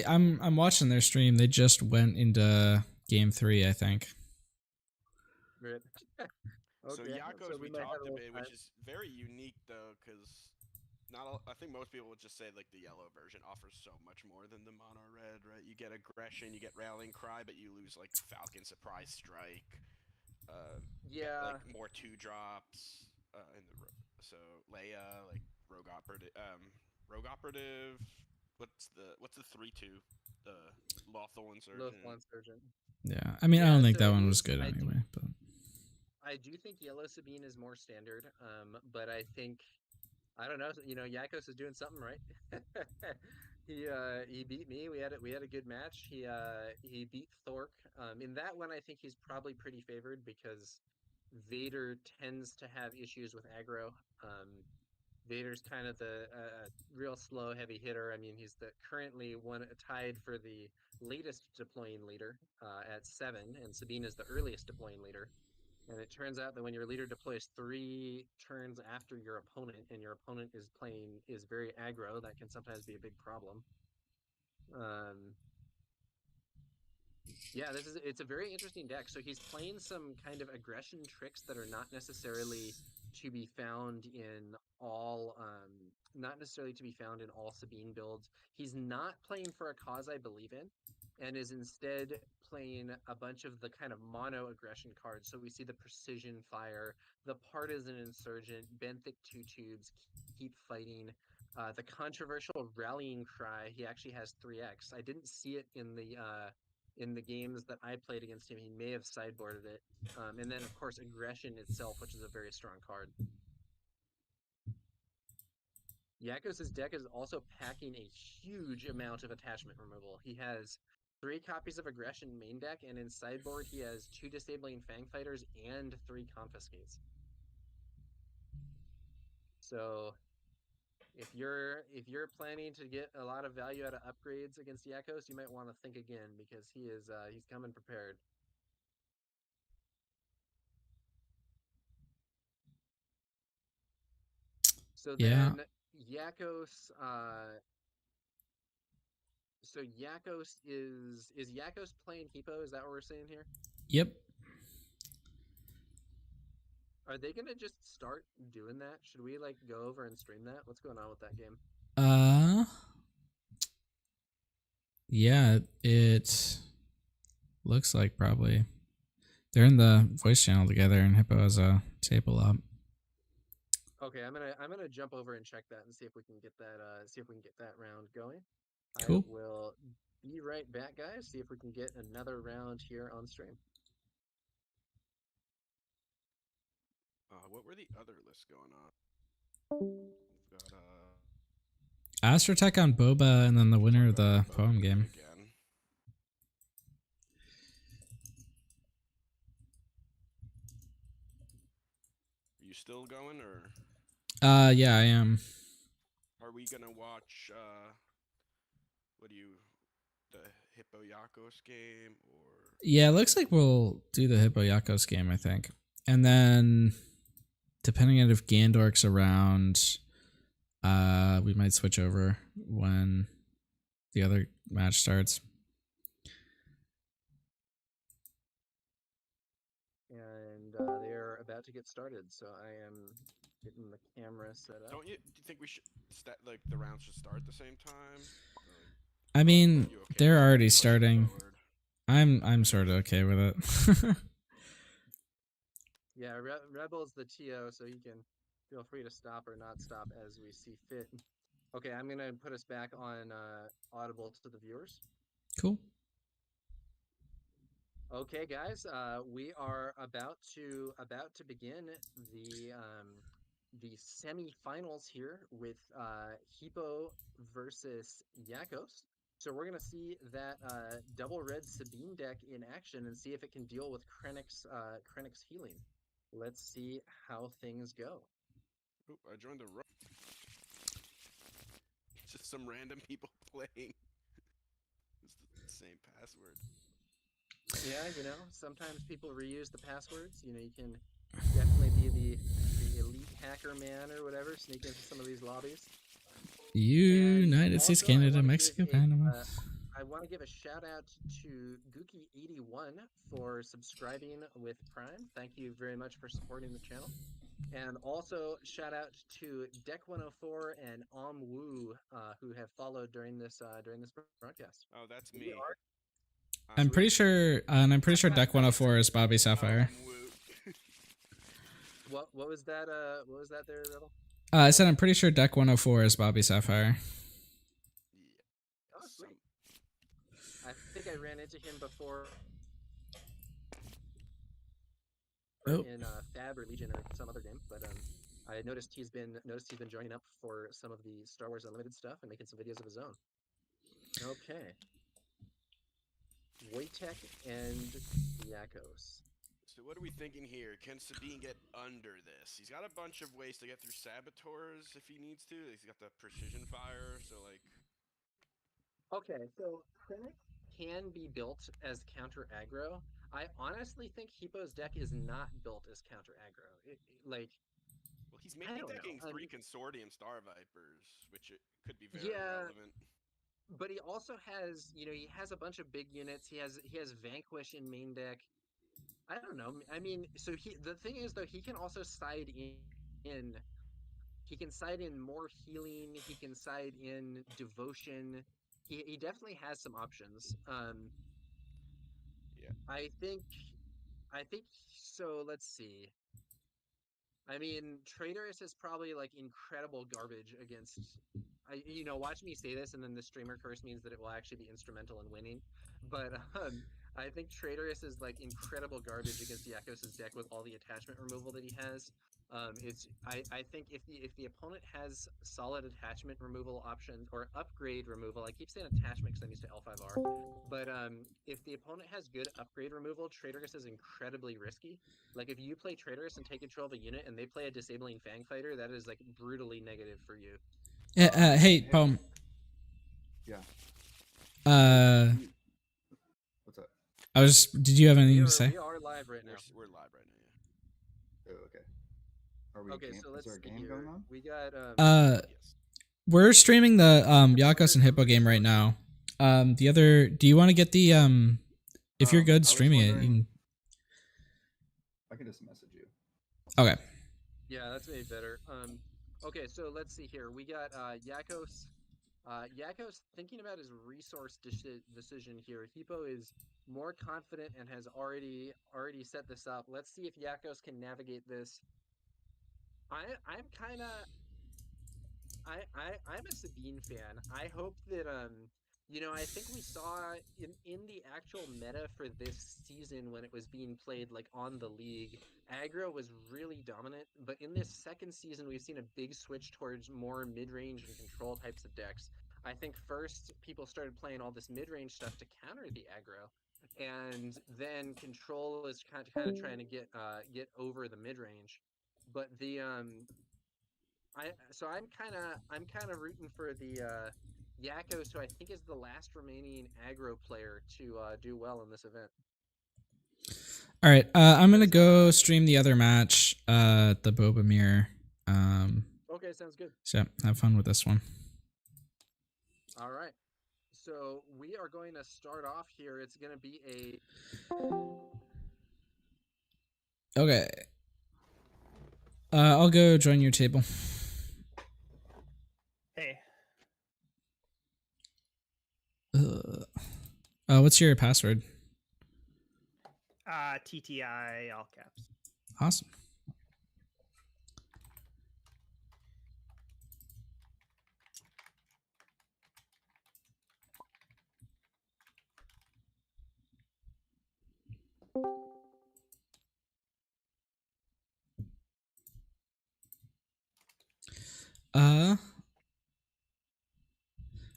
I'm watching their stream. They just went into game 3, I think. Okay. So Yakos, we talked a bit, which is very unique though, because I think most people would just say the yellow version offers so much more than the mono red, right? You get aggression, you get rallying cry, but you lose Falcon Surprise Strike. More 2-drops so Leia, Rogue Operative. What's the 3/2? The Lawful Insurgent. Yeah, I mean, I don't think that one was good anyway, but I do think Yellow Sabine is more standard. But I think, I don't know. Yakos is doing something right. He beat me. We had a good match. He beat Thork. In that one, I think he's probably pretty favored because Vader tends to have issues with aggro. Vader's kind of the real slow, heavy hitter. I mean, he's currently tied for the latest deploying leader at 7, and Sabine is the earliest deploying leader. And it turns out that when your leader deploys 3 turns after your opponent, and your opponent is very aggro, that can sometimes be a big problem. Yeah, it's a very interesting deck. So he's playing some kind of aggression tricks that are not necessarily to be found in all Sabine builds. He's not playing for a cause I believe in, and is instead playing a bunch of the kind of mono aggression cards. So we see the Precision Fire, the Partisan Insurgent, Benthic 2 Tubes, Keep Fighting, the controversial Rallying Cry. He actually has 3x. I didn't see it in the games that I played against him. He may have sideboarded it. And then, of course, Aggression itself, which is a very strong card. Yakos' deck is also packing a huge amount of attachment removal. He has 3 copies of Aggression main deck, and in sideboard he has 2 Disabling Fang Fighters and 3 Confiscates. So if you're planning to get a lot of value out of upgrades against Yakos, you might want to think again because he's coming prepared. So then Yakos so Yakos is Yakos playing Hipo? Is that what we're saying here? Yep. Are they gonna just start doing that? Should we like go over and stream that? What's going on with that game? Yeah, it looks like probably they're in the voice channel together, and Hipo has a table up. Okay, I'm gonna jump over and check that and see if we can get that round going. Cool. I will be right back, guys. See if we can get another round here on stream. What were the other lists going on? We've got Astrotech on Boba, and then the winner of the poem game. Again. Are you still going, or? Yeah, I am. Are we gonna watch? The Hipo Yakos game, or? Yeah, it looks like we'll do the Hipo Yakos game, I think, and then depending on if Gandork's around, we might switch over when the other match starts. And they're about to get started, so I am getting the camera set up. Do you think we should the rounds should start at the same time? I mean, they're already starting. I'm sort of okay with it. Yeah, Rebel's the TO, so you can feel free to stop or not stop as we see fit. Okay, I'm gonna put us back on Audible to the viewers. Cool. Okay, guys, we are about to begin the semi-finals here with Hipo versus Yakos. So we're gonna see that double red Sabine deck in action and see if it can deal with Krennic's healing. Let's see how things go. Oop, I joined the room. Just some random people playing. It's the same password. Yeah, you know, sometimes people reuse the passwords. You know, you can definitely be the elite hacker man or whatever, sneak into some of these lobbies. United States, Canada, Mexico, Panama. I want to give a shout out to Gookie81 for subscribing with Prime. Thank you very much for supporting the channel. And also shout out to Deck104 and Wooooo who have followed during this broadcast. Oh, that's me. I'm pretty sure Deck104 is Bobby Sapphire. What was that? What was that there, Rebel? I said I'm pretty sure Deck104 is Bobby Sapphire. Yeah. Oh, sweet. I think I ran into him before in Fab or Legion or some other game, but I noticed he's been joining up for some of the Star Wars Unlimited stuff and making some videos of his own. Okay. Wojtek and Yakos. So what are we thinking here? Can Sabine get under this? He's got a bunch of ways to get through Saboteurs if he needs to. He's got the Precision Fire, so like... Okay, so Krennic can be built as counter aggro. I honestly think Hipo's deck is not built as counter aggro. Well, he's maybe decking 3 Consortium Star Vipers, which it could be very relevant. But he also has, you know, he has a bunch of big units. He has Vanquish in main deck. I don't know. I mean, so the thing is though, he can also side in. He can side in more healing. He can side in devotion. He definitely has some options. Yeah. I think so. Let's see. I mean, Traitor is probably like incredible garbage against. You know, watch me say this, and then the streamer curse means that it will actually be instrumental in winning. But I think Traitor is like incredible garbage against Yakos' deck with all the attachment removal that he has. I think if the opponent has solid attachment removal options or upgrade removal, I keep saying attachment because I'm used to L5R, but if the opponent has good upgrade removal, Traitorous is incredibly risky. Like if you play Traitorous and take control of a unit and they play a disabling Fang Fighter, that is like brutally negative for you. Hey, Poem. Yeah. What's up? Did you have anything to say? We are live right now. We're live right now. Yeah. Oh, okay. Are we? Okay, so let's is there a see game here. going on? We got Yes. We're streaming the Yakos and Hipo game right now. The other, do you want to get the if you're good streaming it, you can. I can just message you. Okay. Yeah, that's way better. Okay, so let's see here. We got Yakos. Yakos thinking about his resource decision here. Hipo is more confident and has already set this up. Let's see if Yakos can navigate this. I'm kind of I'm a Sabine fan. I hope that you know, I think we saw in the actual meta for this season when it was being played like on the league, aggro was really dominant, but in this second season we've seen a big switch towards more mid-range and control types of decks. I think first people started playing all this mid-range stuff to counter the aggro, and then control is kind of trying to get over the mid-range. But the I'm kind of rooting for the Yakos, who I think is the last remaining aggro player to do well in this event. All right, I'm gonna go stream the other match, the Boba mirror. Okay, sounds good. So have fun with this one. All right, so we are going to start off here. It's going to be a. Okay. I'll go join your table. Hey. What's your password? TTI all caps. Awesome.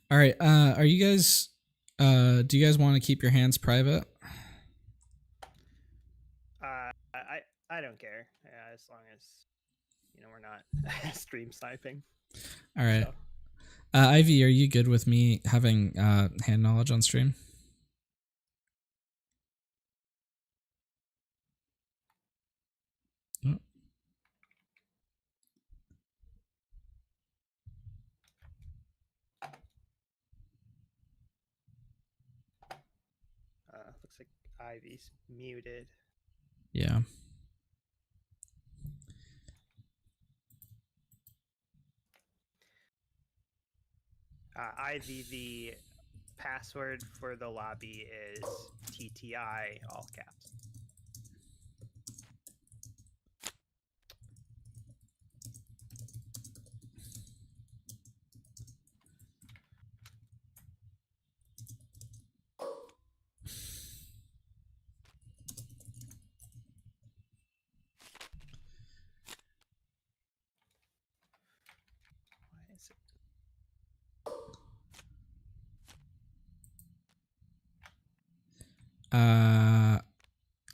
All right. Are you guys? Do you guys want to keep your hands private? I don't care. Yeah, as long as we're not stream sniping. All right. So. Ivy, are you good with me having hand knowledge on stream? Oh. Looks like Ivy's muted. Yeah. Ivy, the password for the lobby is TTI all caps.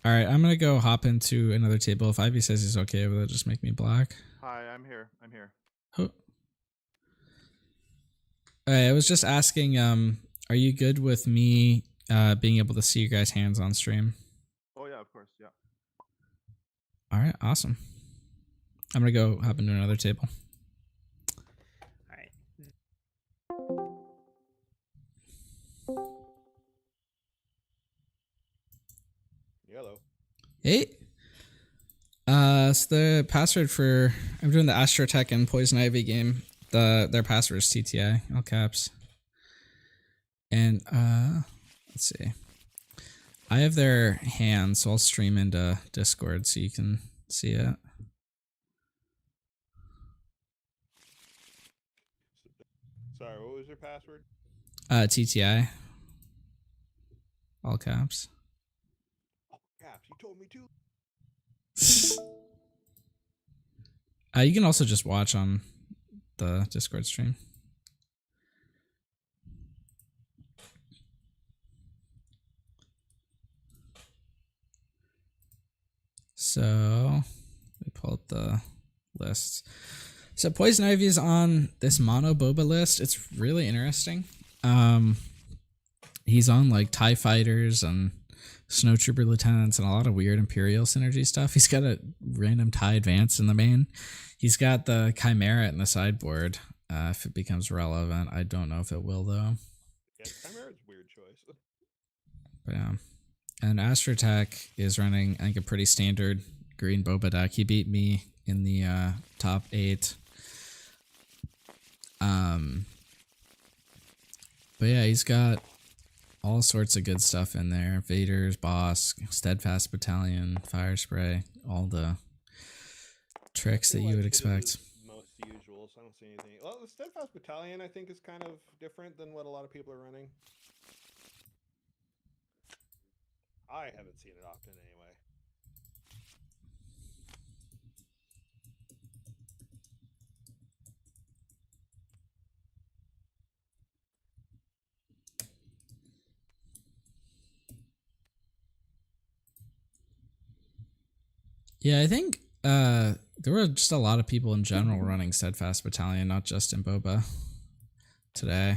All right, I'm gonna go hop into another table. If Ivy says he's okay with it, just make me black. Hi, I'm here. Oh. Alright, I was just asking, are you good with me being able to see your guys' hands on stream? Oh yeah, of course, yeah. Alright, awesome. I'm gonna go hop into another table. Alright. Hello. Hey. It's the password for I'm doing the Astrotech and PoisonIvey game. Their password is TTI, all caps. And let's see. I have their hands, so I'll stream into Discord so you can see it. Sorry, what was your password? TTI. All caps. All caps, you told me to. You can also just watch on the Discord stream. So we pull up the lists. So PoisonIvey is on this mono Boba list. It's really interesting. He's on like TIE fighters and snowtrooper lieutenants and a lot of weird Imperial synergy stuff. He's got a random TIE advance in the main. He's got the Chimera in the sideboard. If it becomes relevant, I don't know if it will though. Yeah, Chimera's a weird choice. But yeah. And Astrotech is running, I think, a pretty standard green Boba deck. He beat me in the top 8. But yeah, he's got all sorts of good stuff in there. Vader's Boss, Steadfast Battalion, Fire Spray, all the tricks that you would expect. Most usual, so I don't see anything. Well, the Steadfast Battalion, I think, is kind of different than what a lot of people are running. I haven't seen it often anyway. Yeah, I think there were just a lot of people in general running Steadfast Battalion, not just in Boba today.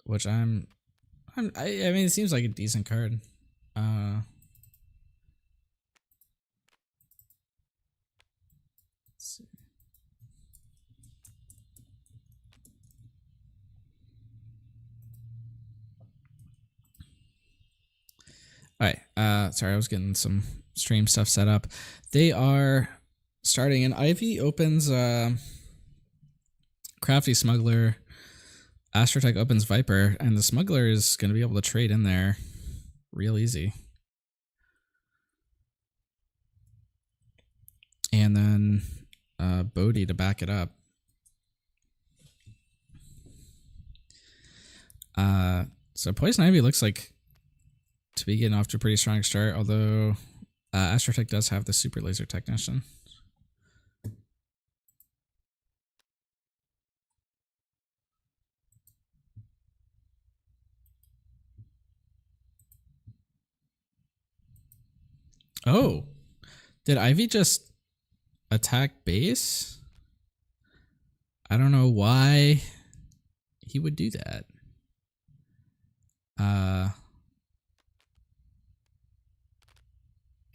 Which I mean, it seems like a decent card. Let's see. All right. Sorry, I was getting some stream stuff set up. They are starting, and Ivy opens Crafty Smuggler. Astrotech opens Viper, and the Smuggler is going to be able to trade in there real easy. And then Bodhi to back it up. So PoisonIvey looks like to be getting off to a pretty strong start, although Astrotech does have the Super Laser Technician. Oh, did Ivy just attack base? I don't know why he would do that.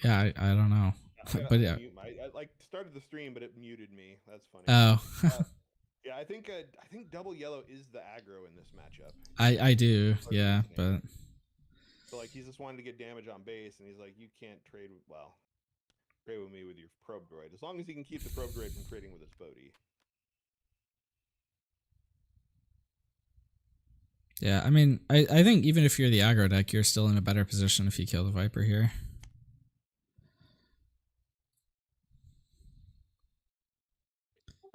Yeah, I don't know. But yeah. I like started the stream, but it muted me. That's funny. Oh. Yeah, I think double yellow is the aggro in this matchup. I do, yeah, but so like he's just wanting to get damage on base, and he's like, you can't trade with me with your probe droid, as long as he can keep the probe droid from trading with his Bodhi. Yeah, I mean, I think even if you're the aggro deck, you're still in a better position if you kill the Viper here.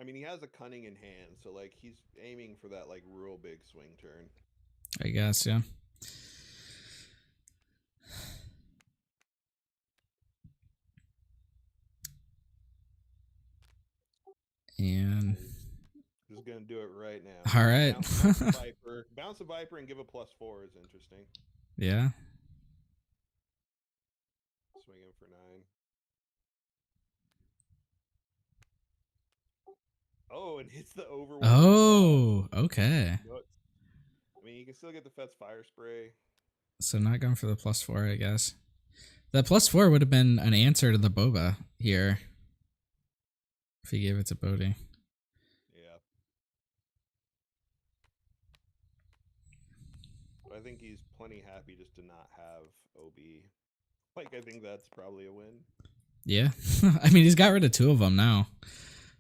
I mean, he has a cunning in hand, so like he's aiming for that like real big swing turn. I guess, yeah. And just gonna do it right now. All right. Bounce a Viper and give a +4 is interesting. Yeah. Swinging for 9. Oh, and hits the overwhelm. Oh, okay. I mean, you can still get the Fet's Fire Spray. So not going for the +4, I guess. That +4 would have been an answer to the Boba here. If he gave it to Bodhi. Yeah. But I think he's plenty happy just to not have OB. Like, I think that's probably a win. Yeah. I mean, he's got rid of 2 of them now.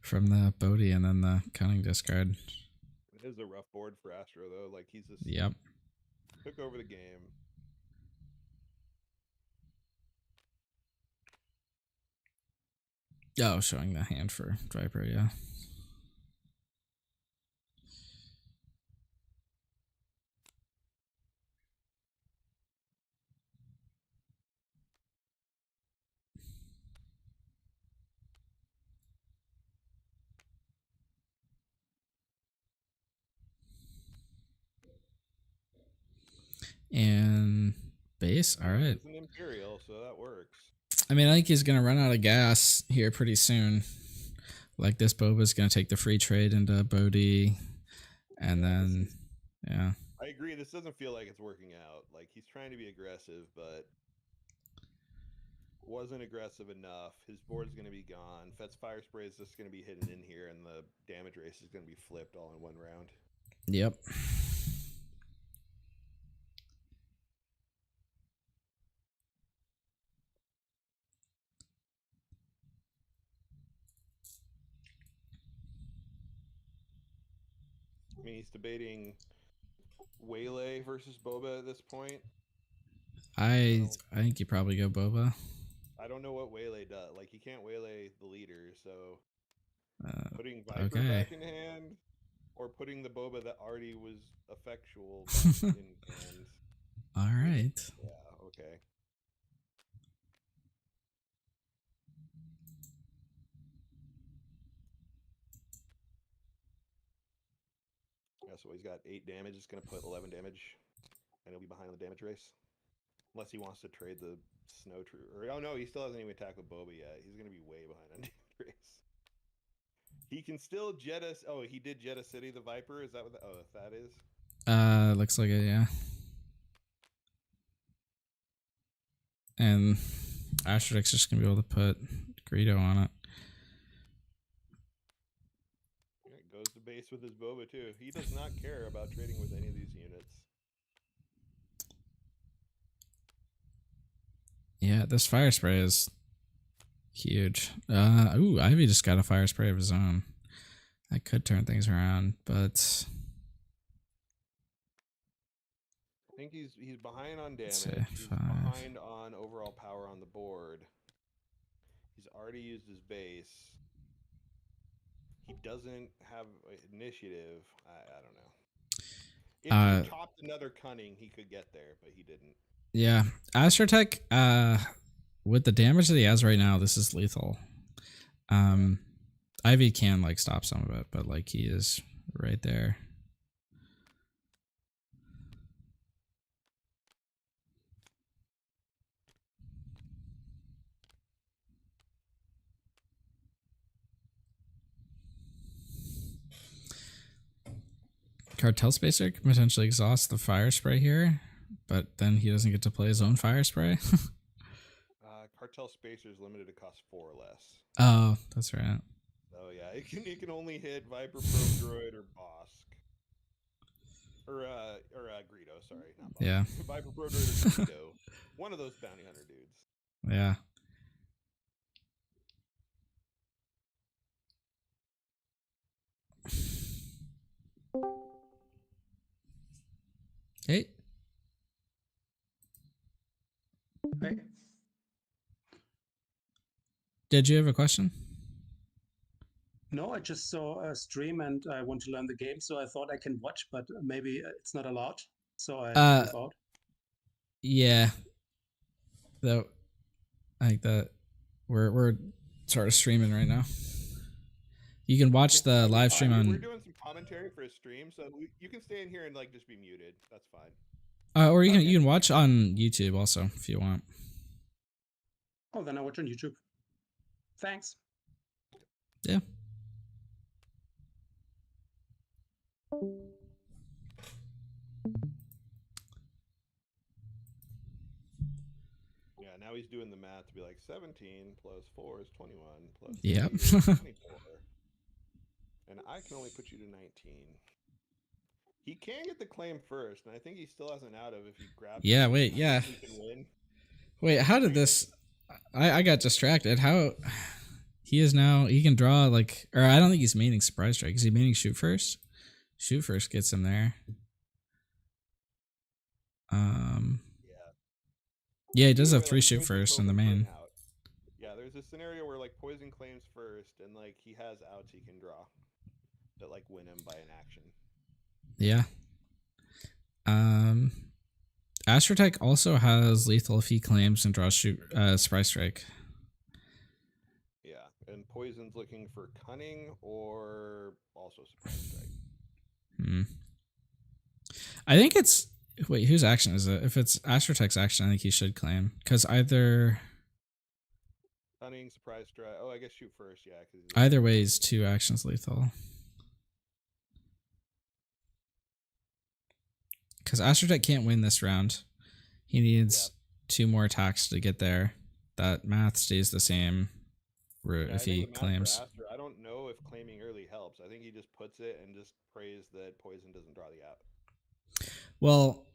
From the Bodhi and then the Cunning discard. It is a rough board for Astro, though. Like, he's just took over the game. Oh, showing the hand for Viper, yeah. And base. All right. It's an Imperial, so that works. I mean, I think he's gonna run out of gas here pretty soon. Like this Boba's gonna take the free trade into Bodhi, and then yeah. I agree. This doesn't feel like it's working out. Like he's trying to be aggressive, but wasn't aggressive enough. His board's going to be gone. Fet's Fire Spray is just going to be hidden in here, and the damage race is going to be flipped all in one round. Yep. I mean, he's debating Waylay versus Boba at this point. I think you probably go Boba. I don't know what Waylay does. Like, he can't Waylay the leader, so putting Viper back in hand or putting the Boba that already was effectual in hand. All right. Yeah, okay. Yeah, so he's got 8 damage. It's going to put 11 damage, and he'll be behind on the damage race. Unless he wants to trade the Snow Trooper. Oh, no, he still hasn't even attacked with Boba yet. He's going to be way behind on damage race. He can still Jeddah. Oh, he did Jeddah City the Viper. Is that what? That is. Looks like it. Yeah. And Astrotech's just gonna be able to put Greedo on it. It goes to base with his Boba too. He does not care about trading with any of these units. Yeah, this fire spray is huge. Ooh, Ivy just got a fire spray of his own. That could turn things around, but I think he's behind on damage. He's behind on overall power on the board. He's already used his base. He doesn't have initiative. I don't know. If he chopped another cunning, he could get there, but he didn't. Yeah, Astrotech. With the damage that he has right now, this is lethal. Ivy can like stop some of it, but like he is right there. Cartel Spacer can potentially exhaust the fire spray here, but then he doesn't get to play his own fire spray. Cartel Spacer is limited to cost 4 or less. Oh, that's right. Oh yeah, it can only hit Viper, Probe Droid, or Bosk. Or Greedo, sorry, not Bosk. Yeah. Viper, Probe Droid, or Greedo. One of those bounty hunter dudes. Yeah. Hey. Hey. Did you have a question? No, I just saw a stream and I want to learn the game, so I thought I can watch, but maybe it's not allowed. So I thought. Yeah. Though I think that we're sort of streaming right now. You can watch the live stream on. We're doing some commentary for a stream, so you can stay in here and like just be muted. That's fine. Or you can watch on YouTube also if you want. Oh, then I watch on YouTube. Thanks. Yeah. Yeah, now he's doing the math to be like 17 plus 4 is 21 plus 3 is 24. And I can only put you to 19. He can get the claim first, and I think he still has an out of if he grabs. Yeah, wait, yeah. He can win. Wait, how did this? I got distracted. How he is now? He can draw like, or I don't think he's maining surprise strike. Is he maining shoot first? Shoot first gets him there. Yeah, he does have 3 shoot first in the main. Yeah, there's a scenario where like poison claims first, and like he has outs he can draw that like win him by an action. Yeah. Astrotech also has lethal if he claims and draws shoot surprise strike. Yeah, and poison's looking for cunning or also surprise strike. I think it's Wait, whose action is it? If it's Astrotech's action, I think he should claim. Because either... Stunning, surprise strike. Oh, I guess shoot first, yeah. Either way is 2 actions lethal. Because Astrotech can't win this round. He needs 2 more attacks to get there. That math stays the same if he claims. I don't know if claiming early helps. I think he just puts it and just prays that poison doesn't draw the out. Well,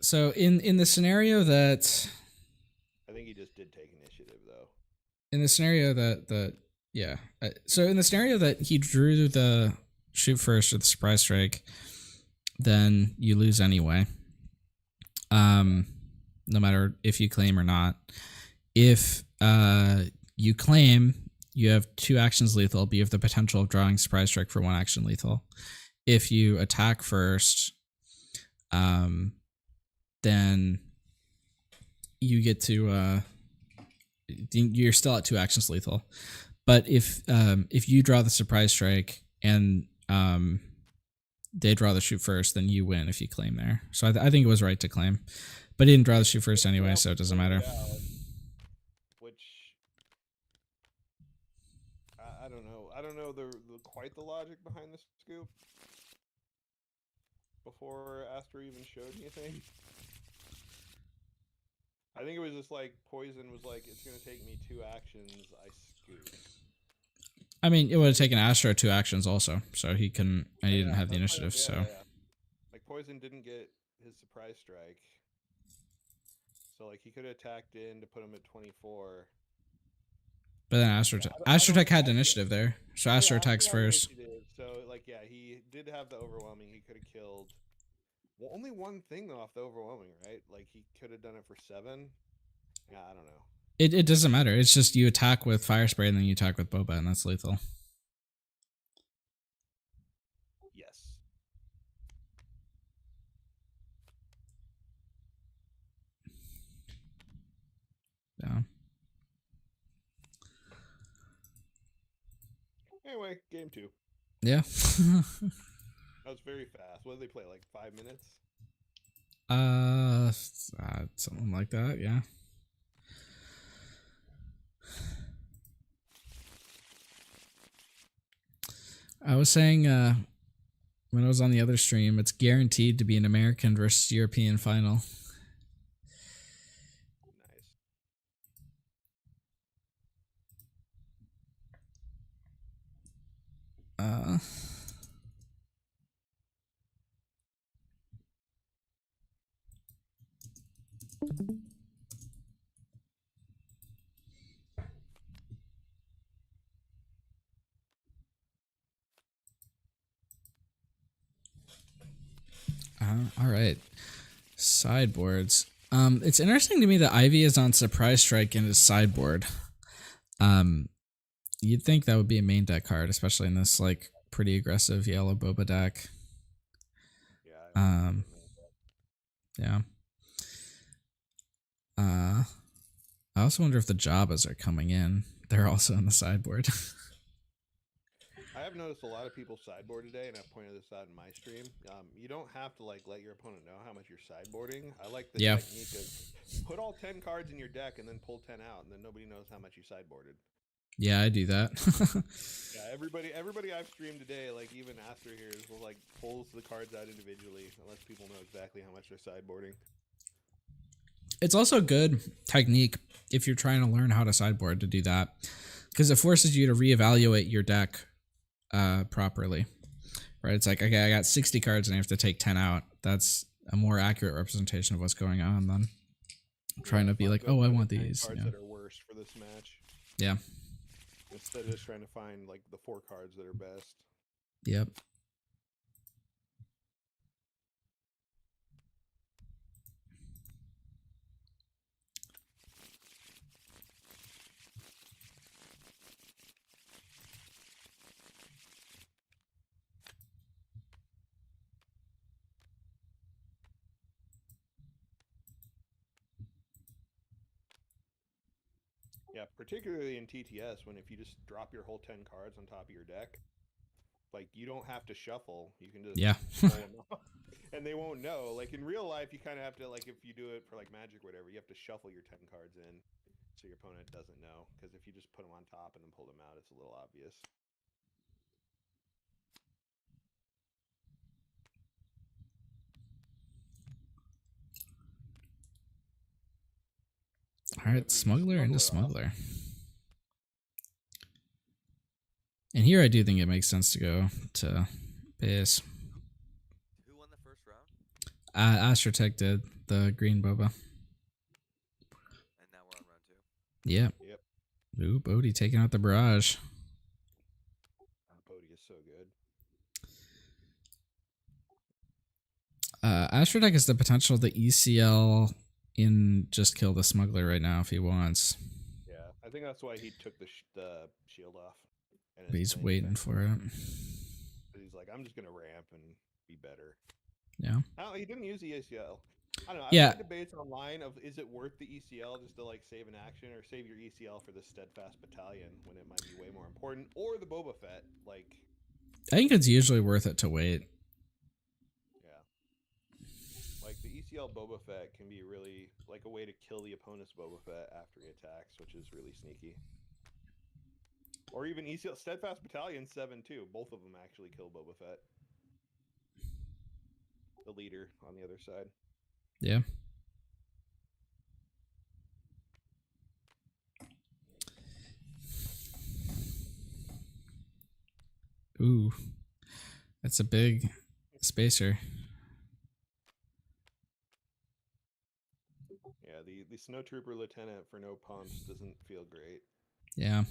so in the scenario that... I think he just did take initiative, though. In the scenario so in the scenario that he drew the shoot first or the surprise strike, then you lose anyway. No matter if you claim or not. If you claim, you have 2 actions lethal, but you have the potential of drawing surprise strike for 1 action lethal. If you attack first, then you get to you're still at 2 actions lethal. But if you draw the surprise strike and they draw the shoot first, then you win if you claim there. So I think it was right to claim, but he didn't draw the shoot first anyway, so it doesn't matter. Which I don't know. I don't know quite the logic behind this scoop. Before Astro even showed anything. I think it was just like Poison was like, it's gonna take me 2 actions, I scoop. I mean, it would have taken Astro 2 actions also, so he couldn't, and he didn't have the initiative, so. Yeah. Like Poison didn't get his surprise strike. So like he could have attacked in to put him at 24. But then Astrotech had initiative there, so Astro attacks first. So like yeah, he did have the overwhelming. He could have killed. Well, only one thing though off the overwhelming, right? Like he could have done it for 7. Yeah, I don't know. It doesn't matter. It's just you attack with fire spray and then you attack with Boba, and that's lethal. Yes. Yeah. Anyway, game 2. Yeah. That was very fast. What did they play? Like 5 minutes? Something like that. Yeah. I was saying when I was on the other stream, it's guaranteed to be an American versus European final. All right. Sideboards. It's interesting to me that Ivey is on Surprise Strike in his sideboard. You'd think that would be a main deck card, especially in this like pretty aggressive yellow Boba deck. Yeah. I also wonder if the Jabbas are coming in. They're also on the sideboard. I have noticed a lot of people sideboard today, and I've pointed this out in my stream. You don't have to like let your opponent know how much you're sideboarding. I like the technique of put all 10 cards in your deck and then pull 10 out, and then nobody knows how much you sideboarded. Yeah, I do that. Yeah, everybody I've streamed today, like even Astro here, will like pulls the cards out individually and lets people know exactly how much they're sideboarding. It's also good technique if you're trying to learn how to sideboard to do that, because it forces you to reevaluate your deck properly, right? It's like, okay, I got 60 cards and I have to take 10 out. That's a more accurate representation of what's going on than trying to be like, oh, I want these. Cards that are worse for this match. Yeah. Instead of just trying to find like the 4 cards that are best. Yep. Yeah, particularly in TTS, when if you just drop your whole 10 cards on top of your deck, Like, you don't have to shuffle. You can just pull them off. And they won't know. Like, in real life, you kind of have to, like, if you do it for, like, Magic or whatever, you have to shuffle your 10 cards in so your opponent doesn't know. Because if you just put them on top and then pull them out, it's a little obvious. All right, Smuggler into Smuggler. And here I do think it makes sense to go to base. Who won the first round? Astrotech did, the green Boba. And now we're on round 2. Yep. Ooh, Bodhi taking out the barrage. Bodhi is so good. Astrotech has the potential to ECL in just kill the Smuggler right now if he wants. Yeah, I think that's why he took the shield off. But he's waiting for it. He's like, I'm just going to ramp and be better. Yeah. He didn't use the ECL. I don't know. Yeah. I've seen debates online of, is it worth the ECL just to like save an action, or save your ECL for the Steadfast Battalion when it might be way more important, or the Boba Fett? Like, I think it's usually worth it to wait. Yeah. Like, the ECL Boba Fett can be really like a way to kill the opponent's Boba Fett after he attacks, which is really sneaky. Or even ECL Steadfast Battalion 7 too. Both of them actually kill Boba Fett. The leader on the other side. Yeah. Ooh. That's a big spacer. Yeah, the Snowtrooper Lieutenant for no pumps doesn't feel great. Yeah.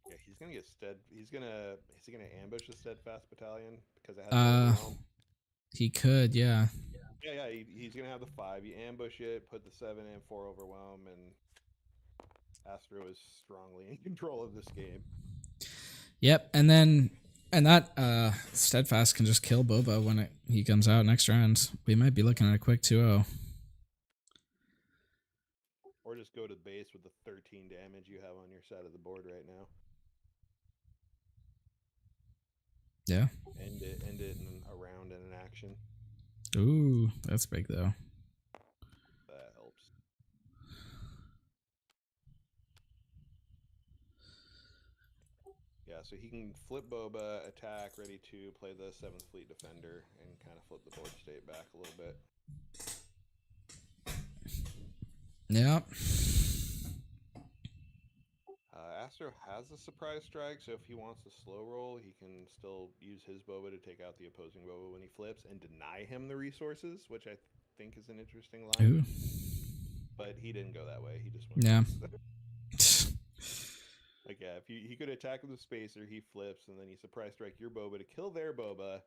Yeah, he's gonna get is he gonna ambush the Steadfast Battalion because it has overwhelm? He could, yeah. Yeah, he's gonna have the 5. You ambush it, put the 7 and 4 overwhelm, and Astro is strongly in control of this game. Yep, and that Steadfast can just kill Boba when he comes out next round. We might be looking at a quick 2-0. Or just go to base with the 13 damage you have on your side of the board right now. Yeah. End it in a round and an action. Ooh, that's big though. That helps. Yeah, so he can flip Boba, attack, ready to play the 7th Fleet Defender, and kind of flip the board state back a little bit. Yep. Astro has a surprise strike, so if he wants to slow roll, he can still use his Boba to take out the opposing Boba when he flips and deny him the resources, which I think is an interesting line. Ooh. But he didn't go that way. He just went. Yeah. Like, yeah, if he could attack with a spacer, he flips, and then he surprise strike your Boba to kill their Boba.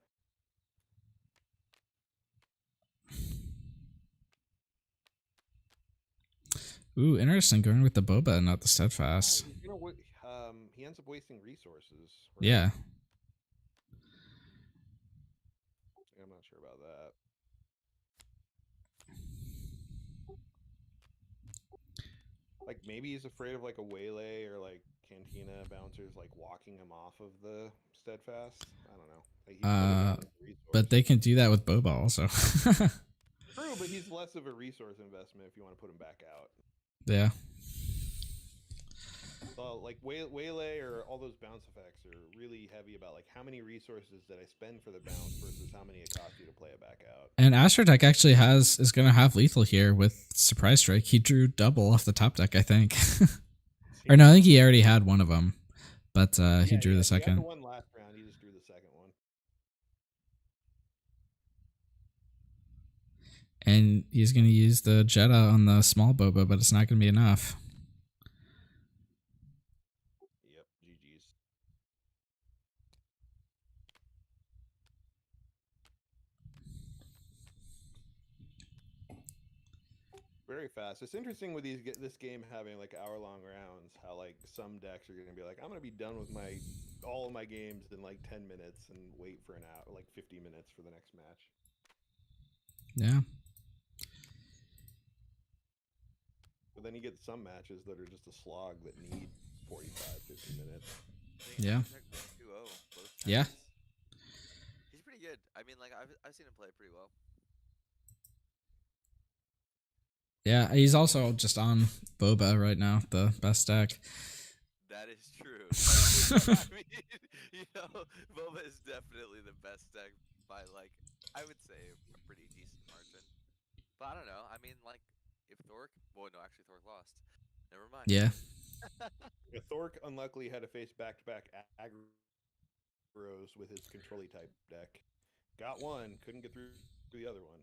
Ooh, interesting. Going with the Boba, not the Steadfast. He ends up wasting resources. Right? Yeah. I'm not sure about that. Like, maybe he's afraid of like a waylay or like Cantina bouncers like walking him off of the Steadfast. I don't know. Like, but they can do that with Boba also. True, but he's less of a resource investment if you want to put him back out. Yeah. So, like, waylay or all those bounce effects are really heavy about like how many resources did I spend for the bounce versus how many it cost you to play it back out. And Astrotech actually is going to have lethal here with Surprise Strike. He drew double off the top deck, I think. Or no, I think he already had one of them, but he drew the second. He had the one last round. He just drew the second one. And he's going to use the Jetta on the small Boba, but it's not going to be enough. Yep, GG's. Very fast. It's interesting with this game having like hour-long rounds, how like some decks are going to be like, I'm going to be done with all of my games in like 10 minutes and wait for an hour, like 50 minutes for the next match. Yeah. you get some matches that are just a slog that need 45, 50 minutes. Yeah. Yeah. He's pretty good. I mean, like I've seen him play pretty well. Yeah, he's also just on Boba right now, the best deck. That is true. I mean, you know, Boba is definitely the best deck by, like, I would say a pretty decent margin. But I don't know. I mean, like, if Thork, well, no, actually Thork lost. Never mind. Yeah. Yeah, Thork unluckily had to face back-to-back aggro's with his control type deck. Got one, couldn't get through the other one.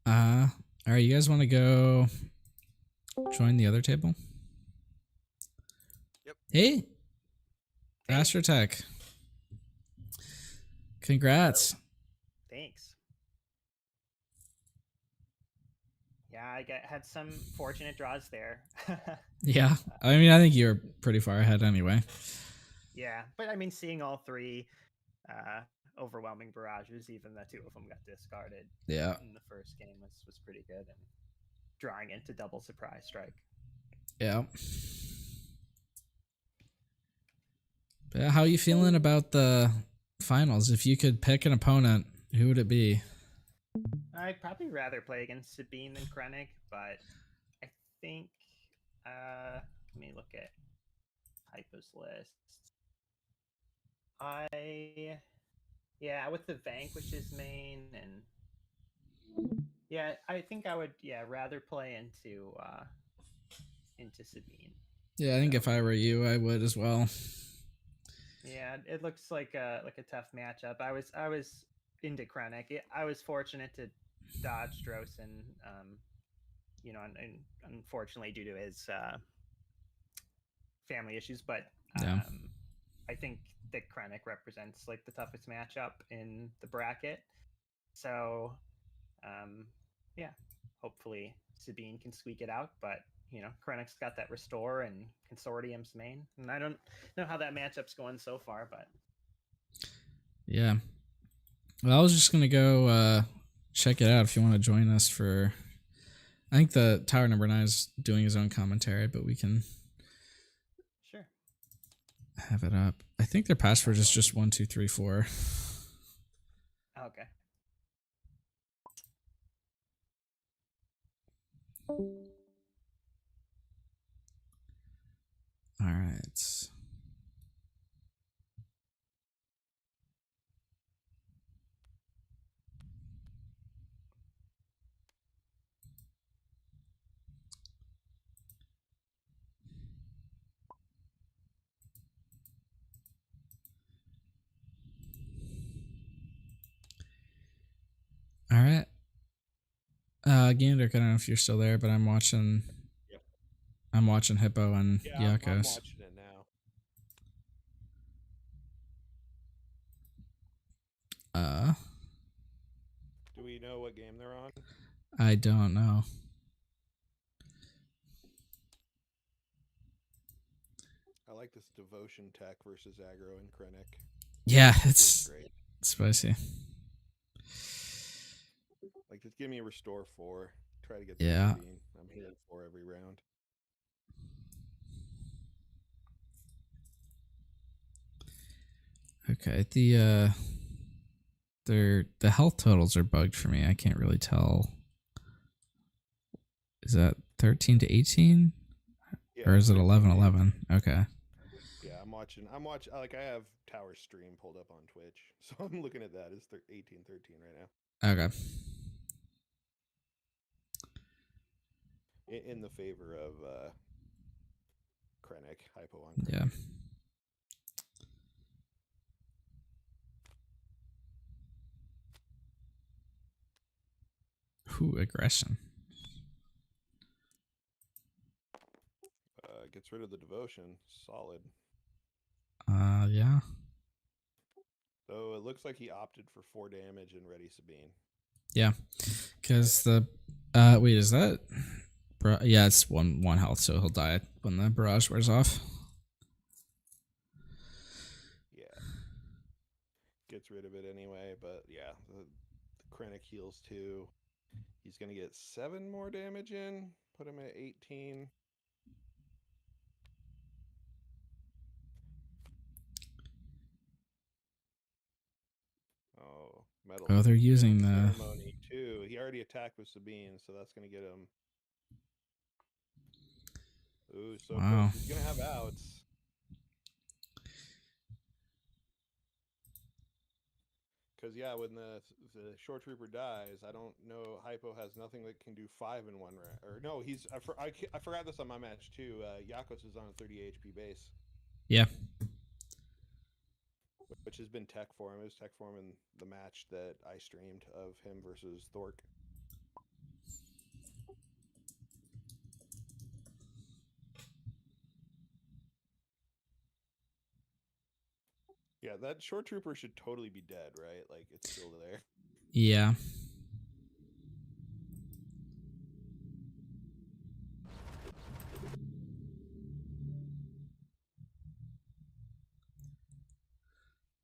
Man. All right, you guys want to go join the other table? Yep. Hey. Astrotech. Congrats. Thanks. Yeah, I had some fortunate draws there. Yeah. I mean, I think you were pretty far ahead anyway. Yeah, but I mean, seeing all three overwhelming barrages, even the two of them got discarded. Yeah. In the first game was pretty good, and drawing into double surprise strike. Yeah. But how are you feeling about the finals? If you could pick an opponent, who would it be? I'd probably rather play against Sabine than Krennic, but I think let me look at Hipo's list. With the Vanquish's main, and I think I would rather play into Sabine. Yeah, I think if I were you, I would as well. Yeah, it looks like a tough matchup. I was into Krennic. I was fortunate to dodge Drosen, and unfortunately due to his family issues. But I think that Krennic represents like the toughest matchup in the bracket. So, hopefully Sabine can squeak it out. But Krennic's got that restore and Consortium's main, and I don't know how that matchup's going so far, but yeah. Well, I was just gonna go check it out if you want to join us for. I think the Tower Number 9 is doing his own commentary, but we can sure have it up. I think their password is just 1234. Okay. All right. All right. Gander, I don't know if you're still there, but I'm watching. Yep. I'm watching Hipo and Yeah, Yakos. I'm watching it now. Do we know what game they're on? I don't know. I like this devotion tech versus aggro and Krennic. Yeah, it's great. Spicy. Like, just give me a restore 4. Try to get Yeah. Sabine. I'm hitting 4 every round. Okay, the health totals are bugged for me. I can't really tell. Is that 13 to 18? Yeah, or is it 11-11? Okay. Yeah, I'm watching. Like, I have Tower stream pulled up on Twitch, so I'm looking at that. It's 18-13 right now. Okay. In the favor of Krennic, Hipo on Krennic. Yeah. Ooh, aggression. Gets rid of the devotion. Solid. Yeah. So it looks like he opted for 4 damage and ready Sabine. Yeah, because the wait, is that? Yeah, it's one health, so he'll die when the barrage wears off. Yeah. Gets rid of it anyway, but yeah, the Krennic heals 2. He's going to get 7 more damage in. Put him at 18. Oh, metal. Oh, they're using the ceremony too. He already attacked with Sabine, so that's going to get him. Ooh, so wow. close. He's going to have outs. Because, yeah, when the short trooper dies, I don't know. Hipo has nothing that can do 5 in 1 round. Or, no, he's. I forgot this on my match, too. Yakos is on a 30 HP base. Yeah. Which has been tech for him. It was tech for him in the match that I streamed of him versus Thork. Yeah, that short trooper should totally be dead, right? Like, it's still there. Yeah.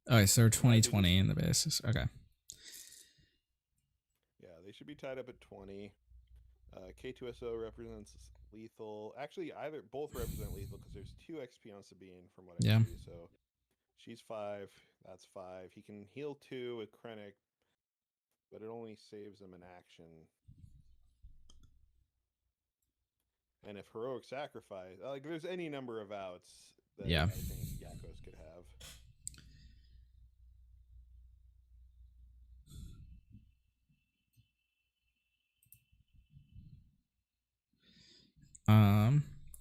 Okay, so 2020 in the basis. Okay. Yeah, they should be tied up at 20. K2SO represents lethal. Actually, both represent lethal because there's 2 XP on Sabine from what I see. So she's 5. That's 5. He can heal 2 with Krennic, but it only saves him an action. And if heroic sacrifice, like there's any number of outs that I think Yakos could have.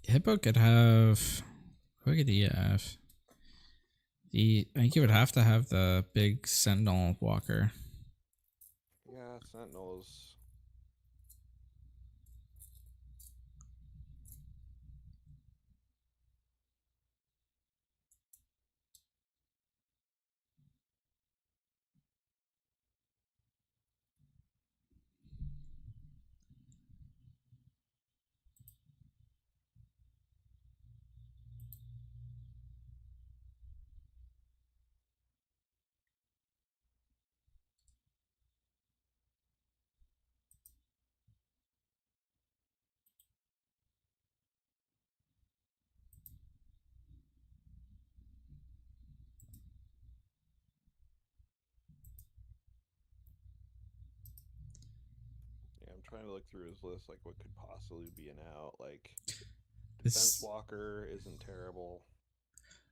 Hipo could have. What could he have? I think he would have to have the big Sentinel Walker. Yeah, Sentinels. I'm trying to look through his list, like what could possibly be an out. Like Defense Walker isn't terrible.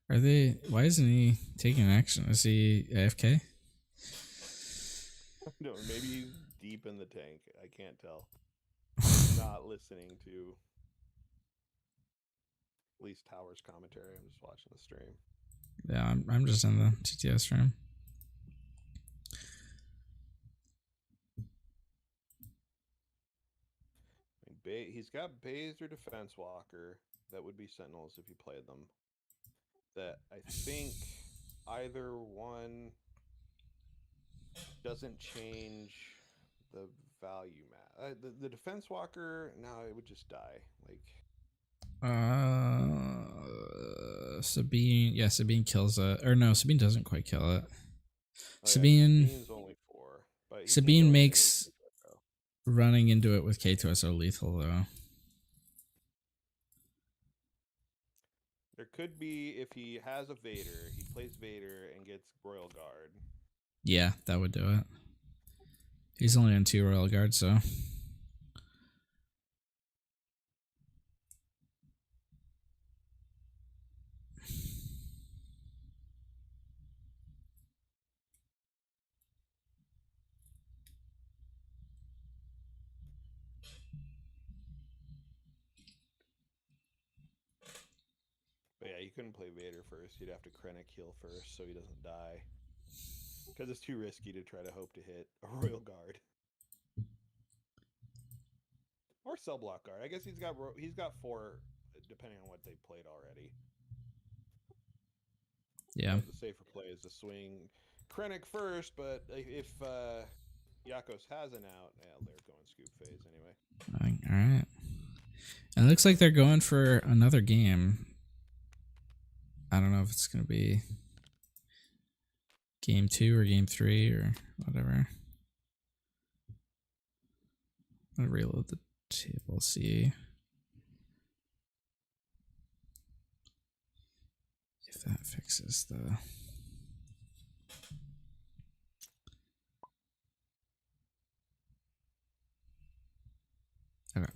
Are they? Why isn't he taking action? Is he AFK? No, maybe he's deep in the tank. I can't tell. I'm not listening to at least Tower's commentary. I'm just watching the stream. Yeah, I'm just in the TTS stream. He's got Baze or Defense Walker. That would be Sentinels if you played them. That I think either one doesn't change the value map. The Defense Walker, no, it would just die. Like Sabine, yeah, Sabine kills it. Or no, Sabine doesn't quite kill it. Sabine's only 4. But Sabine makes running into it with K2SO lethal though. There could be if he has a Vader, he plays Vader and gets Royal Guard. Yeah, that would do it. He's only on 2 Royal Guards, so. But yeah, you couldn't play Vader first. You'd have to Krennic heal first so he doesn't die. Because it's too risky to try to hope to hit a Royal Guard. Or Cell Block Guard. I guess he's got 4, depending on what they played already. Yeah. But the safer play is to swing Krennic first, but if Yakos has an out, they're going scoop phase anyway. Alright. And it looks like they're going for another game. I don't know if it's going to be game 2 or game 3 or whatever. I'm gonna reload the table. See if that fixes the. Okay.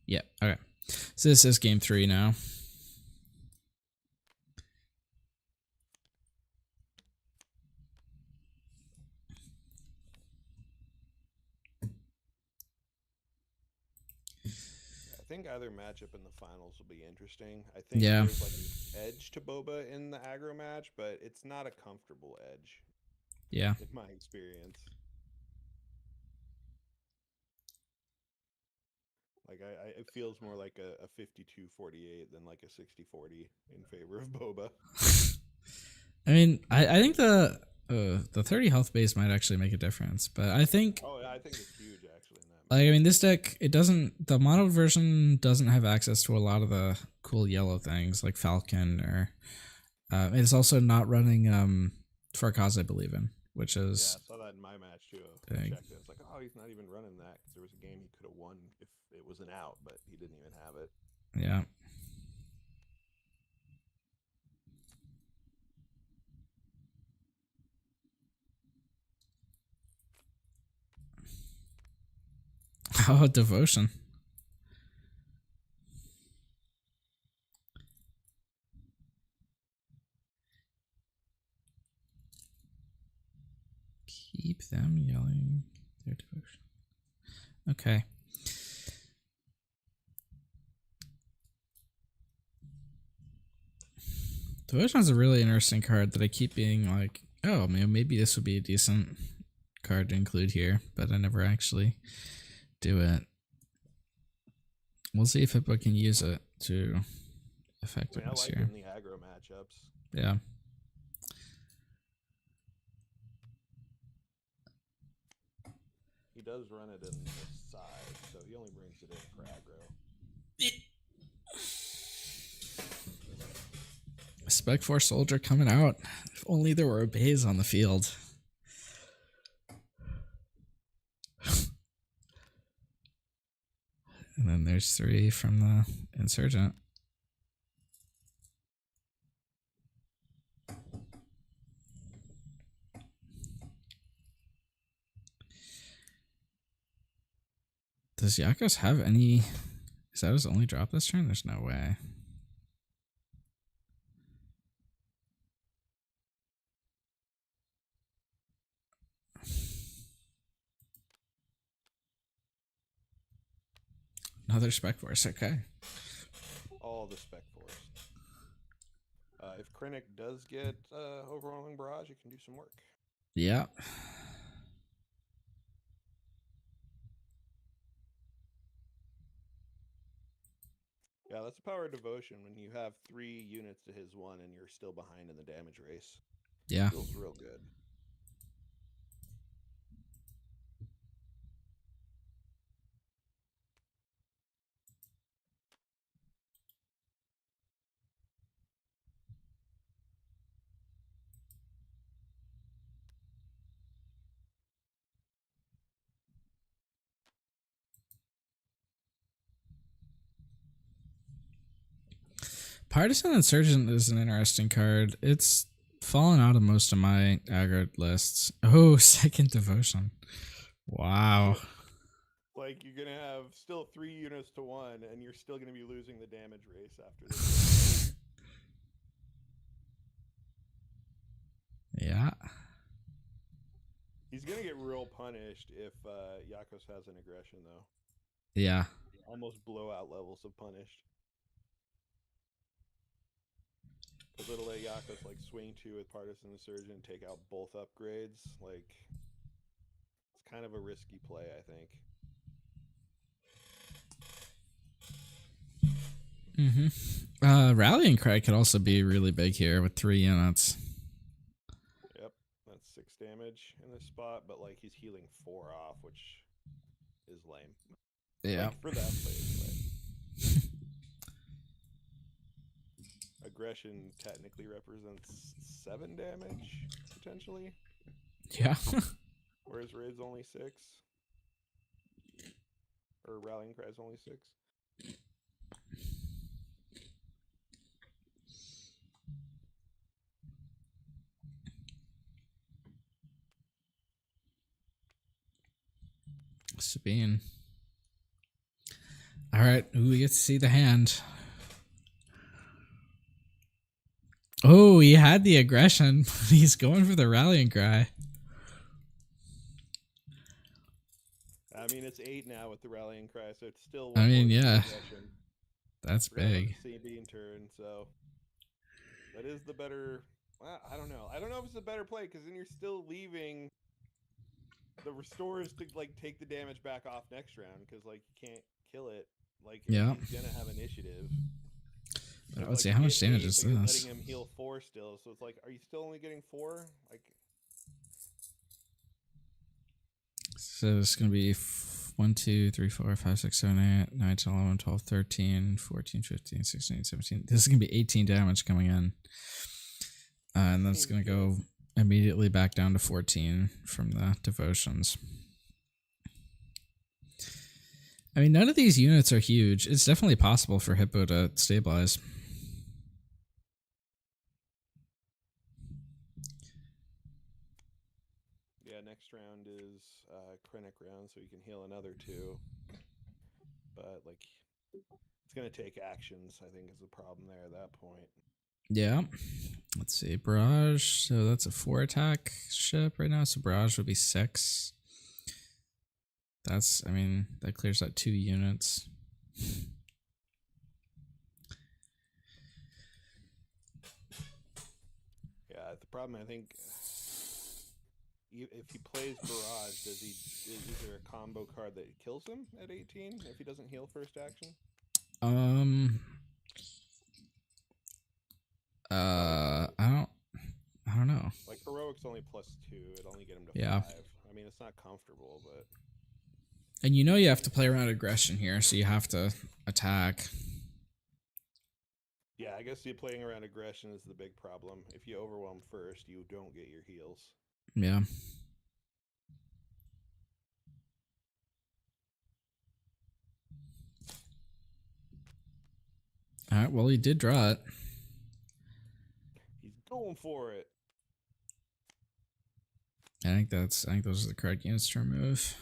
Yeah, okay. So this is game 3 now. I think either matchup in the finals will be interesting. I think there's like an edge to Boba in the aggro match, but it's not a comfortable edge. Yeah. In my experience. Like it feels more like a 52-48 than like a 60-40 in favor of Boba. I mean, I think the 30 health base might actually make a difference, but I think. Oh, yeah, I think it's huge actually. In that like, I mean, this deck, it doesn't. The mono version doesn't have access to a lot of the cool yellow things like Falcon, or it's also not running Farkaz, I believe in, which is. Yeah, I saw that in my match too. I checked it. It's like, oh, he's not even running that because there was a game he could have won if it was an out, but he didn't even have it. Yeah. Oh, devotion. Keep them yelling their devotion. Okay. Devotion is a really interesting card that I keep being like, oh man, maybe this would be a decent card to include here, but I never actually do it. We'll see if Hipo can use it to effectiveness I like here. in the aggro matchups. Yeah. He does run it in the side, so he only brings it in for aggro. Spec Force Soldier coming out. If only there were obeys on the field. And then there's 3 from the Insurgent. Does Yakos have any? Is that his only drop this turn? There's no way. Another Spec Force, okay. All the Spec Force. If Krennic does get Overwhelming Barrage, it can do some work. Yeah. Yeah, that's the power of devotion when you have 3 units to his 1 and you're still behind in the damage race. Yeah. It feels real good. Partisan Insurgent is an interesting card. It's fallen out of most of my aggro lists. Oh, second devotion. Wow. Like, you're going to have still 3 units to 1, and you're still going to be losing the damage race after this. Yeah. He's going to get real punished if Yakos has an aggression, though. Yeah. Almost blowout levels of punished. Because it'll let Yakos, like, swing 2 with Partisan Insurgent, take out both upgrades. Like, it's kind of a risky play, I think. Rallying Cry could also be really big here with 3 units. Yep, that's 6 damage in this spot, but like he's healing 4 off, which is lame. Yeah. Like, for that play anyway. Aggression technically represents 7 damage, potentially. Yeah. Whereas Raid's only 6. Or Rallying Cry's only 6. Sabine. All right, we get to see the hand. Oh, he had the aggression. He's going for the rallying cry. I mean, it's 8 now with the Rallying Cry, so it's still. I mean, yeah. Aggression. That's big. Sabine turn, so that is the better. Well, I don't know. I don't know if it's a better play because then you're still leaving the restorers to like take the damage back off next round because like you can't kill it. Like yeah, he's gonna have initiative. But let's see how much damage is this. Letting him heal 4 still, so it's like, are you still only getting 4? Like, so it's gonna be 1, 2, 3, 4, 5, 6, 7, 8, 9, 10, 11, 12, 13, 14, 15, 16, 17. This is gonna be 18 damage coming in, and that's gonna go immediately back down to 14 from the devotions. I mean, none of these units are huge. It's definitely possible for Hipo to stabilize. yeah, next round is Krennic round, so you can heal another 2. But like, it's gonna take actions. I think is the problem there at that point. Yeah. Let's see. Barrage. So that's a 4 attack ship right now. So Barrage would be 6. That's, I mean, that clears out 2 units. Yeah, the problem, I think, if he plays Barrage, is there a combo card that kills him at 18 if he doesn't heal first action? I don't know. Like Heroic's only +2, it'd only get him to 5. I mean, it's not comfortable, but and you know you have to play around aggression here, so you have to attack. yeah, I guess playing around aggression is the big problem. If you overwhelm first, you don't get your heals. Yeah. All right, well, he did draw it. He's going for it. I think those are the correct units to remove.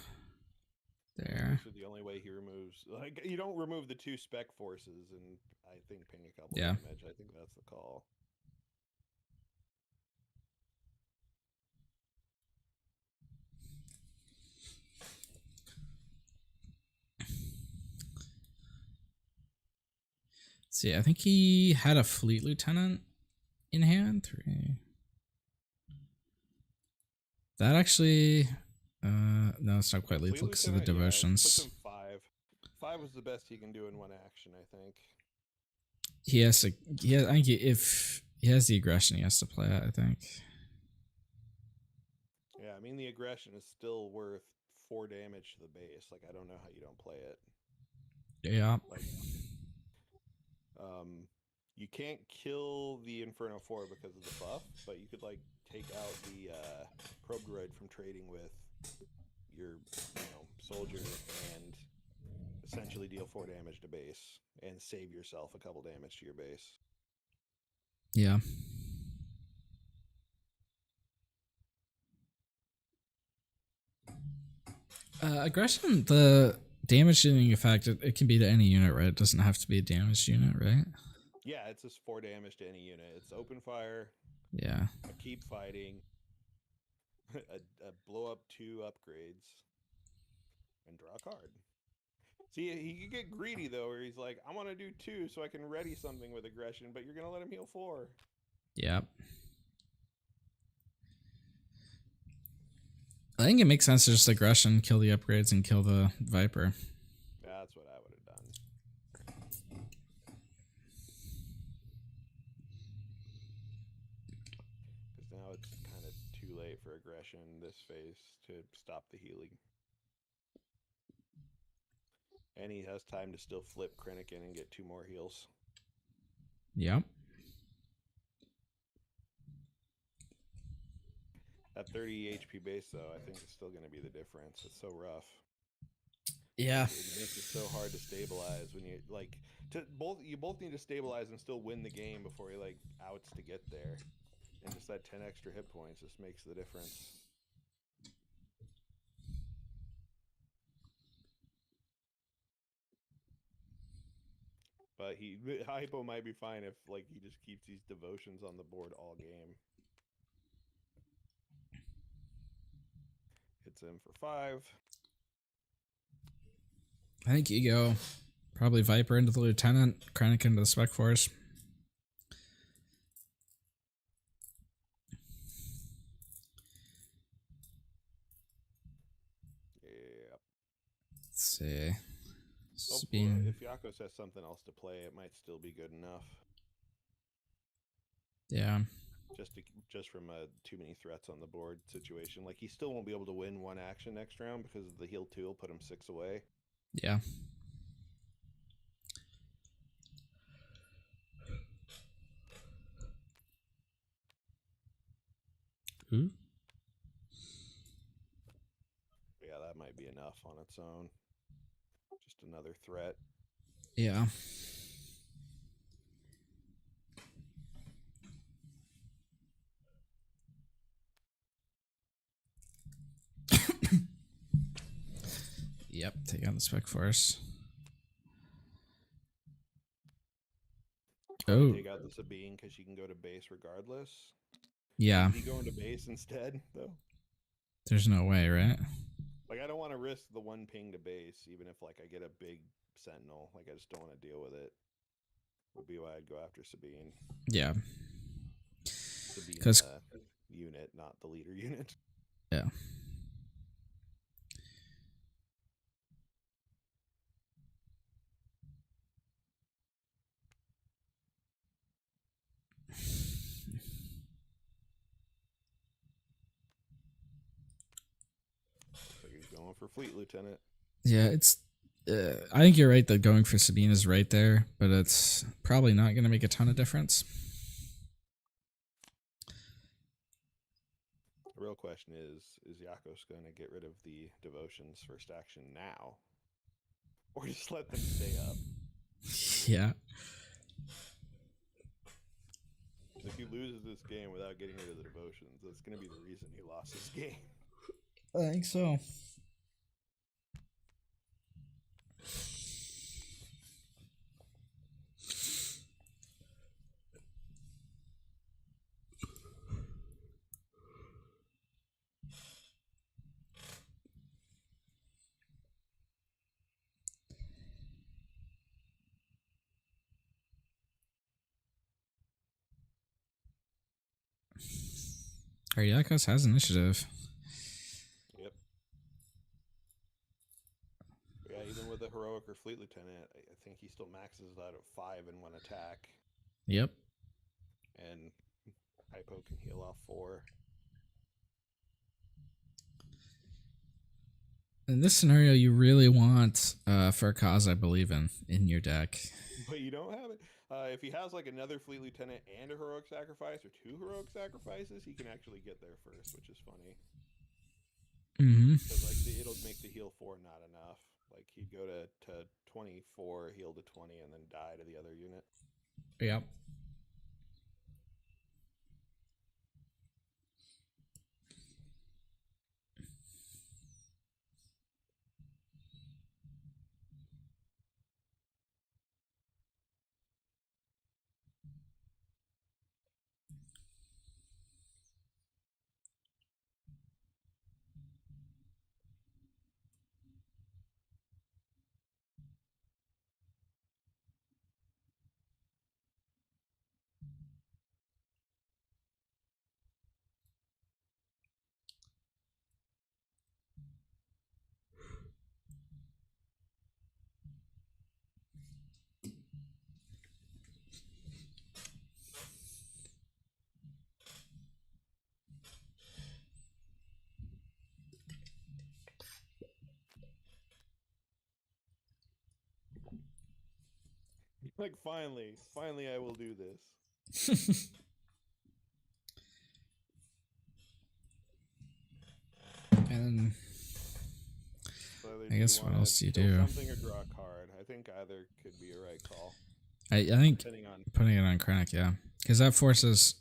There. Those are the only way he removes. Like, you don't remove the 2 spec forces and I think ping a couple damage. I think that's the call. See, I think he had a fleet lieutenant in hand. 3. That actually, no, it's not quite lethal because of the devotions. Puts him 5. 5 was the best he can do in 1 action, I think. He has to. I think if he has the aggression, he has to play it. I think. Yeah, I mean the aggression is still worth 4 damage to the base. Like, I don't know how you don't play it. Yeah. Like, you can't kill the Inferno 4 because of the buff, but you could like take out the probe droid from trading with your soldier and essentially deal 4 damage to base and save yourself a couple damage to your base. Yeah. Aggression, the damage dealing effect, it can be to any unit, right? It doesn't have to be a damaged unit, right? Yeah, it's just 4 damage to any unit. It's open fire. Yeah. A keep fighting. a blow up 2 upgrades. And draw a card. See, he could get greedy though, where he's like, I want to do 2 so I can ready something with aggression, but you're gonna let him heal 4. Yep. I think it makes sense to just aggression, kill the upgrades, and kill the Viper. Yeah, that's what I would have done. Because now it's kind of too late for aggression this phase to stop the healing. And he has time to still flip Krennic in and get 2 more heals. Yep. That 30 HP base, though, I think is still going to be the difference. It's so rough. Yeah. It makes it so hard to stabilize when you you both need to stabilize and still win the game before he outs to get there. And just that 10 extra hit points just makes the difference. But Hipo might be fine if he just keeps these devotions on the board all game. Hits him for 5. I think you go probably Viper into the Lieutenant, Krennic into the Spec Force. Yeah. Let's see. Hopefully, if Yakos has something else to play, it might still be good enough. Yeah. Just from a too many threats on the board situation. He still won't be able to win 1 action next round because the heal 2 will put him 6 away. Yeah. Ooh. Yeah, that might be enough on its own. Just another threat. Yeah. Yep, take out the Spec Force. Probably take out the Sabine because she can go to base regardless. Yeah. Is he going to base instead, though? There's no way, right? I don't want to risk the 1 ping to base, even if I get a big Sentinel. I just don't want to deal with it. Would be why I'd go after Sabine. Yeah. Sabine's unit, not the leader unit. Yeah. He's going for Fleet Lieutenant. Yeah, it's. I think you're right that going for Sabine is right there, but it's probably not going to make a ton of difference. The real question is Yakos going to get rid of the devotions first action now? Or just let them stay up? Yeah. If he loses this game without getting rid of the devotions, that's going to be the reason he lost this game. I think so. Our Yakos has initiative. Yep. Yeah, even with a heroic or fleet lieutenant, I think he still maxes out at 5 in 1 attack. Yep. And Hipo can heal off 4. In this scenario, you really want for a cause I believe in your deck. But you don't have it. If he has another fleet lieutenant and a heroic sacrifice or 2 heroic sacrifices, he can actually get there first, which is funny. Mm-hmm. Because it'll make the heal 4 not enough. He'd go to 24, heal to 20, and then die to the other unit. Yep. Like, finally I will do this. And So I guess what else do you do? Something or draw a card. I think either could be a right call. I think On... putting it on Krennic, yeah. Because that forces...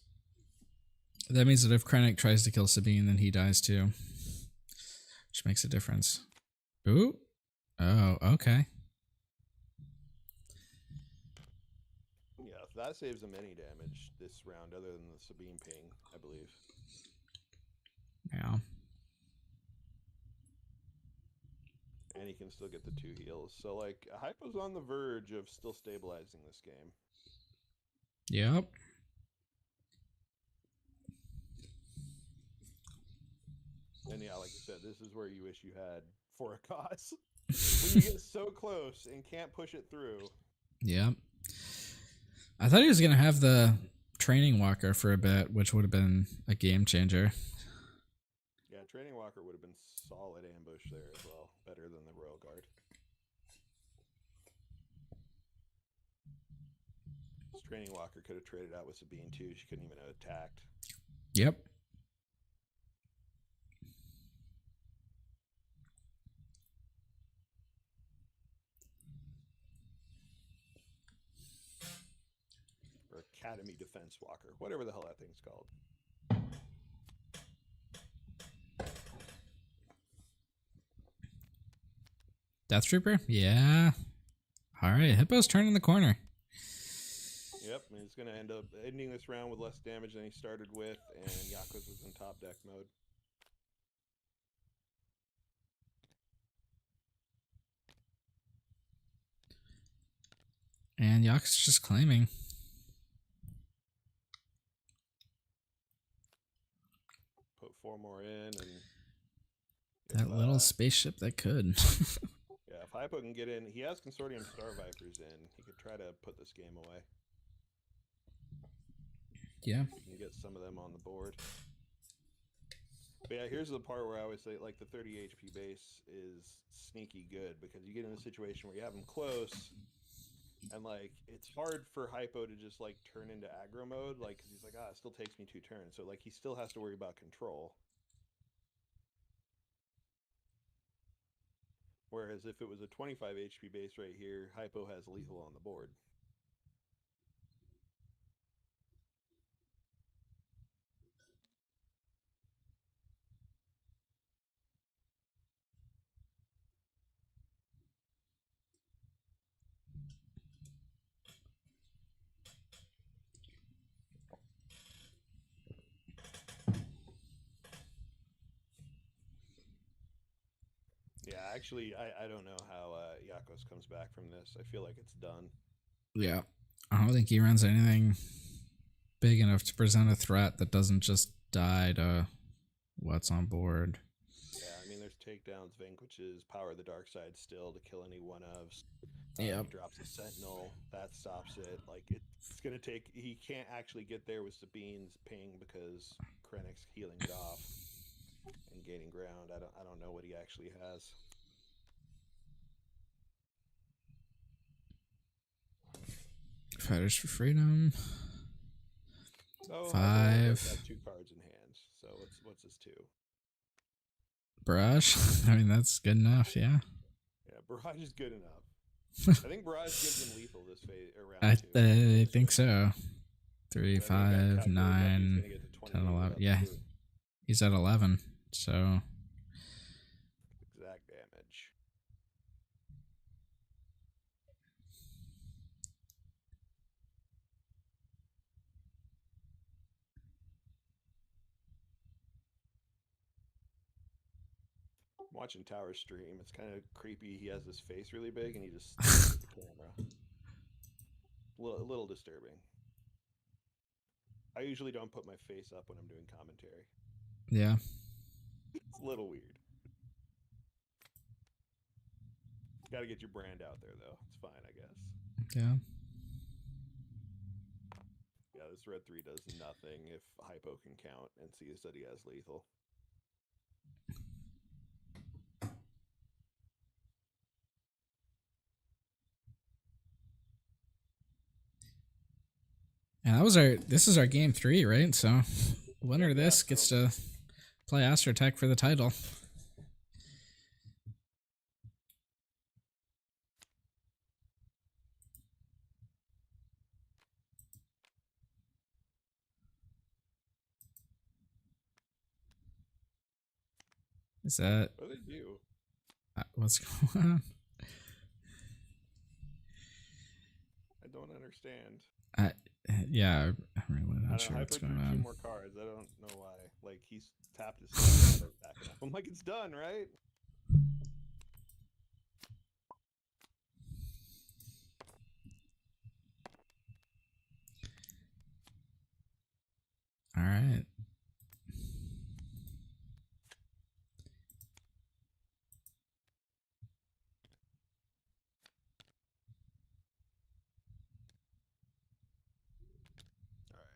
That means that if Krennic tries to kill Sabine, then he dies too. Which makes a difference. Ooh. Oh, okay. Yeah, that saves him any damage this round other than the Sabine ping, I believe. Yeah. And he can still get the 2 heals. So, like, Hypo's on the verge of still stabilizing this game. Yep. And yeah, like you said, this is where you wish you had for a cause. When you get so close and can't push it through. Yep. I thought he was going to have the training walker for a bit, which would have been a game changer. Yeah, training walker would have been solid ambush there as well. Better than the royal guard. This training walker could have traded out with Sabine too. She couldn't even have attacked. Yep. Or Academy Defense Walker, whatever the hell that thing's called. Death Trooper? Yeah. All right, Hippo's turning the corner. Yep, and he's going to end up ending this round with less damage than he started with, and Yakos is in top deck mode. And Yakos is just claiming. Put 4 more in, and that little spaceship that could. Yeah, if Hipo can get in, he has Consortium Star Vipers in. He could try to put this game away. Yeah. You can get some of them on the board. But yeah, here's the part where I always say, like, the 30 HP base is sneaky good, because you get in a situation where you have him close, and, like, it's hard for Hipo to just, like, turn into aggro mode, like, because he's like, it still takes me 2 turns. So, like, he still has to worry about control. Whereas if it was a 25 HP base right here, Hipo has lethal on the board. Yeah, actually, I don't know how Yakos comes back from this. I feel like it's done. Yeah. I don't think he runs anything big enough to present a threat that doesn't just die to what's on board. Yeah, I mean, there's takedowns, vanquishes, power of the dark side still to kill any one-ofs. Yeah. He drops a sentinel, that stops it. Like, it's going to take... He can't actually get there with Sabine's ping because Krennic's healing it off and gaining ground. I don't know what he actually has. Fighters for Freedom. So 5. Got 2 cards in hand. So what's his 2? Barrage. I mean, that's good enough. Yeah. Yeah, Barrage is good enough. I think Barrage gives him lethal this phase around. I think so. 3, 5, 9, 10, 11. Yeah, he's at 11. So exact damage. I'm watching Tower stream. It's kind of creepy. He has his face really big and he just stares at the camera. A little disturbing. I usually don't put my face up when I'm doing commentary. yeah. It's a little weird. Got to get your brand out there, though. It's fine, I guess. Yeah. Yeah, this red 3 does nothing if Hipo can count and sees that he has lethal. And this is our game 3, right? So winner of this gets to play Astrotech for the title. Is that... What do they do? What's going on? I don't understand. Yeah, I'm really not sure what's going on. 2 more cards. I don't know why. Like, he's tapped his stuff and backing up. I'm like, it's done, right? All right.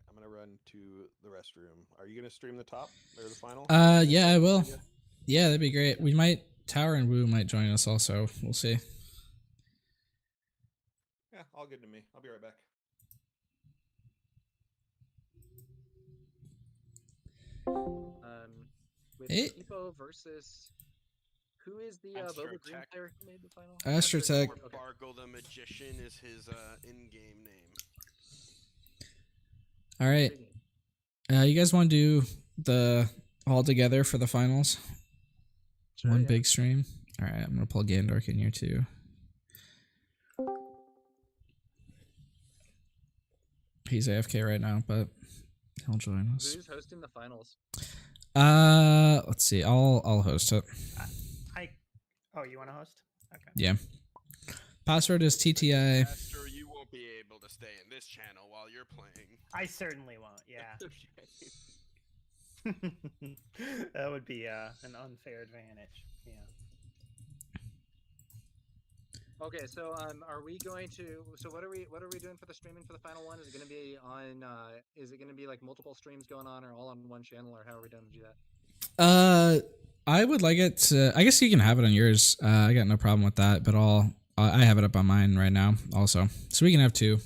I'm gonna run to the restroom. Are you gonna stream the top or the final? Yeah, I will. Yeah, that'd be great. We might Tower and Woo might join us also. We'll see. Yeah, all good to me. I'll be right back. With Hey. Hipo versus who is the Boba Green player who made the final? Astrotech. Bargle the Magician is his in-game name. All right. You guys want to do the all together for the finals? Sure, One yeah. big stream. All right, I'm gonna pull Gandork in here too. He's AFK right now, but he'll join us. Who's hosting the finals? Let's see. I'll host it. Oh, you want to host? Okay. Yeah. Password is TTI. Master, you won't be able to stay in this channel while you're playing. I certainly won't. Yeah. That would be an unfair advantage. Yeah. Okay, so are we going to? So what are we doing for the streaming for the final one? Is it going to be on? Is it going to be like multiple streams going on, or all on one channel, or how are we going to do that? I would like it to, I guess you can have it on yours. I got no problem with that, but I have it up on mine right now also. So we can have 2.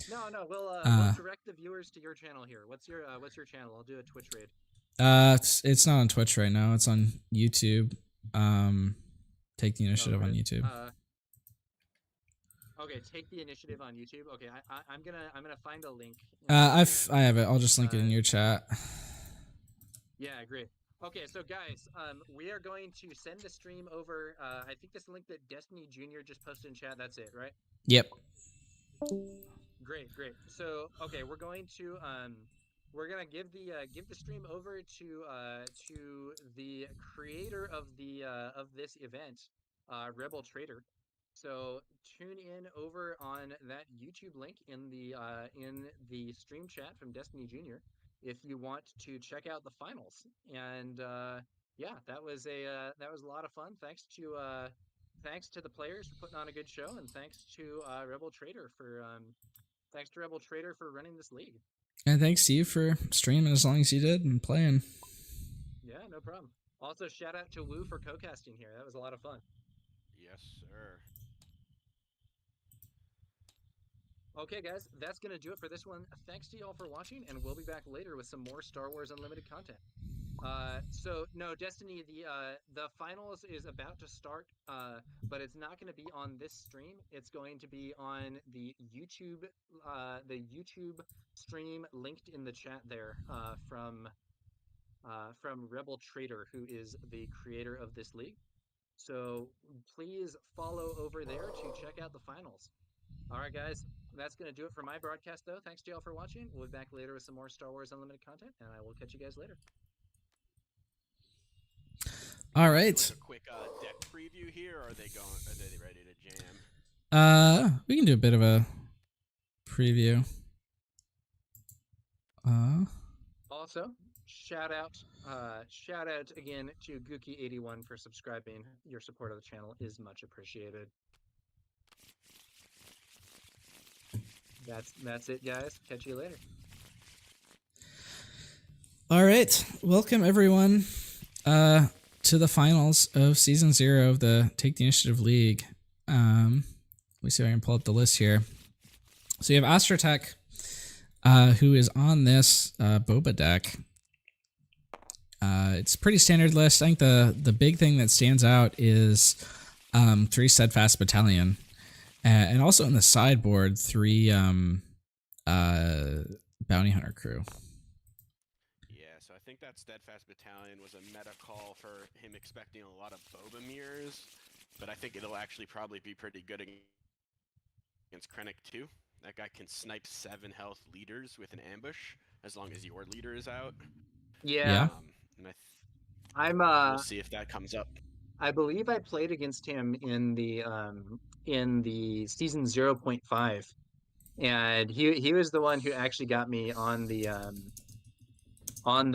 No, we'll direct the viewers to your channel here. What's your channel? I'll do a Twitch raid. It's not on Twitch right now. It's on YouTube. Take the initiative on YouTube. Okay, take the initiative on YouTube. Okay, I'm gonna find a link. I have it. I'll just link it in your chat. Yeah, great. Okay, so guys, we are going to send the stream over. I think this link that Destiny Jr. just posted in chat. That's it, right? Yep. Great. So, okay, we're gonna give the stream over to the creator of this event, Rebel Traitor. So tune in over on that YouTube link in the stream chat from Destiny Jr. if you want to check out the finals. And yeah, that was a lot of fun. Thanks to the players for putting on a good show, and thanks to Rebel Traitor for running this league. And thanks to you for streaming as long as you did and playing. Yeah, no problem. Also, shout out to Woo for co-casting here. That was a lot of fun. Yes, sir. Okay, guys, that's going to do it for this one. Thanks to y'all for watching, and we'll be back later with some more Star Wars Unlimited content. So, no, Destiny, the finals is about to start, but it's not going to be on this stream. It's going to be on the YouTube stream linked in the chat there from Rebel Traitor, who is the creator of this league. So please follow over there to check out the finals. All right, guys, that's going to do it for my broadcast, though. Thanks to y'all for watching. We'll be back later with some more Star Wars Unlimited content, and I will catch you guys later. All right. A quick deck preview here. Or are they ready to jam? We can do a bit of a preview. Also, shout out again to Gookie81 for subscribing. Your support of the channel is much appreciated. That's it, guys. Catch you later. All right. Welcome, everyone, to the finals of Season 0 of the Take the Initiative League. Let me see if I can pull up the list here. So you have Astrotech who is on this Boba deck. It's a pretty standard list. I think the big thing that stands out is 3 Steadfast Battalion. And also in the sideboard, 3 Bounty Hunter crew. Yeah, so I think that Steadfast Battalion was a meta call for him expecting a lot of Boba mirrors, but I think it'll actually probably be pretty good against Krennic too. That guy can snipe 7 health leaders with an ambush as long as your leader is out. Yeah. And we'll see if that comes up. I believe I played against him in the season 0.5, and he was the one who actually got me on the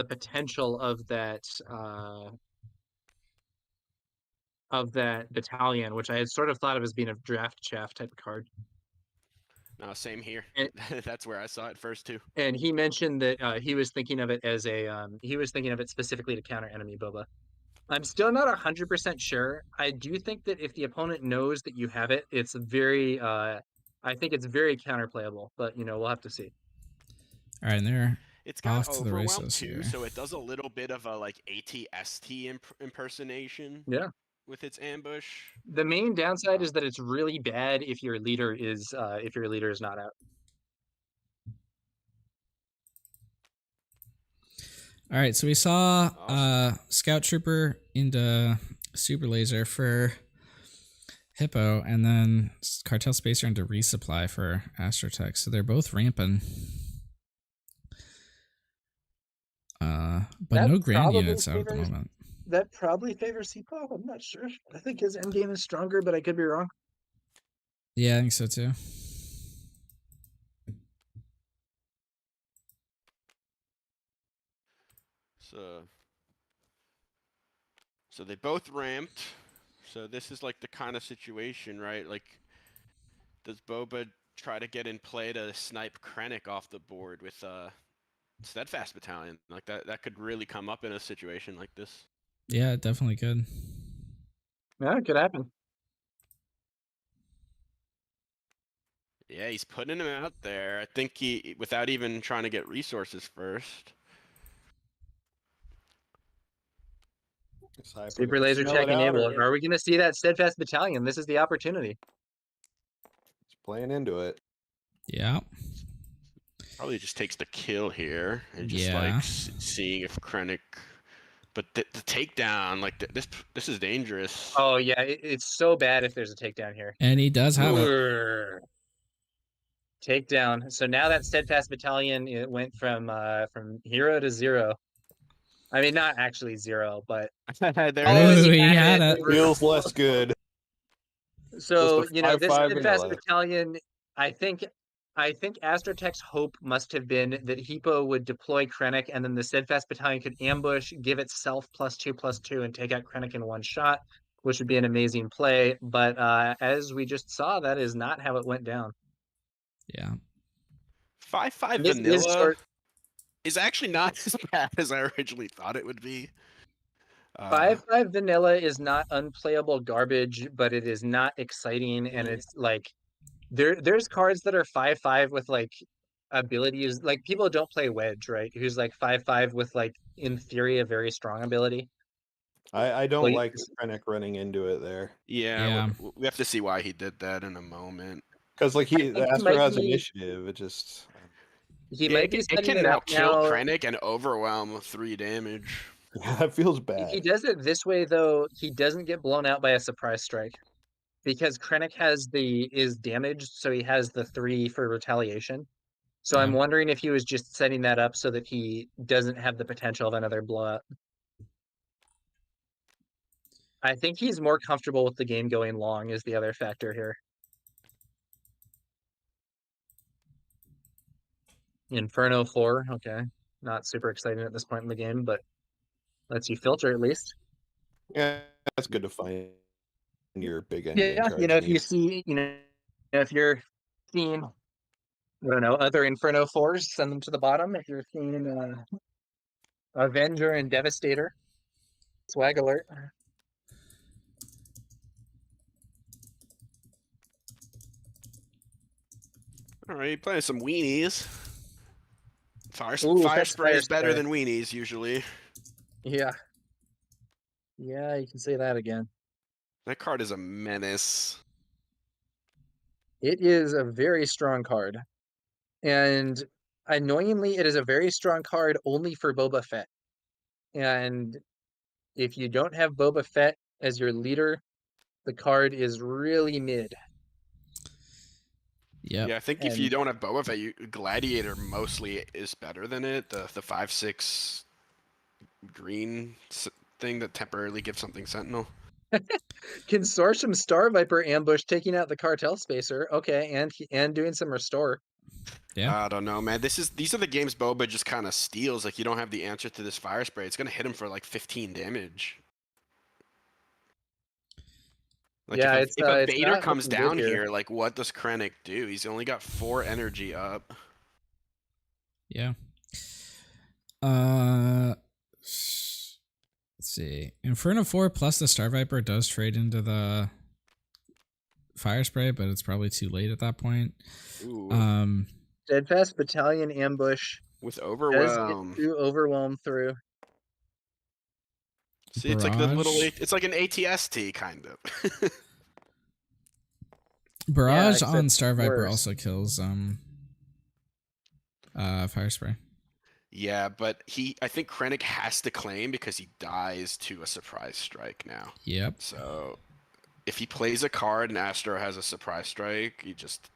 potential of that battalion, which I had sort of thought of as being a draft chaff type of card. No, same here. And, that's where I saw it first too. And he mentioned that he was thinking of it as he was thinking of it specifically to counter enemy Boba. I'm still not 100% sure. I do think that if the opponent knows that you have it, it's very I think it's very counterplayable, but we'll have to see. All right, and they're it's got off to the races too, here. So it does a little bit of a like ATST impersonation. Yeah. With its ambush. The main downside is that it's really bad if your leader is not out. All right, so we saw Scout Trooper into Super Laser for Hipo, and then Cartel Spacer into Resupply for Astrotech. So they're both ramping. But no Grand units out at the moment. That probably favors Hipo. I'm not sure. I think his endgame is stronger, but I could be wrong. Yeah, I think so too. So they both ramped. So this is like the kind of situation, right? Like, does Boba try to get in play to snipe Krennic off the board with Steadfast Battalion? Like that could really come up in a situation like this. Yeah, it definitely could. Yeah, it could happen. Yeah, he's putting him out there. I think he, without even trying to get resources first. Super laser check enabled. Are we going to see that Steadfast Battalion? This is the opportunity. He's playing into it. Yeah. Probably just takes the kill here and just like seeing if Krennic. But the takedown, like this is dangerous. Oh yeah, it's so bad if there's a takedown here. And he does have it. Takedown. So now that Steadfast Battalion, it went from hero to 0. I mean, not actually 0, but he had it. Feels less good. So this Steadfast Battalion, I think Astrotech's hope must have been that Hipo would deploy Krennic, and then the Steadfast Battalion could ambush, give itself +2/+2, and take out Krennic in one shot, which would be an amazing play. But as we just saw, that is not how it went down. Yeah. 5/5 vanilla is actually not as bad as I originally thought it would be. 5/5 vanilla is not unplayable garbage, but it is not exciting, and it's like there's cards that are 5/5 with like abilities. Like people don't play Wedge, right? Who's like 5/5 with like in theory a very strong ability. I don't like Krennic running into it there. Yeah. We have to see why he did that in a moment. Because like Astro has initiative. It just might be it can now kill Krennic and overwhelm 3 damage. Yeah, that feels bad. If he does it this way though, he doesn't get blown out by a surprise strike. Because Krennic is damaged, so he has the 3 for retaliation. So I'm wondering if he was just setting that up so that he doesn't have the potential of another blowout. I think he's more comfortable with the game going long is the other factor here. Inferno 4, okay. Not super exciting at this point in the game, but lets you filter at least. Yeah, that's good to find your big end. Yeah, if you see, if you're seeing, I don't know, other Inferno 4s, send them to the bottom. If you're seeing Avenger and Devastator, swag alert. All right, playing some weenies. Fire that's spray fire is better spray. than weenies usually. Yeah. Yeah, you can say that again. That card is a menace. It is a very strong card. And annoyingly, it is a very strong card only for Boba Fett. And if you don't have Boba Fett as your leader, the card is really mid. Yeah, I think if you don't have Boba Fett, Gladiator mostly is better than it. The 5/6 green thing that temporarily gives something Sentinel. Consortium Star Viper ambush taking out the cartel spacer. Okay, and doing some restore. Yeah. I don't know, man. These are the games Boba just kind of steals. Like, you don't have the answer to this fire spray. It's gonna hit him for like 15 damage. Like, yeah, if a it's Vader not comes looking good down here. here, like, what does Krennic do? He's only got 4 energy up. Yeah. Let's see. Inferno 4 plus the Star Viper does trade into the fire spray, but it's probably too late at that point. Ooh. Steadfast Battalion ambush with overwhelm. Does get through overwhelm through. See, it's like the little. It's like an ATST kind of. Barrage on Star Viper also kills fire spray. Yeah, but I think Krennic has to claim because he dies to a surprise strike now. Yep. So if he plays a card and Astro has a surprise strike, he just.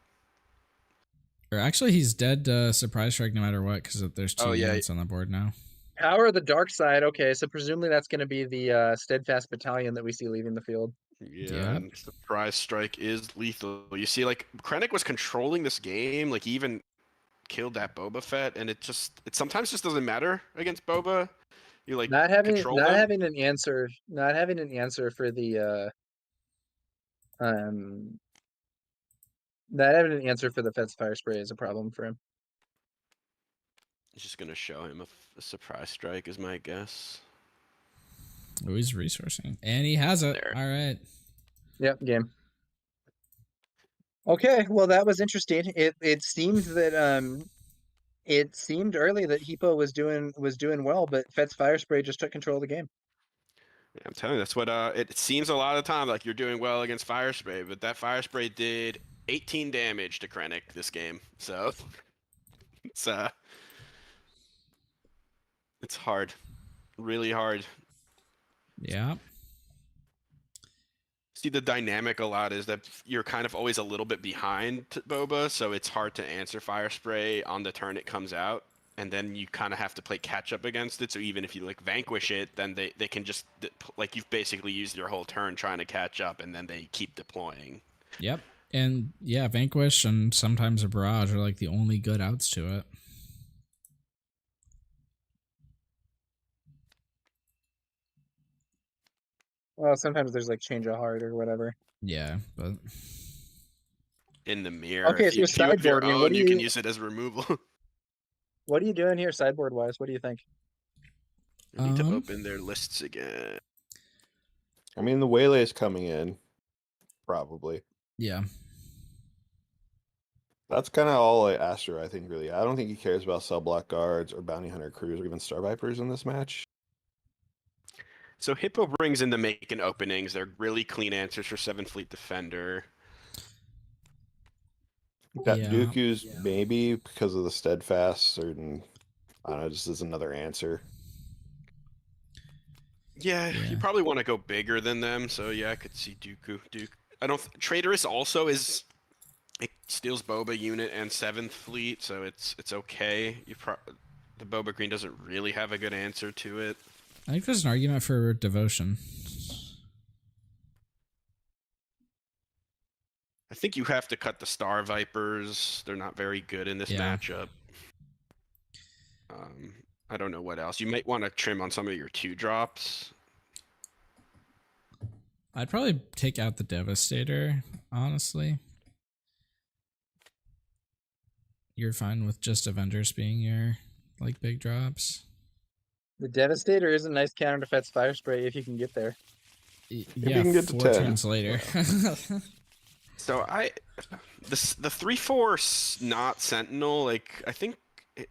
Or actually, he's dead to surprise strike no matter what because there's 2 units on the board now. Power of the dark side. Okay, so presumably that's going to be the Steadfast Battalion that we see leaving the field. Yeah, and surprise strike is lethal. You see, like, Krennic was controlling this game. Like, he even killed that Boba Fett, and it sometimes just doesn't matter against Boba. You like not having control them. having an answer for the not having an answer for the Fett's fire spray is a problem for him. Just gonna show him a surprise strike is my guess. Oh, he's resourcing, and he has it. All right. Yep, game. Okay, well that was interesting. It seemed that it seemed early that Hipo was doing well, but Fett's fire spray just took control of the game. Yeah, I'm telling you, that's what it seems a lot of time like you're doing well against fire spray, but that fire spray did 18 damage to Krennic this game, so it's hard, really hard. Yeah. See, the dynamic a lot is that you're kind of always a little bit behind Boba, so it's hard to answer fire spray on the turn it comes out, and then you kind of have to play catch up against it. So even if you like vanquish it, then they can just like you've basically used your whole turn trying to catch up, and then they keep deploying. Yep. And yeah, vanquish and sometimes a barrage are like the only good outs to it. Well, sometimes there's like change of heart or whatever. Yeah, but in the mirror. Okay, if so sideboarding. What do you can use it as removal. What are you doing here, sideboard wise? What do you think? We need to open their lists again. I mean, the Waylay is coming in, probably. Yeah. That's kind of all Astro, I think, really. I don't think he cares about sub-block guards or bounty hunter crews or even Star Vipers in this match. So Hipo brings in the making openings. They're really clean answers for 7 Fleet Defender. Got Dooku's maybe because of the steadfast, or I don't know, just as another answer. Yeah, you probably want to go bigger than them. So yeah, I could see Dooku. I don't. Traitorous also is. It steals Boba unit and 7th Fleet, so it's okay. The Boba Green doesn't really have a good answer to it. I think there's an argument for devotion. I think you have to cut the Star Vipers. They're not very good in this matchup. I don't know what else. You might want to trim on some of your 2-drops. I'd probably take out the Devastator, honestly. You're fine with just Avengers being your like big drops. The Devastator is a nice counter to Fett's fire spray if you can get there. Yeah, you can get to 4 10. turns later. So the 3/4 not Sentinel, like I think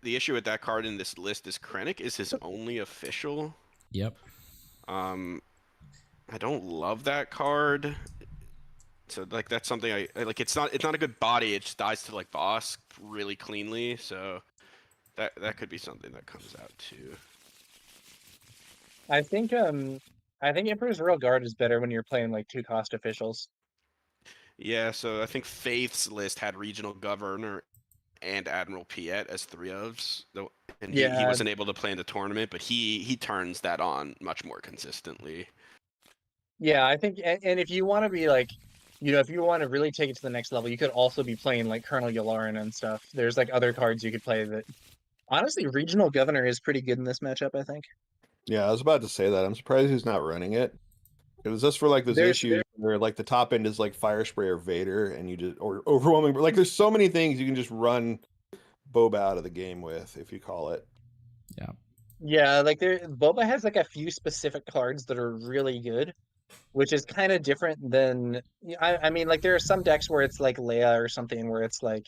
the issue with that card in this list is Krennic is his only official. Yep. I don't love that card. So like that's something I like. It's not a good body. It just dies to like boss really cleanly. So that could be something that comes out too. I think Emperor's Royal Guard is better when you're playing like 2-cost officials. Yeah, so I think Faith's list had Regional Governor and Admiral Piet as 3-ofs, and he wasn't able to play in the tournament, but he turns that on much more consistently. Yeah, I think, and if you want to be like, if you want to really take it to the next level, you could also be playing like Colonel Yularen and stuff. There's like other cards you could play that. Honestly, Regional Governor is pretty good in this matchup, I think. Yeah, I was about to say that. I'm surprised he's not running it. It was just for like those issues where like the top end is like Fire Spray or Vader, and you just or Overwhelming. Like there's so many things you can just run Boba out of the game with if you call it. Yeah. Yeah, like Boba has like a few specific cards that are really good, which is kind of different than I mean, like there are some decks where it's like Leia or something where it's like,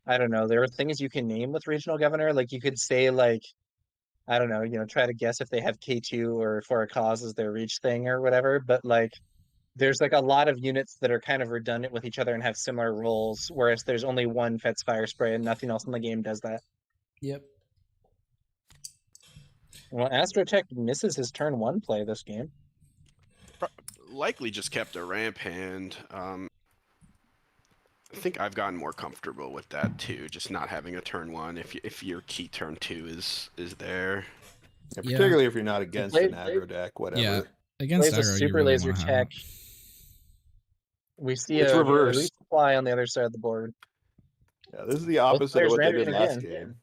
I don't know, there are things you can name with Regional Governor. Like you could say like, I don't know, try to guess if they have K2 or For a Cause as their reach thing or whatever. But like, there's like a lot of units that are kind of redundant with each other and have similar roles, whereas there's only one Fet's Fire Spray and nothing else in the game does that. Yep. Well, Astrotech misses his turn 1 play this game. Likely just kept a ramp hand. I think I've gotten more comfortable with that too, just not having a turn 1 if your key turn 2 is there. Yeah, particularly if you're not against an aggro deck, whatever. Yeah, against aggro, Super really Laser Tech. We see it's a reverse resupply on the other side of the board. Yeah, this is the opposite of what they did last game.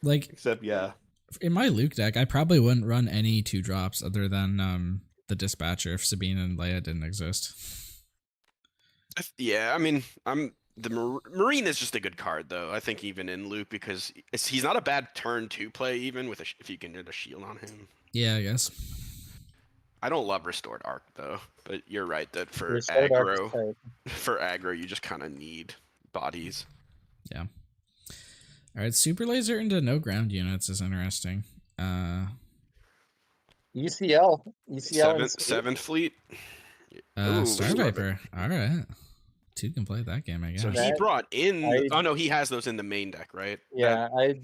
Like, except in my Luke deck, I probably wouldn't run any 2-drops other than the Dispatcher if Sabine and Leia didn't exist. Yeah, I mean, the Marine is just a good card though. I think even in Luke because he's not a bad turn 2 play even with if you can get a shield on him. Yeah, I guess. I don't love Restored Arc though, but you're right that for aggro, you just kind of need bodies. Yeah. All right, Super Laser into no ground units is interesting. UCL. Seventh Fleet. Star Viper. All right. 2 can play that game, I guess. So he brought in. Oh no, he has those in the main deck, right? Yeah, I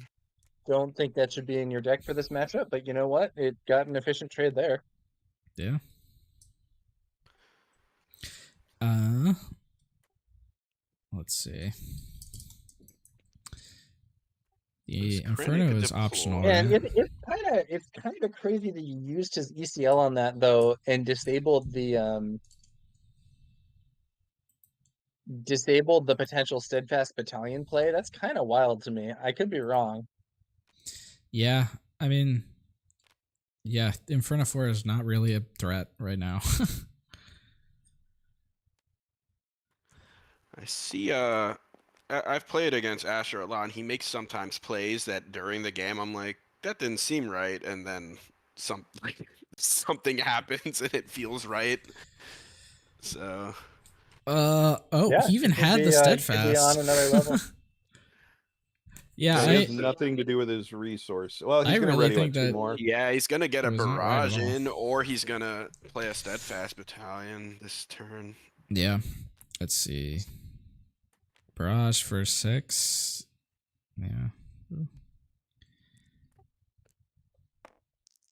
don't think that should be in your deck for this matchup, but you know what? It got an efficient trade there. Yeah. Let's see. The Inferno is optional. And it's kind of crazy that you used his ECL on that though and disabled the potential Steadfast Battalion play. That's kind of wild to me. I could be wrong. Yeah, I mean, yeah, Inferno 4 is not really a threat right now. I see. I've played against Asher a lot, and he makes sometimes plays that during the game I'm like, that didn't seem right, and then something happens and it feels right. So. He even had the Steadfast. On another level. Yeah, it has nothing to do with his resource. Well, he's going to ready like 2 more. Yeah, he's going to get a barrage in, or he's going to play a Steadfast Battalion this turn. Yeah, let's see. Barrage for 6. Yeah.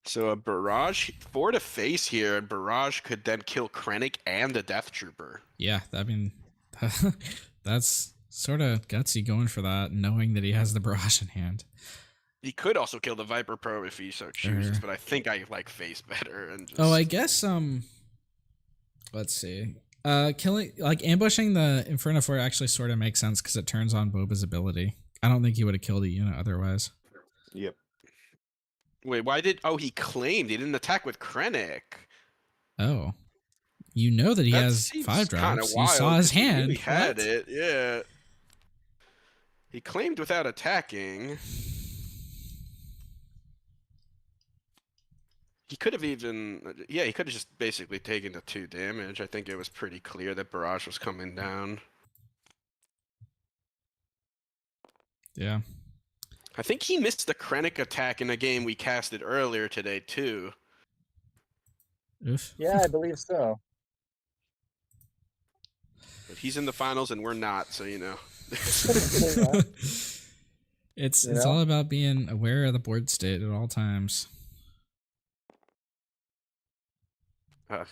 So a barrage 4 to face here, and barrage could then kill Krennic and the Death Trooper. Yeah, I mean, that's sort of gutsy going for that, knowing that he has the barrage in hand. He could also kill the Viper Pro if he so chooses, but I think I like face better. And just... I guess let's see. Ambushing the Inferno 4 actually sort of makes sense because it turns on Boba's ability. I don't think he would have killed a unit otherwise. Yep. Wait, why did... Oh, he claimed he didn't attack with Krennic. Oh. You know that he has 5 drops. You saw his hand. He had it, yeah. He claimed without attacking. He could have even... Yeah, he could have just basically taken the 2 damage. I think it was pretty clear that barrage was coming down. Yeah. I think he missed the Krennic attack in a game we casted earlier today too. Oof. Yeah, I believe so. But he's in the finals and we're not, so you know. It's all about being aware of the board state at all times.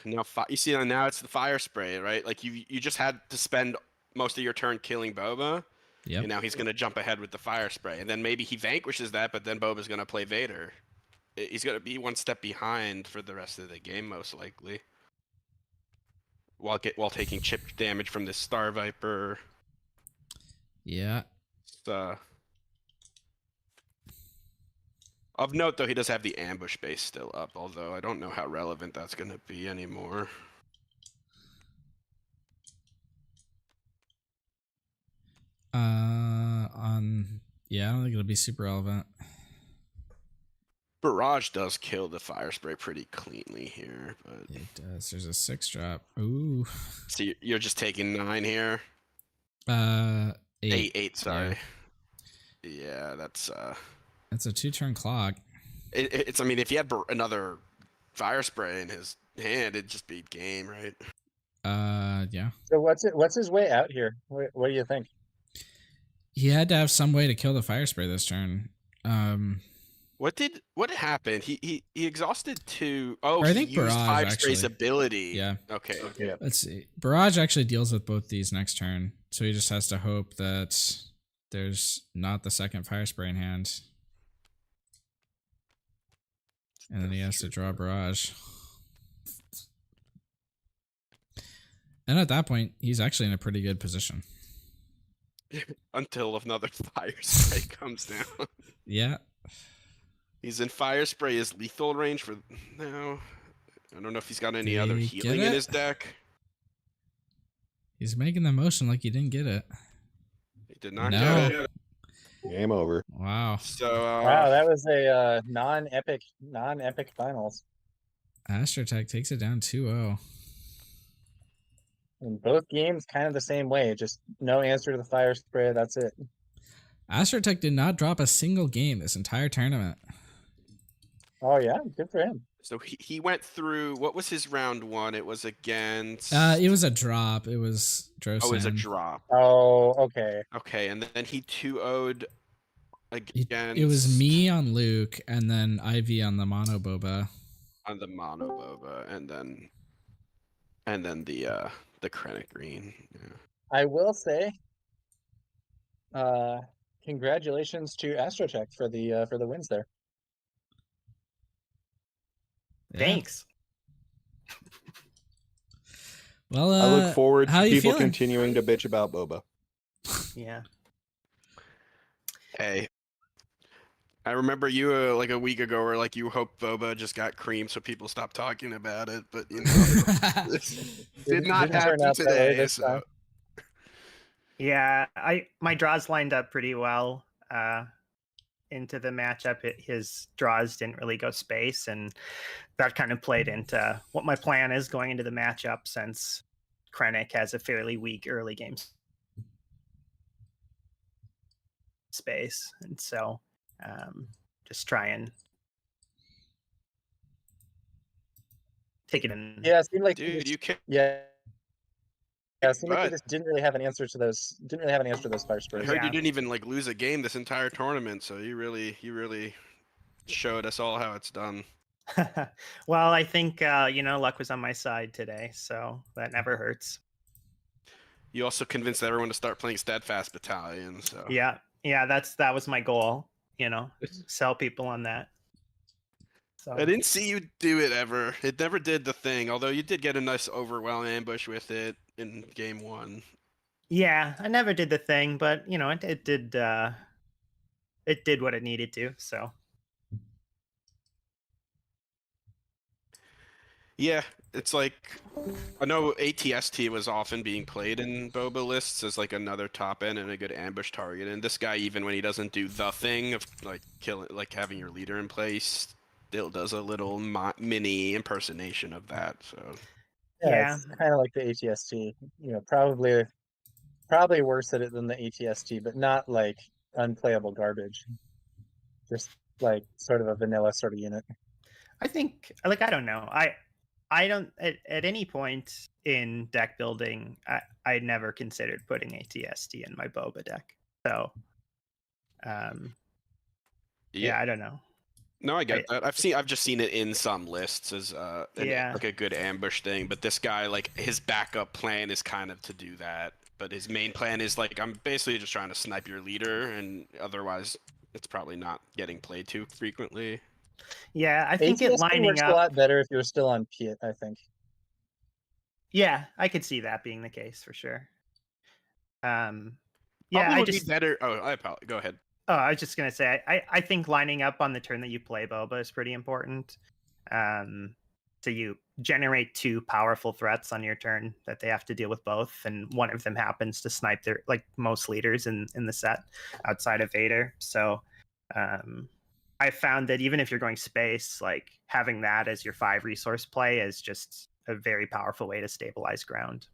You see, now it's the fire spray, right? Like you just had to spend most of your turn killing Boba. Yep. And now he's going to jump ahead with the fire spray. And then maybe he vanquishes that, but then Boba's going to play Vader. He's going to be one step behind for the rest of the game, most likely. While taking chip damage from this Star Viper. Yeah. Of note, though, he does have the ambush base still up, although I don't know how relevant that's going to be anymore. Yeah, I don't think it'll be super relevant. Barrage does kill the fire spray pretty cleanly here, but it does. There's a 6-drop. Ooh. So you're just taking 9 here. 8. Sorry. Yeah, that's a 2-turn clock. It's. I mean, if he had another fire spray in his hand, it'd just be game, right? Yeah. So what's his way out here? What do you think? He had to have some way to kill the fire spray this turn. What happened? He exhausted 2. Oh, I think he used Barrage fire actually. spray's ability. Yeah. Okay. Yeah. Let's see. Barrage actually deals with both these next turn, so he just has to hope that there's not the second fire spray in hand, and then he has to draw Barrage. And at that point, he's actually in a pretty good position. Until another fire spray comes down. Yeah. He's in fire spray is lethal range for now. I don't know if he's got any other healing in his deck. He's making the motion like he didn't get it. He did not get it. Game over. Wow. So wow, that was a non-epic finals. Astrotech takes it down 2-0. In both games, kind of the same way. Just no answer to the fire spray. That's it. Astrotech did not drop a single game this entire tournament. Oh yeah, good for him. So he went through. What was his round 1? It was against. It was a drop. It was Drosan. Oh, it was a drop. Oh, okay. Okay, and then he 2-0'd against. It was me on Luke, and then Ivy on the Mono Boba. On the Mono Boba, and then the Krennic green. Yeah. I will say, congratulations to Astrotech for the wins there. Yeah. Thanks. Well, I look forward to people feeling? continuing to bitch about Boba. Yeah. Hey, I remember you like a week ago where like you hoped Boba just got creamed so people stopped talking about it, but you know, did not happen today. So. Yeah, my draws lined up pretty well into the matchup. His draws didn't really go space, and that kind of played into what my plan is going into the matchup, since Krennic has a fairly weak early game space, and so just try and take it in. Yeah, it seemed like dude, you can't. Yeah. Yeah, it seemed like he just didn't really have an answer to those. Didn't really have an answer to those fire sprays. I heard you didn't even like lose a game this entire tournament, so you really showed us all how it's done. Well, I think luck was on my side today, so that never hurts. You also convinced everyone to start playing Steadfast Battalion. So yeah, that was my goal. Sell people on that. So I didn't see you do it ever. It never did the thing. Although you did get a nice overwhelm ambush with it in game 1. Yeah, I never did the thing, but it did. It did what it needed to. So. Yeah, it's like I know ATST was often being played in Boba lists as like another top end and a good ambush target. And this guy, even when he doesn't do the thing of like killing, like having your leader in place, still does a little mini impersonation of that. So yeah. It's kind of like the ATST. Probably worse at it than the ATST, but not like unplayable garbage. just like sort of a vanilla sort of unit? I think, like, I don't know. I don't at any point in deck building, I never considered putting ATST in my Boba deck. So, yeah, I don't know. No, I get that. I've just seen it in some lists as like a good ambush thing. But this guy, like, his backup plan is kind of to do that. But his main plan is like, I'm basically just trying to snipe your leader, and otherwise, it's probably not getting played too frequently. Yeah, I think it lining works up a lot better if you're still on Pit, I think. Yeah, I could see that being the case for sure. Yeah, Probably would be better. Oh, I apologize. Go ahead. Oh, I was just gonna say, I think lining up on the turn that you play Boba is pretty important. So you generate 2 powerful threats on your turn that they have to deal with both, and one of them happens to snipe their, like, most leaders in the set outside of Vader. So I found that even if you're going space, like, having that as your 5 resource play is just a very powerful way to stabilize ground.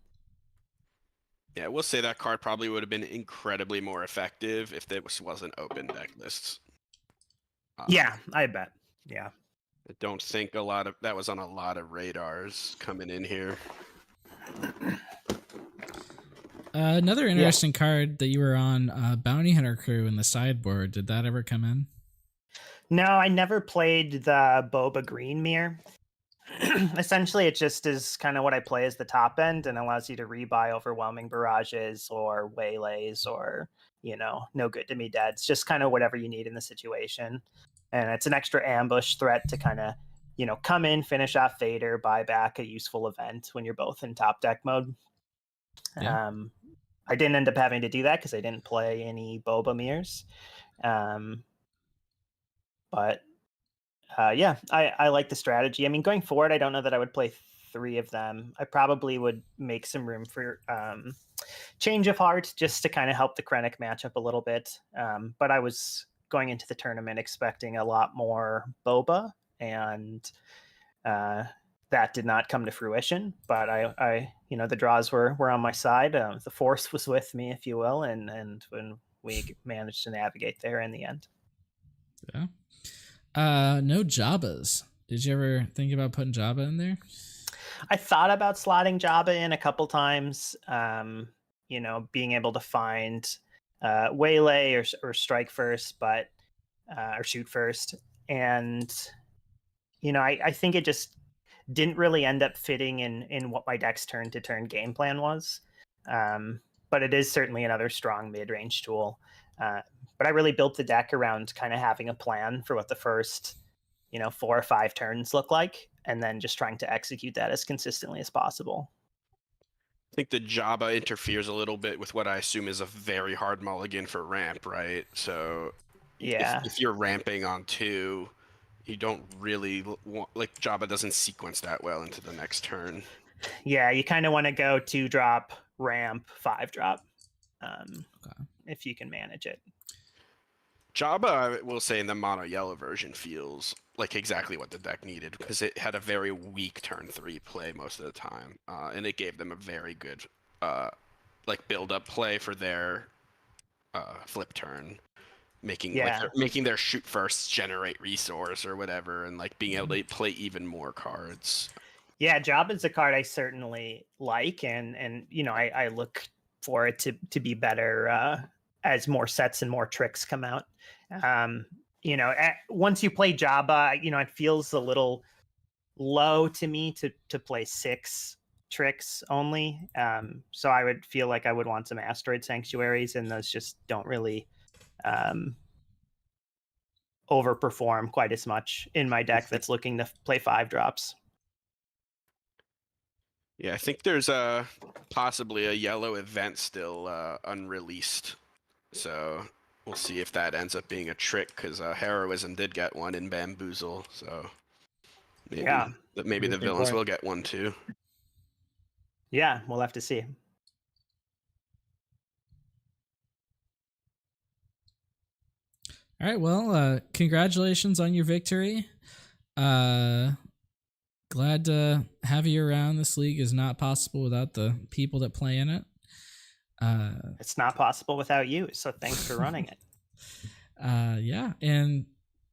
Yeah, we'll say that card probably would have been incredibly more effective if this wasn't open deck lists. Yeah, I bet. Yeah. I don't think that was on a lot of radars coming in here. Another interesting card that you were on, Bounty Hunter Crew in the sideboard. Did that ever come in? No, I never played the Boba Green Mirror. Essentially, it just is kind of what I play as the top end and allows you to rebuy Overwhelming Barrages or Waylays or, No Good to Me Dead. It's just kind of whatever you need in the situation. And it's an extra ambush threat to kind of, come in, finish off Vader, buy back a useful event when you're both in top deck mode. Yeah. I didn't end up having to do that because I didn't play any Boba Mirrors. But yeah, I like the strategy. I mean, going forward, I don't know that I would play 3 of them. I probably would make some room for Change of Heart just to kind of help the Krennic matchup a little bit. But I was going into the tournament expecting a lot more Boba, and that did not come to fruition. But I the draws were on my side. The Force was with me, if you will, and when we managed to navigate there in the end. Yeah. No Jabbas. Did you ever think about putting Jabba in there? I thought about slotting Jabba in a couple times. Being able to find waylay or strike first, but or shoot first, and I think it just didn't really end up fitting in what my deck's turn to turn game plan was. But it is certainly another strong mid-range tool. But I really built the deck around kind of having a plan for what the first, 4 or 5 turns look like, and then just trying to execute that as consistently as possible. I think the Jabba interferes a little bit with what I assume is a very hard mulligan for ramp, right? So yeah, if you're ramping on 2, you don't really want, like, Jabba doesn't sequence that well into the next turn. Yeah, you kind of want to go 2-drop, ramp, 5-drop, if you can manage it. Jabba, I will say, in the mono yellow version feels like exactly what the deck needed, because it had a very weak turn 3 play most of the time, and it gave them a very good build up play for their flip turn, making their shoot first generate resource or whatever, and like being able to play even more cards. Yeah, Jabba's a card I certainly like, and I look for it to be better as more sets and more tricks come out. Once you play Jabba, it feels a little low to me to play 6 tricks only. So I would feel like I would want some Asteroid Sanctuaries, and those just don't really overperform quite as much in my deck that's looking to play 5-drops. Yeah, I think there's possibly a yellow event still unreleased. So we'll see if that ends up being a trick, because Heroism did get one in Bamboozle. So maybe the villains will get one too. Yeah, we'll have to see. All right, well, congratulations on your victory. Glad to have you around. This league is not possible without the people that play in it. It's not possible without you, so thanks for running it. Yeah, and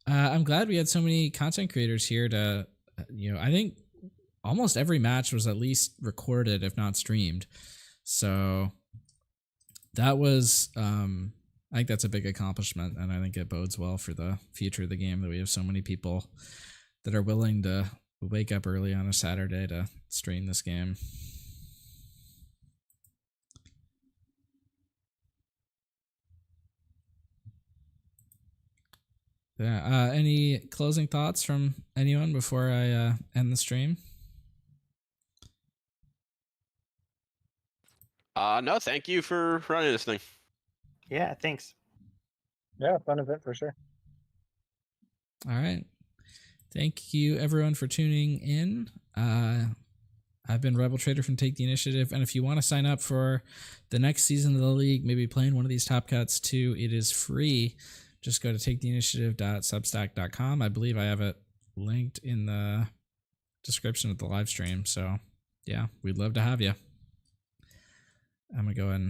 I'm glad we had so many content creators here to, I think almost every match was at least recorded, if not streamed. So that was, I think that's a big accomplishment, and I think it bodes well for the future of the game that we have so many people that are willing to wake up early on a Saturday to stream this game. Yeah. Any closing thoughts from anyone before I end the stream? No, thank you for running this thing. Yeah, thanks. Yeah, fun event for sure. All right. Thank you, everyone, for tuning in. I've been Rebel Trader from Take the Initiative, and if you want to sign up for the next season of the league, maybe playing one of these top cuts too, it is free. Just go to taketheinitiative.substack.com. I believe I have it linked in the description of the live stream. So, yeah, we'd love to have you. I'm going to go ahead and